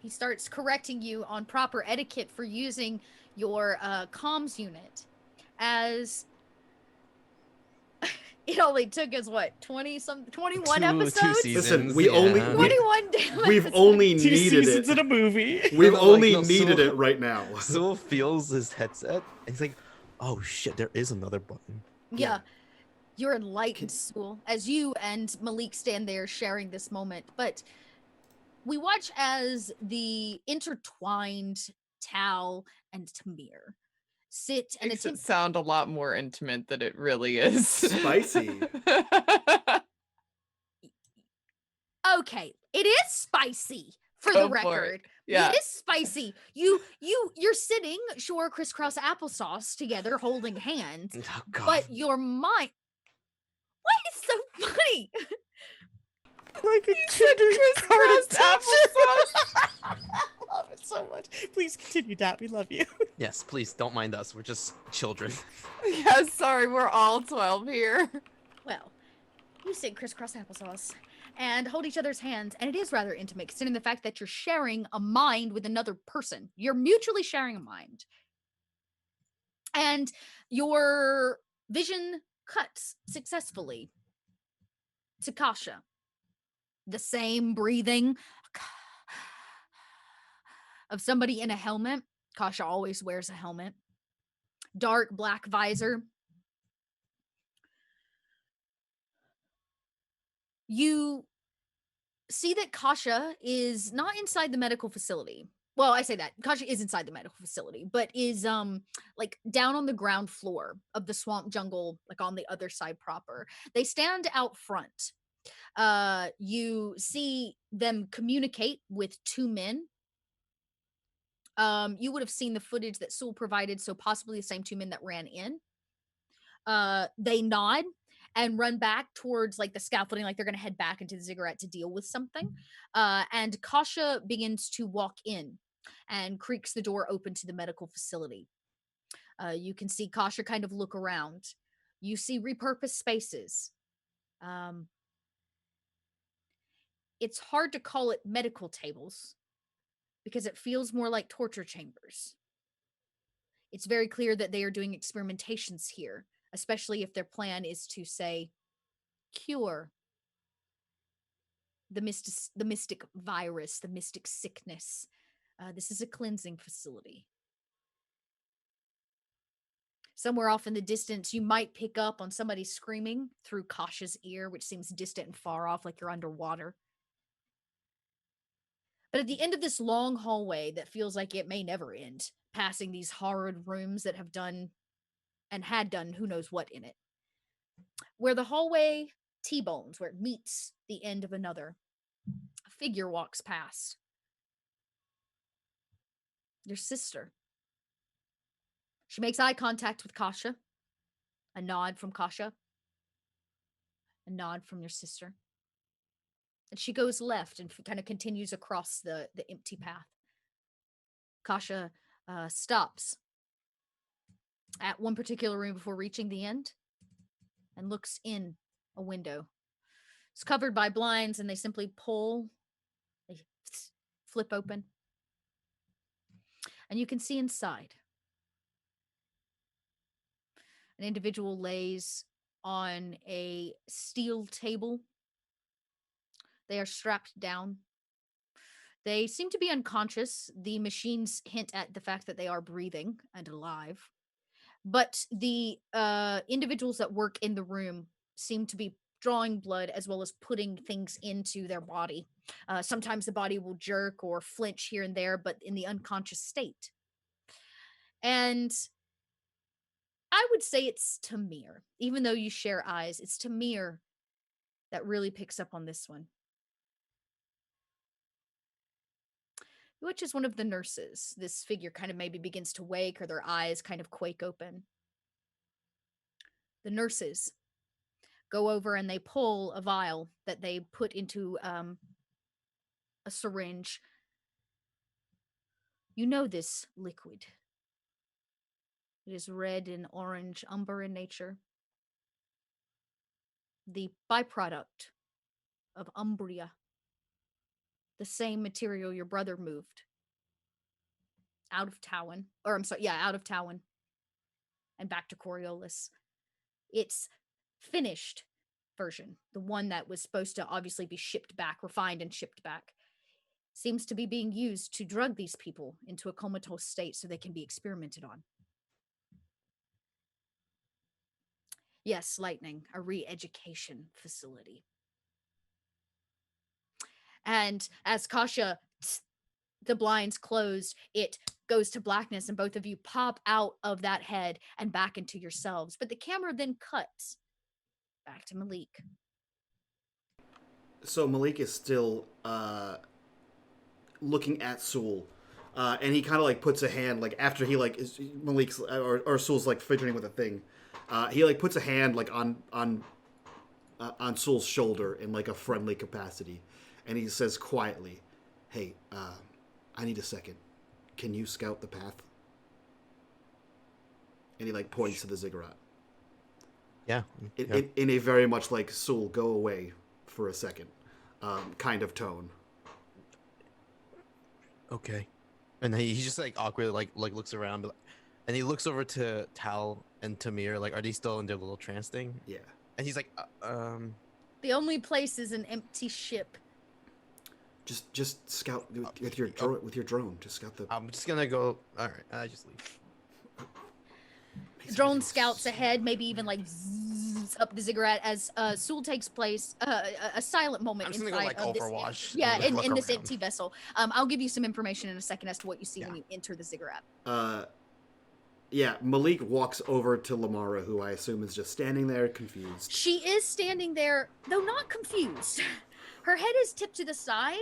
He starts correcting you on proper etiquette for using your comms unit, as it only took us what 21 Two episodes. seasons. Listen, we only- yeah. 21 damn We've episodes. only 2 needed seasons it. in a movie. We've No, only no, needed Sewell- it right now. Sewell feels his headset and he's like, oh shit, there is another button. Yeah. You're enlightened, Sewell, as you and Malik stand there sharing this moment. But we watch as the intertwined Tao and Tamir sit and makes it attempt. sound a lot more intimate than it really is. Spicy. Okay, it is spicy for Go the for it. record. Yeah. It is spicy. You're sitting, sure, crisscross applesauce together, holding hands, Oh god. but your mind. What is so funny? Like a crisscross applesauce. I love it so much. Please continue, Dad. We love you. Yes, please don't mind us. We're just children. Yeah, sorry, we're all 12 here. Well, you sit crisscross applesauce and hold each other's hands, and it is rather intimate, considering the fact that you're sharing a mind with another person. You're mutually sharing a mind. And your vision cuts successfully to Kasha. The same breathing of somebody in a helmet. Kasha always wears a helmet. Dark black visor. You see that Kasha is not inside the medical facility. Well, I say that Kasha is inside the medical facility, but is like down on the ground floor of the swamp jungle, like on the other side proper. They stand out front. You see them communicate with two men. You would have seen the footage that Sewell provided, so possibly the same two men that ran in. They nod and run back towards like the scaffolding, like they're going to head back into the ziggurat to deal with something. And Kasha begins to walk in and creaks the door open to the medical facility. You can see Kasha kind of look around. You see repurposed spaces. It's hard to call it medical tables because it feels more like torture chambers. It's very clear that they are doing experimentations here, especially if their plan is to, say, cure the mystic virus, the mystic sickness. This is a cleansing facility. Somewhere off in the distance, you might pick up on somebody screaming through Kasha's ear, which seems distant and far off, like you're underwater. But at the end of this long hallway that feels like it may never end, passing these horrid rooms that have done and had done who knows what in it, where the hallway T-bones, where it meets the end of another, a figure walks past. Your sister. She makes eye contact with Kasha. A nod from Kasha. A nod from your sister. And she goes left and kind of continues across the empty path. Kasha stops at one particular room before reaching the end and looks in a window. It's covered by blinds and they simply pull, they flip open. and you can see inside. An individual lays on a steel table. They are strapped down. They seem to be unconscious. The machines hint at the fact that they are breathing and alive. But the individuals that work in the room seem to be drawing blood as well as putting things into their body. Sometimes the body will jerk or flinch here and there, but in the unconscious state. And I would say it's Tamir. Even though you share eyes, it's Tamir that really picks up on this one. Which is one of the nurses. This figure kind of maybe begins to wake, or their eyes kind of quake open. The nurses go over and they pull a vial that they put into a syringe. You know this liquid. It is red and orange umber in nature. The byproduct of Umbria. The same material your brother moved out of Taoan. Out of Taoan. And back to Coriolis. It's finished version, the one that was supposed to obviously be shipped back, refined and shipped back, seems to be being used to drug these people into a comatose state so they can be experimented on. Yes, Lightning, a re-education facility. And as Kasha, the blinds closed, it goes to blackness and both of you pop out of that head and back into yourselves. But the camera then cuts back to Malik. So Malik is still looking at Sewell, and he kind of like puts a hand like after he like is Malik's or Sewell's like fidgeting with a thing. He like puts a hand like on Sewell's shoulder in like a friendly capacity, and he says quietly, "Hey, I need a second. Can you scout the path?" And he like points to the ziggurat. Yeah. In a very much like Sewell, go away for a second kind of tone. Okay. And he's just like awkwardly like looks around, and he looks over to Tal and Tamir. Like, are they still in their little trance thing? Yeah. And he's like, The only place is an empty ship. Just scout with your drone. Just scout the. I'm just gonna go. All right, I just leave. Drone scouts ahead, maybe even like zzz up the ziggurat as Sewell takes place. A silent moment I'm just gonna inside go like of Overwatch. this. and look In this around. empty vessel. I'll give you some information in a second as to what you see when you enter the ziggurat. Yeah, Malik walks over to Lamara, who I assume is just standing there, confused. She is standing there, though not confused. Her head is tipped to the side,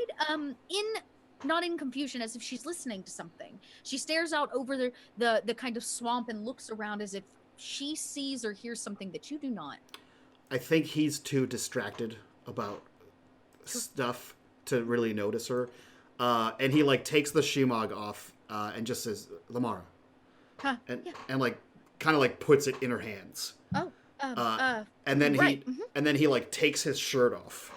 not in confusion, as if she's listening to something. She stares out over the kind of swamp and looks around as if she sees or hears something that you do not. I think he's too distracted about stuff to really notice her. And he like takes the shemagh off and just says, "Lamara." Huh, and like kind of like puts it in her hands. Oh, and then right. he like takes his shirt off.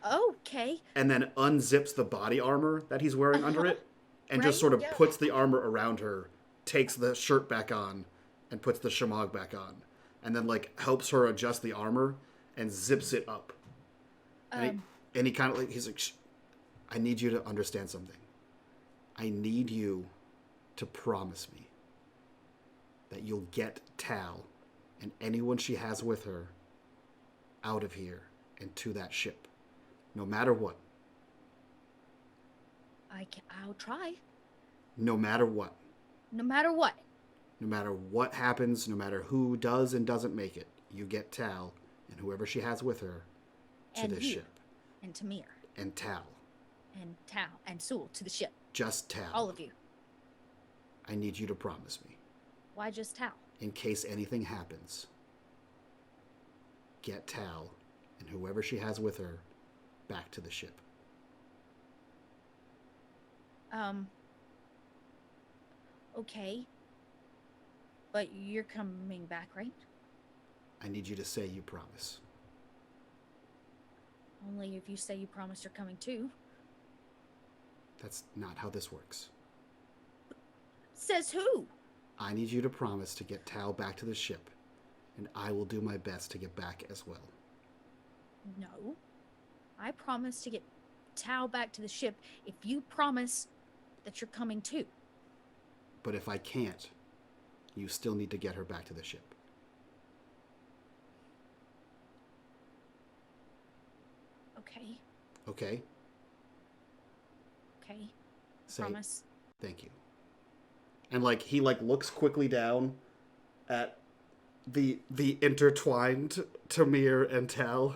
Okay. And then unzips the body armor that he's wearing under it, and just sort of puts the armor around her, takes the shirt back on, and puts the shemagh back on, and then like helps her adjust the armor and zips it up. And he kind of like he's like, "I need you to understand something. I need you to promise me that you'll get Tal and anyone she has with her out of here and to that ship, no matter what." I'll try. No matter what. No matter what. No matter what happens, no matter who does and doesn't make it, you get Tal and whoever she has with her to this ship. And Tamir. And Tal. And Tal. And Sewell to the ship. Just Tal. All of you. I need you to promise me. Why just Tal? In case anything happens, get Tal and whoever she has with her back to the ship. Okay. But you're coming back, right? I need you to say you promise. Only if you say you promise you're coming too. That's not how this works. Says who? I need you to promise to get Tao back to the ship, and I will do my best to get back as well. No. I promise to get Tao back to the ship if you promise that you're coming too. But if I can't, you still need to get her back to the ship. Okay. Okay? Okay. Say, Promise. thank you. And like he like looks quickly down at the intertwined Tamir and Tal,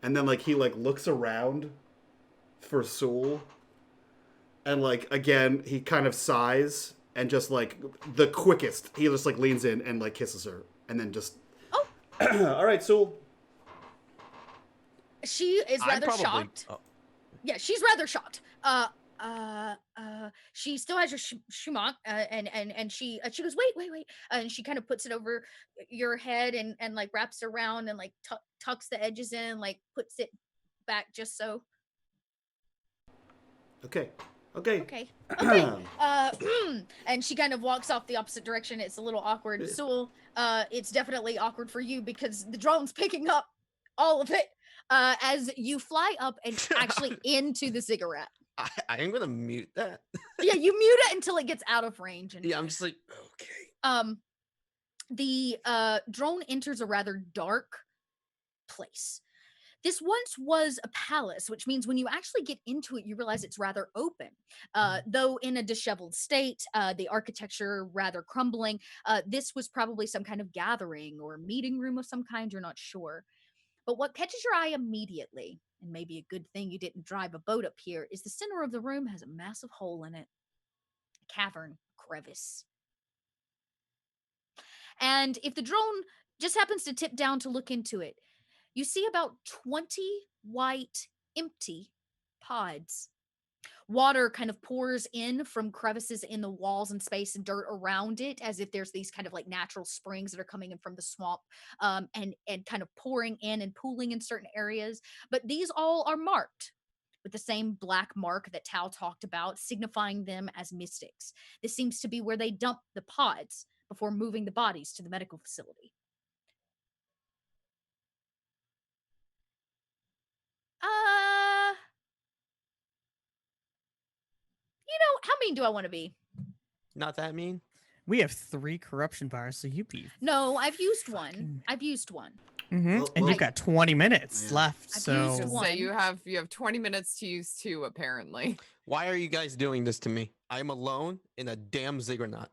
and then like he like looks around for Sul, and like again he kind of sighs and just like the quickest he just like leans in and like kisses her and then just Oh. All right, Sul. She is I'm rather probably- shocked. oh. Yeah, she's rather shocked. She still has your shumak, and she goes, wait, and she kind of puts it over your head and like wraps it around and like tucks the edges in, like puts it back just so. Okay. Okay. And she kind of walks off the opposite direction. It's a little awkward. Sul, it's definitely awkward for you because the drone's picking up all of it as you fly up and actually into the ziggurat. I am gonna mute that. Yeah, you mute it until it gets out of range. And Yeah, I'm just like, okay. the drone enters a rather dark place. This once was a palace, which means when you actually get into it, you realize it's rather open. Though in a disheveled state, the architecture rather crumbling, this was probably some kind of gathering or meeting room of some kind, you're not sure. But what catches your eye immediately, and maybe a good thing you didn't drive a boat up here, is the center of the room has a massive hole in it. A cavern, crevice. And if the drone just happens to tip down to look into it, you see about 20 white, empty pods. Water kind of pours in from crevices in the walls and space and dirt around it, as if there's these kind of like natural springs that are coming in from the swamp, and kind of pouring in and pooling in certain areas. But these all are marked with the same black mark that Tao talked about, signifying them as mystics. This seems to be where they dump the pods before moving the bodies to the medical facility. How mean do I want to be? Not that mean. We have 3 corruption bars, so you be. No, I've used one. Fucking- I've used one. Well, And well- you've got 20 minutes Yeah. left. I've So used So one. you have 20 minutes to use 2, apparently. Why are you guys doing this to me? I'm alone in a damn ziggurat.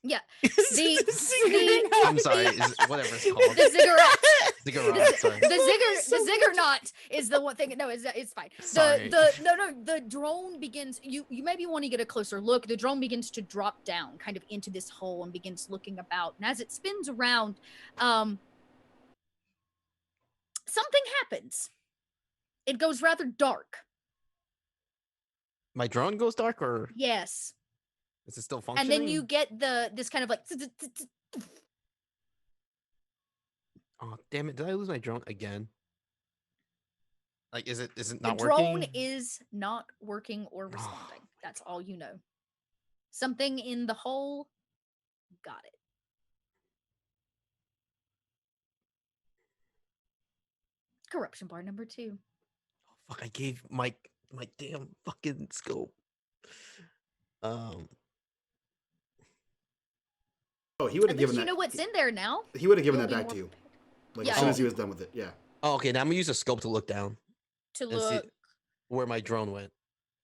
Yeah. I'm sorry, whatever it's called. The ziggurat. Ziggurat, sorry. The ziggurat is the one thing. No, it's fine. Sorry. The drone begins. You maybe want to get a closer look. The drone begins to drop down, kind of into this hole, and begins looking about. And as it spins around, something happens. It goes rather dark. My drone goes dark, or Yes. is it still And functioning? then you get this kind of like Oh damn it! Did I lose my drone again? Like, is it the not drone working? is not working or responding. That's all you know. Something in the hole got it. Corruption bar number 2. Fuck! I gave my damn fucking scope. Oh, he would have At least given you that. know what's in there now. He would have given You'll that be back to more you. Like Yeah. as soon as Oh. he was done with it. Yeah. Oh, okay. Now I'm gonna use a scope to look down To and see look. where my drone went.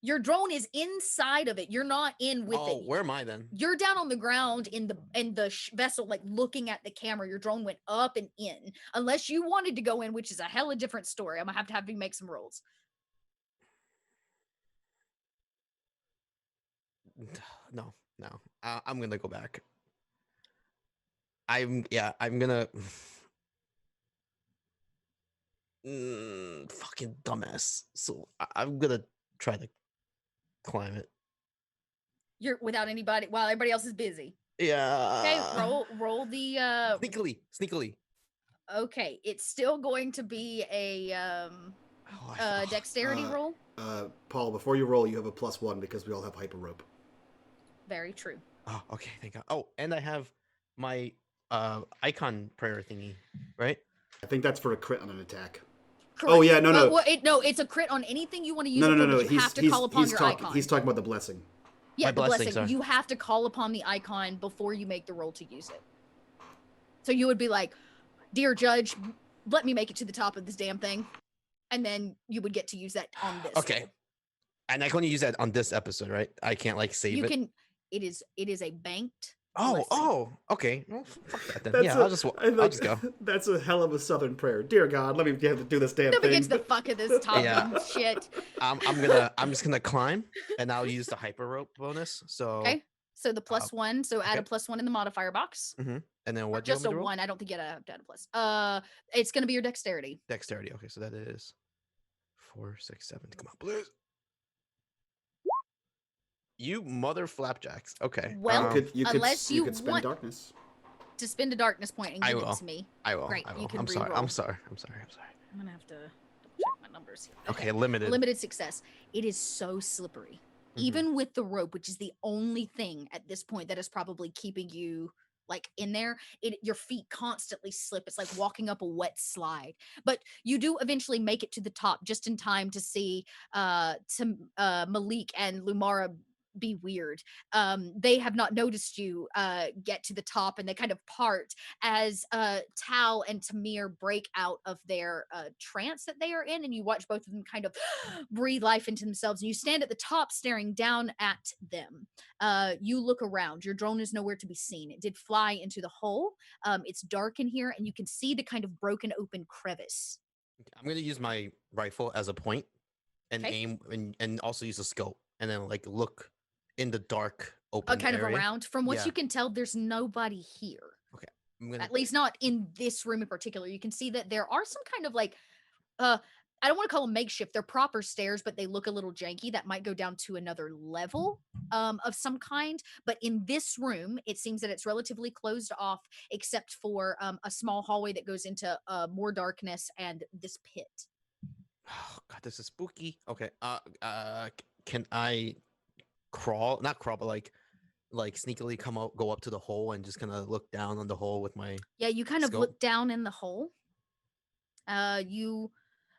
Your drone is inside of it. You're not in with Oh, it. where am I then? You're down on the ground in the vessel, like looking at the camera. Your drone went up and in. Unless you wanted to go in, which is a hella different story. I'm gonna have you make some rolls. No. I'm gonna go back. I'm gonna. Fucking dumbass. So I'm gonna try to climb it. You're without anybody while everybody else is busy. Yeah. Okay, roll the Sneakily. okay, it's still going to be a Oh, I- dexterity roll. Paul, before you roll, you have a +1 because we all have hyper rope. Very true. Oh, okay, thank God. Oh, and I have my icon prayer thingy, right? I think that's for a crit on an attack. Correct. Oh yeah, no. Well, no, it's a crit on anything you want to use No, it no, for, no, no. but you have to call upon your icon. He's talking about the blessing. Yeah, My the blessing, blessing. sorry. You have to call upon the icon before you make the roll to use it. So you would be like, "Dear Judge, let me make it to the top of this damn thing," and then you would get to use that on this. Okay. roll. And I can only use that on this episode, right? I can't like save You it. can. It is a banked. Oh, blessing. oh, okay. Well, fuck that then. That's Yeah, a- I'll just I I'll just go. That's a hell of a Southern prayer. Dear God, let me have to do this damn Nobody thing. gets the fuck of this top Yeah. shit. I'm just gonna climb, and I'll use the hyper rope bonus. So Okay. So the plus one. So add a okay. +1 in the modifier box. and then Or what? Do you just want a me to roll? 1. I don't think you have to add a plus. It's gonna be your dexterity. Dexterity. Okay, so that is 4, 6, 7. Come on, please. You mother flapjacks. Okay. Well, you could unless you spend want- darkness. To spend a darkness point and I give it will. to me. I will. Great, I you will. can I'm sorry. re-roll. I'm sorry. I'm gonna have to check my numbers here. Okay, limited. Limited success. It is so slippery. Mhm. Even with the rope, which is the only thing at this point that is probably keeping you like in there, your feet constantly slip. It's like walking up a wet slide. But you do eventually make it to the top just in time to see Malik and Lumara be weird. They have not noticed you get to the top, and they kind of part as Tal and Tamir break out of their trance that they are in, and you watch both of them kind of breathe life into themselves, and you stand at the top staring down at them. You look around. Your drone is nowhere to be seen. It did fly into the hole. It's dark in here, and you can see the kind of broken open crevice. I'm gonna use my rifle as a point and Okay. aim and also use a scope and then like look in the dark open Kind area. of around. From what Yeah. you can tell, there's nobody here. I'm gonna At least not in this room in particular. You can see that there are some kind of like I don't want to call them makeshift. They're proper stairs, but they look a little janky. That might go down to another level of some kind. But in this room, it seems that it's relatively closed off, except for a small hallway that goes into more darkness and this pit. Oh god, this is spooky. Okay. Can I crawl? Not crawl, but like sneakily go up to the hole and just kind of look down on the hole with my Yeah, you kind of Scope. look down in the hole. You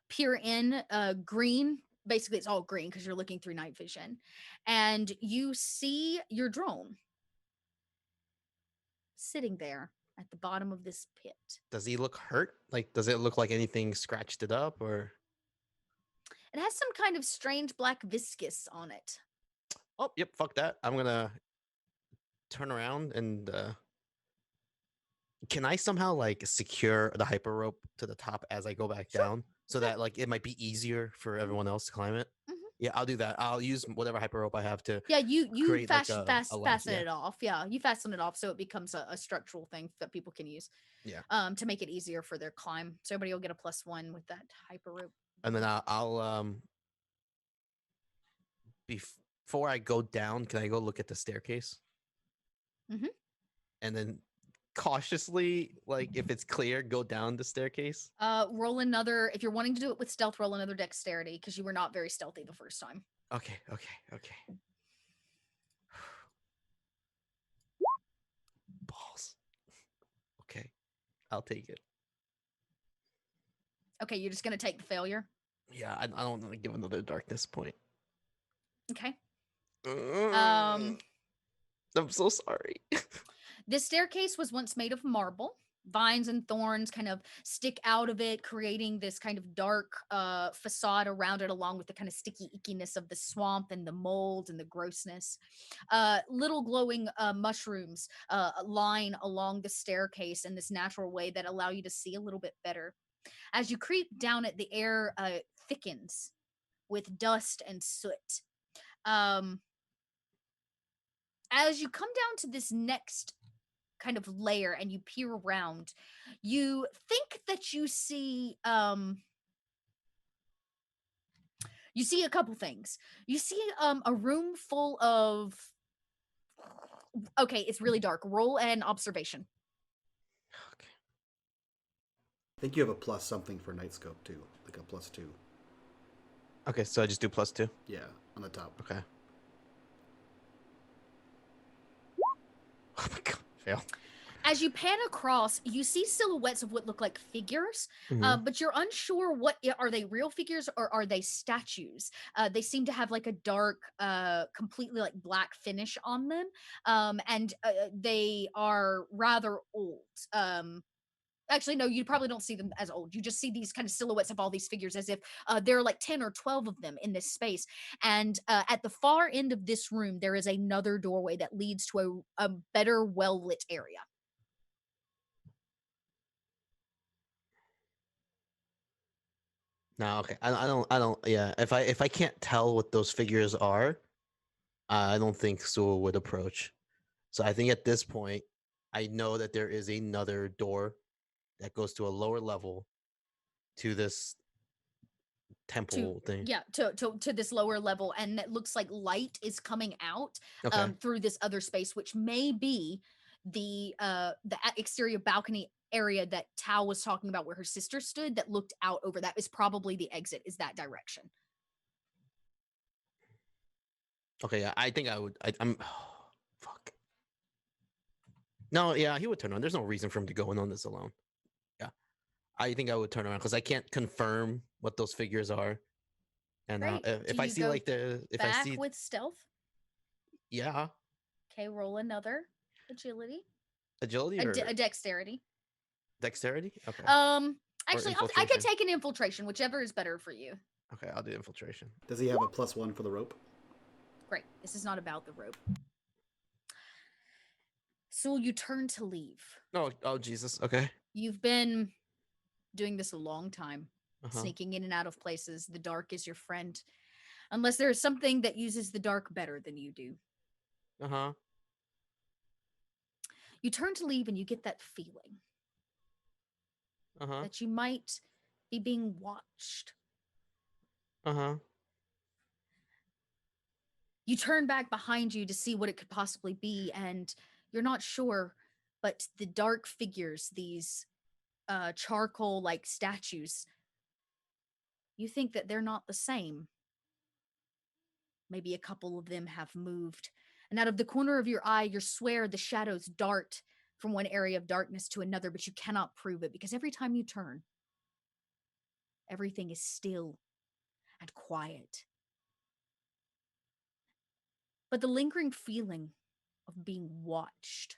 peer in green. Basically, it's all green because you're looking through night vision. And you see your drone sitting there at the bottom of this pit. Does he look hurt? Like, does it look like anything scratched it up or? It has some kind of strange black viscous on it. Oh, yep. Fuck that. I'm gonna turn around and can I somehow like secure the hyper rope to the top as I go back down so that like it might be easier for everyone else to climb it? Mhm. Yeah, I'll do that. I'll use whatever hyper rope I have to. Yeah, you create, like, a ledge, fasten yeah. it off. Yeah, you fasten it off so it becomes a structural thing that people can use. Yeah. To make it easier for their climb. So everybody will get a +1 with that hyper rope. And then I'll before I go down, can I go look at the staircase? Mhm. And then cautiously, like if it's clear, go down the staircase. Roll another. If you're wanting to do it with stealth, roll another dexterity because you were not very stealthy the first time. Okay. Balls. Okay, I'll take it. Okay, you're just gonna take the failure. Yeah, I don't want to give another darkness point. Okay. I'm so sorry. This staircase was once made of marble. Vines and thorns kind of stick out of it, creating this kind of dark facade around it, along with the kind of sticky ickiness of the swamp and the mold and the grossness. Little glowing mushrooms line along the staircase in this natural way that allow you to see a little bit better. As you creep down it, the air thickens with dust and soot. As you come down to this next kind of layer and you peer around, you think that you see a couple things. You see a room full of okay, it's really dark. Roll an observation. Okay. I think you have a plus something for night scope too, like a +2. Okay, so I just do +2. Yeah, on the top. Okay. Oh my god, fail. As you pan across, you see silhouettes of what look like figures, Mhm. but you're unsure are they real figures or are they statues. They seem to have like a dark, completely like black finish on them, and they are rather old. Actually, no, you probably don't see them as old. You just see these kind of silhouettes of all these figures as if there are like 10 or 12 of them in this space. And at the far end of this room, there is another doorway that leads to a better, well lit area. No, okay. I don't. Yeah, if I can't tell what those figures are, I don't think Sewell would approach. So I think at this point, I know that there is another door that goes to a lower level to this temple thing. Yeah, to this lower level, and it looks like light is coming out Okay. through this other space, which may be the exterior balcony area that Tao was talking about, where her sister stood, that looked out over. That is probably the exit, is that direction. Okay. Yeah, I think I would. I'm. Fuck. No. Yeah, he would turn around. There's no reason for him to go in on this alone. Yeah, I think I would turn around because I can't confirm what those figures are. And Great. if Do I you see go like if I back see, with stealth? yeah, Okay, roll another agility, agility or a dexterity. dexterity. Okay. Actually, I could infiltration. take an infiltration, whichever is better for you. Okay, I'll do infiltration. Does he have a +1 for the rope? Great. This is not about the rope. So you turn to leave. Oh Jesus. Okay. You've been doing this a long time, Uh-huh. sneaking in and out of places. The dark is your friend, unless there is something that uses the dark better than you do. Uh-huh. You turn to leave and you get that feeling Uh-huh. that you might be being watched. Uh-huh. You turn back behind you to see what it could possibly be, and you're not sure, but the dark figures, these charcoal like statues, you think that they're not the same. Maybe a couple of them have moved, and out of the corner of your eye, you swear the shadows dart from one area of darkness to another, but you cannot prove it because every time you turn, everything is still and quiet. But the lingering feeling of being watched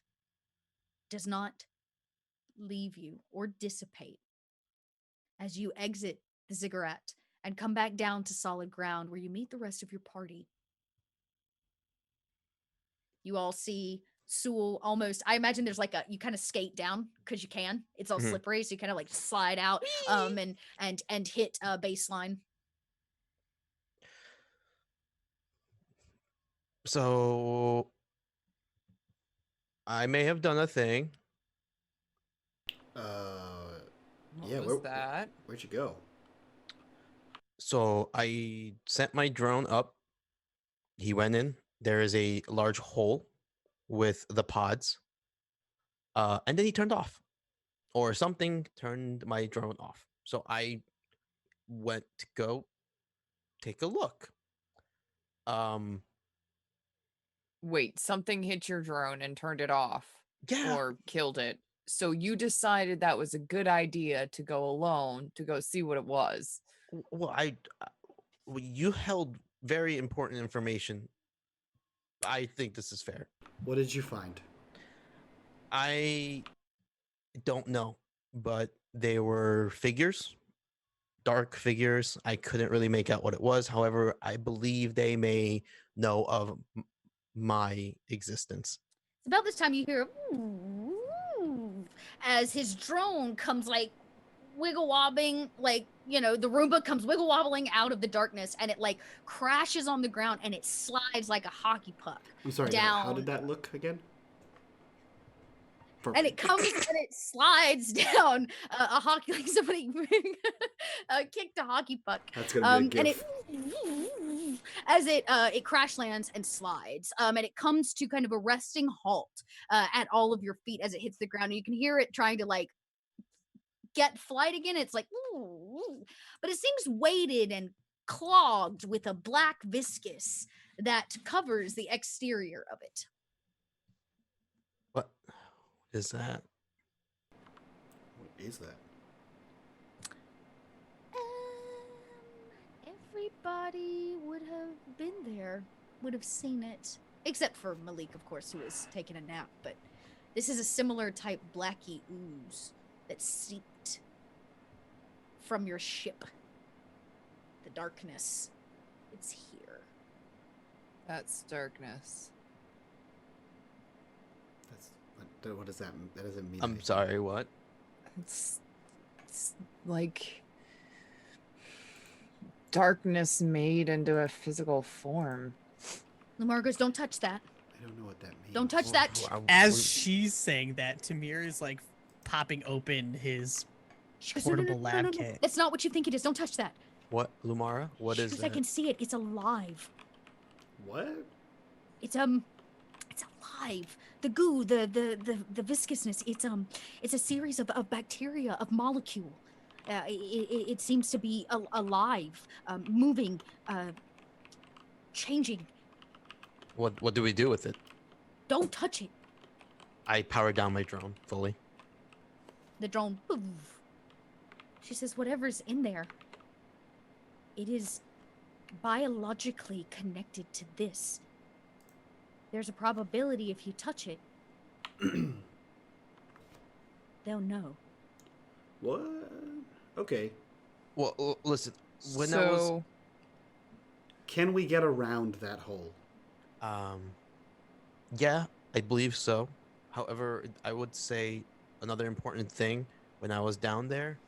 does not leave you or dissipate as you exit the ziggurat and come back down to solid ground where you meet the rest of your party. You all see Sewell almost, I imagine there's like you kind of skate down because you can. It's all Mhm. slippery, so you kind of like slide out and hit baseline. So I may have done a thing. What Yeah, was that? Where'd you go? So I sent my drone up. He went in. There is a large hole with the pods. And then he turned off. Or something turned my drone off. So I went to go take a look. Wait, something hit your drone and turned it off Yeah. or killed it. So you decided that was a good idea to go alone to go see what it was. Well, you held very important information. I think this is fair. What did you find? I don't know, but they were figures, dark figures. I couldn't really make out what it was. However, I believe they may know of my existence. It's about this time you hear "Ooh," as his drone comes like wiggle wobbling, like, you know, the Roomba comes wiggle wobbling out of the darkness, and it like crashes on the ground and it slides like a hockey puck. I'm sorry, Down. how did that look again? And it comes and it slides down a hockey, like somebody kicked a hockey puck. That's gonna be a And gif. as it crash lands and slides, and it comes to kind of a resting halt at all of your feet as it hits the ground. And you can hear it trying to like get flight again. It's like, ooh, but it seems weighted and clogged with a black viscous that covers the exterior of it. is that? What is that? Everybody would have been there, would have seen it. Except for Malik, of course, who was taking a nap. But this is a similar type blacky ooze that seeped from your ship. The darkness. It's here. That's darkness. What does that mean? That doesn't mean I'm anything. sorry, what? It's like darkness made into a physical form. Lamar goes, don't touch that. I don't know what that means. Don't touch that. As she's saying that, Tamir is like popping open his She goes, portable lab kit. That's not what you think it is. Don't touch that. What, Lumara? What She is goes, that? I can see it. It's alive. What? It's alive. The goo, the viscousness. It's a series of bacteria, of molecule. It seems to be alive, moving, changing. What do we do with it? Don't touch it. I power down my drone fully. The drone. Poof. She says, whatever's in there, it is biologically connected to this. There's a probability if you touch it, they'll know. What? Okay. Well, listen. When I was Can we get around that hole? yeah, I believe so. However, I would say another important thing, when I was down there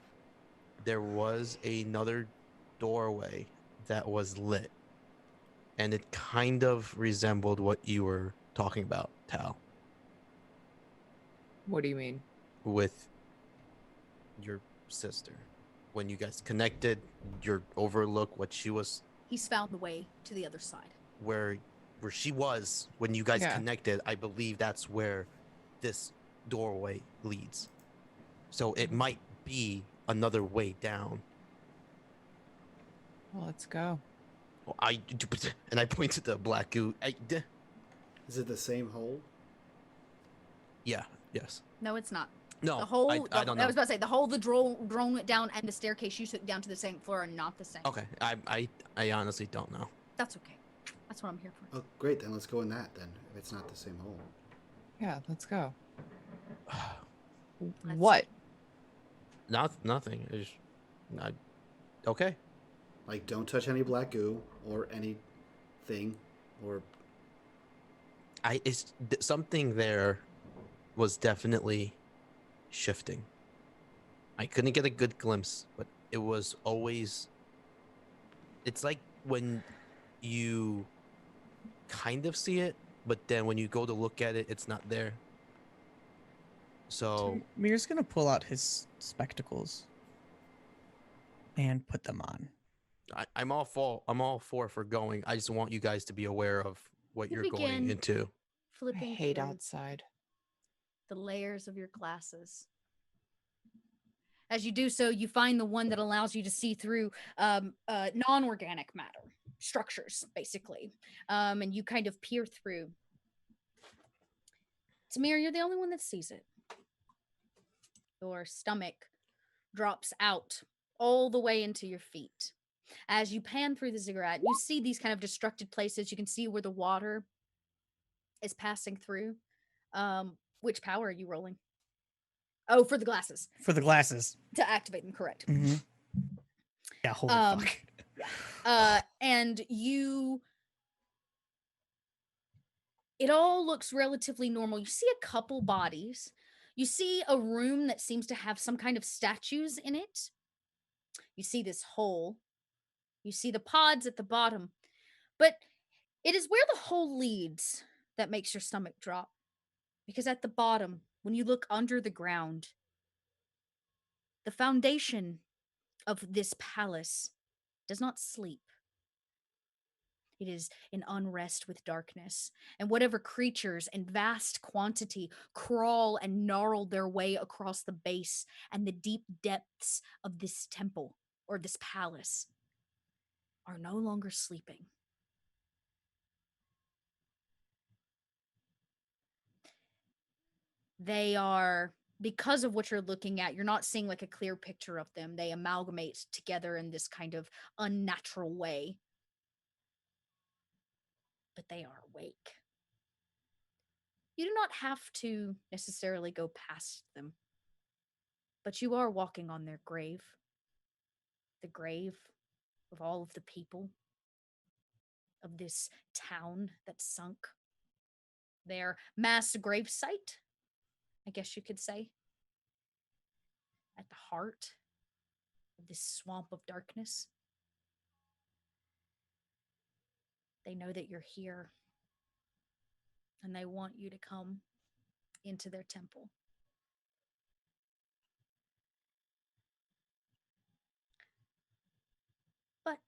was another doorway that was lit. And it kind of resembled what you were talking about, Tal, What do you mean? with your sister. When you guys connected, your overlook what she was, He's found the way to the other side. where she was when you guys Yeah. connected. I believe that's where this doorway leads. So it might be another way down. Well, let's go. Well, I point to the black goo. Is it the same hole? Yeah. Yes. No, it's not. No. The whole, I don't know. I was about to say, the whole, the drone went down and the staircase you took down to the same floor are not the same. Okay. I honestly don't know. That's okay. That's what I'm here for. Oh, great. Then let's go in that then. If it's not the same hole. Yeah, let's go. Let's What? Nothing. Okay. Like, don't touch any black goo or anything, or Something there was definitely shifting. I couldn't get a good glimpse, but it was always. It's like when you kind of see it, but then when you go to look at it, it's not there. So Tamir's gonna pull out his spectacles and put them on. I'm all for going. I just want you guys to be aware of what You you're going begin into. I Flipping hate through outside. the layers of your glasses. As you do so, you find the one that allows you to see through non-organic matter structures, basically, and you kind of peer through. Tamir, you're the only one that sees it. Your stomach drops out all the way into your feet. As you pan through the ziggurat, you see these kind of destructed places. You can see where the water is passing through. Which power are you rolling? Oh, for the glasses. For the glasses. To activate them, correct. Mm-hmm. Yeah, holy fuck. And it all looks relatively normal. You see a couple bodies. You see a room that seems to have some kind of statues in it. You see this hole. You see the pods at the bottom. But it is where the hole leads that makes your stomach drop. Because at the bottom, when you look under the ground, the foundation of this palace does not sleep. It is in unrest with darkness, and whatever creatures in vast quantity crawl and gnarl their way across the base and the deep depths of this temple or this palace are no longer sleeping. They are, because of what you're looking at, you're not seeing like a clear picture of them. They amalgamate together in this kind of unnatural way. But they are awake. You do not have to necessarily go past them, but you are walking on their grave. The grave of all of the people of this town that sunk. Their mass gravesite, I guess you could say. At the heart of this swamp of darkness. They know that you're here. And they want you to come into their temple. But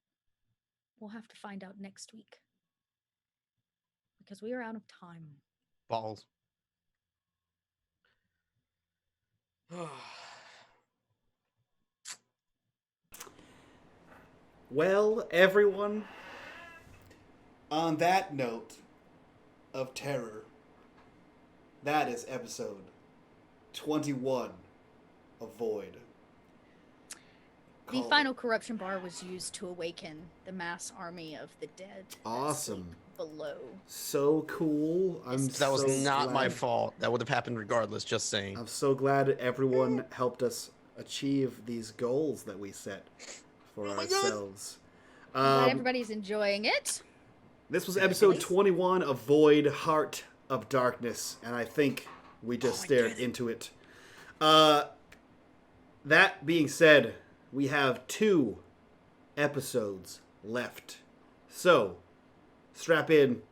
we'll have to find out next week. Because we are out of time. Balls. Well, everyone, on that note of terror, that is episode 21 of Void. The final corruption bar was used to awaken the mass army of the dead. Awesome. Below. So cool. That was not my fault. That would have happened regardless, just saying. I'm so glad everyone helped us achieve these goals that we set for ourselves. Glad everybody's enjoying it. This was episode 21 of Void, Heart of Darkness, and I think we just stared into it. That being said, we have 2 episodes left. So, strap in,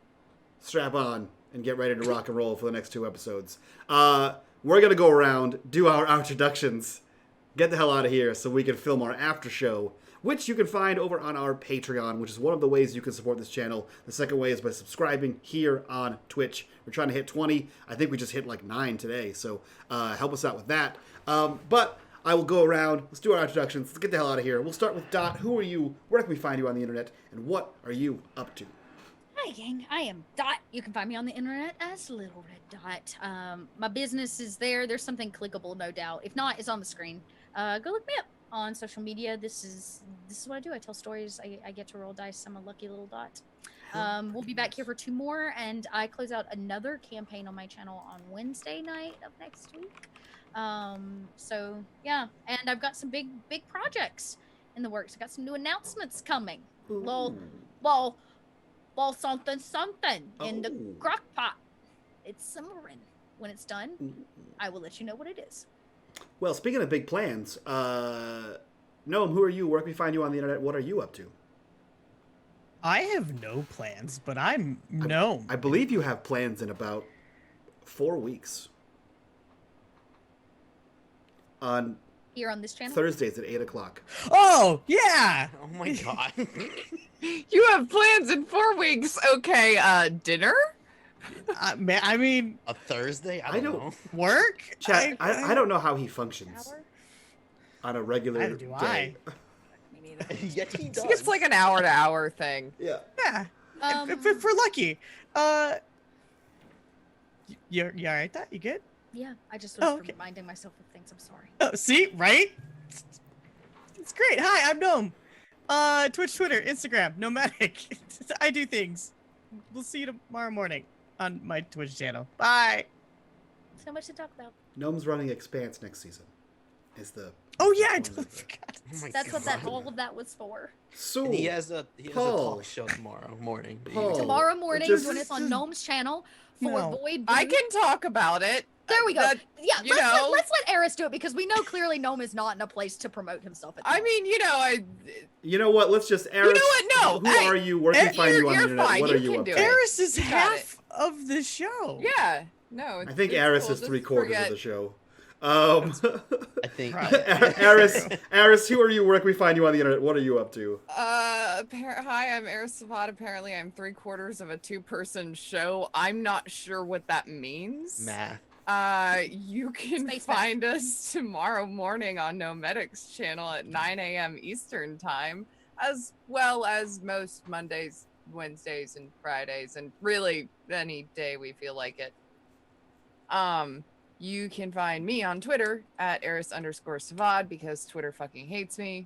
strap on, and get ready to rock and roll for the next 2 episodes. We're going to go around, do our introductions, get the hell out of here so we can film our after show, which you can find over on our Patreon, which is one of the ways you can support this channel. The second way is by subscribing here on Twitch. We're trying to hit 20. I think we just hit like 9 today, so help us out with that. But I will go around. Let's do our introductions. Let's get the hell out of here. We'll start with Dot. Who are you? Where can we find you on the internet? And what are you up to? Hi, gang. I am Dot. You can find me on the internet as Little Red Dot. My business is there. There's something clickable, no doubt. If not, it's on the screen. Go look me up on social media. This is what I do. I tell stories. I get to roll dice. I'm a lucky little Dot. We'll be back here for 2 more, and I close out another campaign on my channel on Wednesday night of next week. So yeah, and I've got some big projects in the works. I got some new announcements coming. Lol, something in the crock pot. It's simmering. When it's done, I will let you know what it is. Well, speaking of big plans, Noam, who are you? Where can we find you on the internet? What are you up to? I have no plans, but I'm Gnome. I believe you have plans in about 4 weeks. On here on this channel? Thursdays at 8 o'clock. Oh, yeah! Oh my god. You have plans in 4 weeks. Okay, dinner? Man, I mean... A Thursday? I don't know. Work? Chat, I don't know how he functions Hour? on a regular Neither do I. day. Me neither. Yet he does. It's like an hour-to-hour thing. Yeah. Yeah. If we're lucky. You all right, Dot? You good? Yeah, I just was okay. reminding myself of things. I'm sorry. Oh, see? Right? It's great. Hi, I'm Gnome. Twitch, Twitter, Instagram, Nomadic. I do things. We'll see you tomorrow morning on my Twitch channel. Bye. So much to talk about. Gnome's running Expanse next season. Oh yeah, I totally forgot. Oh my That's what God. all of that was for. So And he has a Paul. talk show tomorrow morning. Paul. Tomorrow morning, just- join us on Gnome's channel for No. Void. I Blue. can talk about it. There we go. That- Yeah, you let's let Eris do it because we know clearly Gnome is not in a place to promote himself. At the I moment. mean, You know what? Let's just Eris. know what? No. Who Hey, are you? Where can we find you on the you're internet? fine. What You are you can up do to? it. Eris is You got half of the show. yeah. No. I think it's Eris cool. is Just 3/4 forget- of the show. I think. Eris, who are you? Where can we find you on the internet? What are you up to? Hi, I'm Eris Savad. Apparently, I'm 3/4 of a 2-person show. I'm not sure what that means. Math. You can Space find us tomorrow morning on Nomedic's channel at 9 a.m. Eastern time, as well as most Mondays, Wednesdays, and Fridays, and really any day we feel like it. You can find me on Twitter at Eris_Savad because Twitter fucking hates me.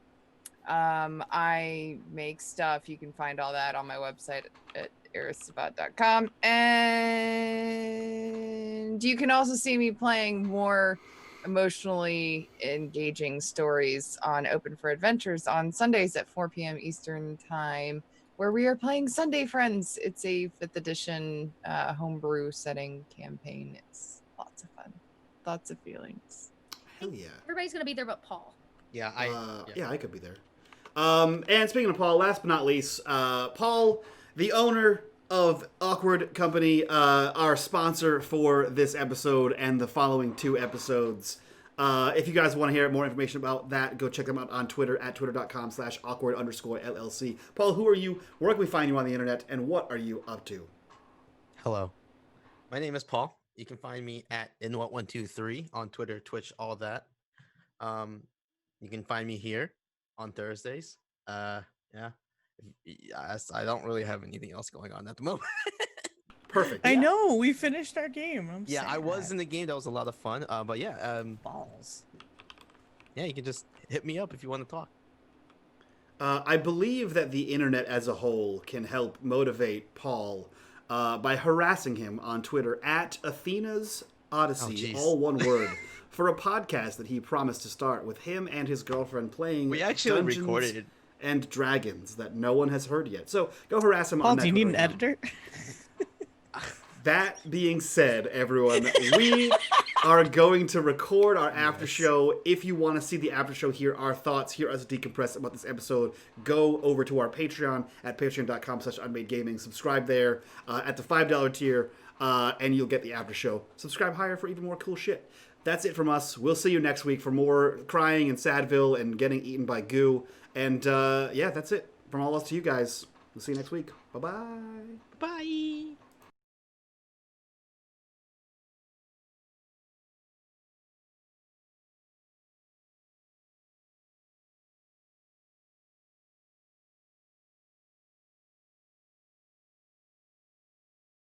I make stuff. You can find all that on my website at erisavad.com. And you can also see me playing more emotionally engaging stories on Open for Adventures on Sundays at 4 p.m. Eastern Time, where we are playing Sunday Friends. It's a 5th edition homebrew setting campaign. It's lots of fun. Lots of feelings. Hell yeah. Everybody's gonna be there but Paul. Yeah, Yeah, I could be there. And speaking of Paul, last but not least, Paul, the owner of Awkward Company, our sponsor for this episode and the following 2 episodes. If you guys want to hear more information about that, go check them out on Twitter at twitter.com/awkward_LLC. Paul, who are you? Where can we find you on the internet? And what are you up to? Hello. My name is Paul. You can find me at inwhat123 on Twitter, Twitch, all that. You can find me here on Thursdays. Yeah. I don't really have anything else going on at the moment. Perfect. I know we finished our game. Yeah, I was in the game. That was a lot of fun. But yeah, balls. yeah, you can just hit me up if you want to talk. I believe that the internet as a whole can help motivate Paul by harassing him on Twitter at Athena's Odyssey, all one word, for a podcast that he promised to start with him and his girlfriend playing We actually Dungeons recorded it. and Dragons that no one has heard yet. So go harass him Paul, on that do you need an Twitter account. editor? That being said, everyone, we are going to record our after show. If you want to see the after show, hear our thoughts, hear us decompress about this episode, go over to our Patreon at patreon.com/unMadeGaming. Subscribe there at the $5 tier, and you'll get the after show. Subscribe higher for even more cool shit. That's it from us. We'll see you next week for more crying in Sadville and getting eaten by goo. And yeah, that's it from all of us to you guys. We'll see you next week. Bye-bye. Bye.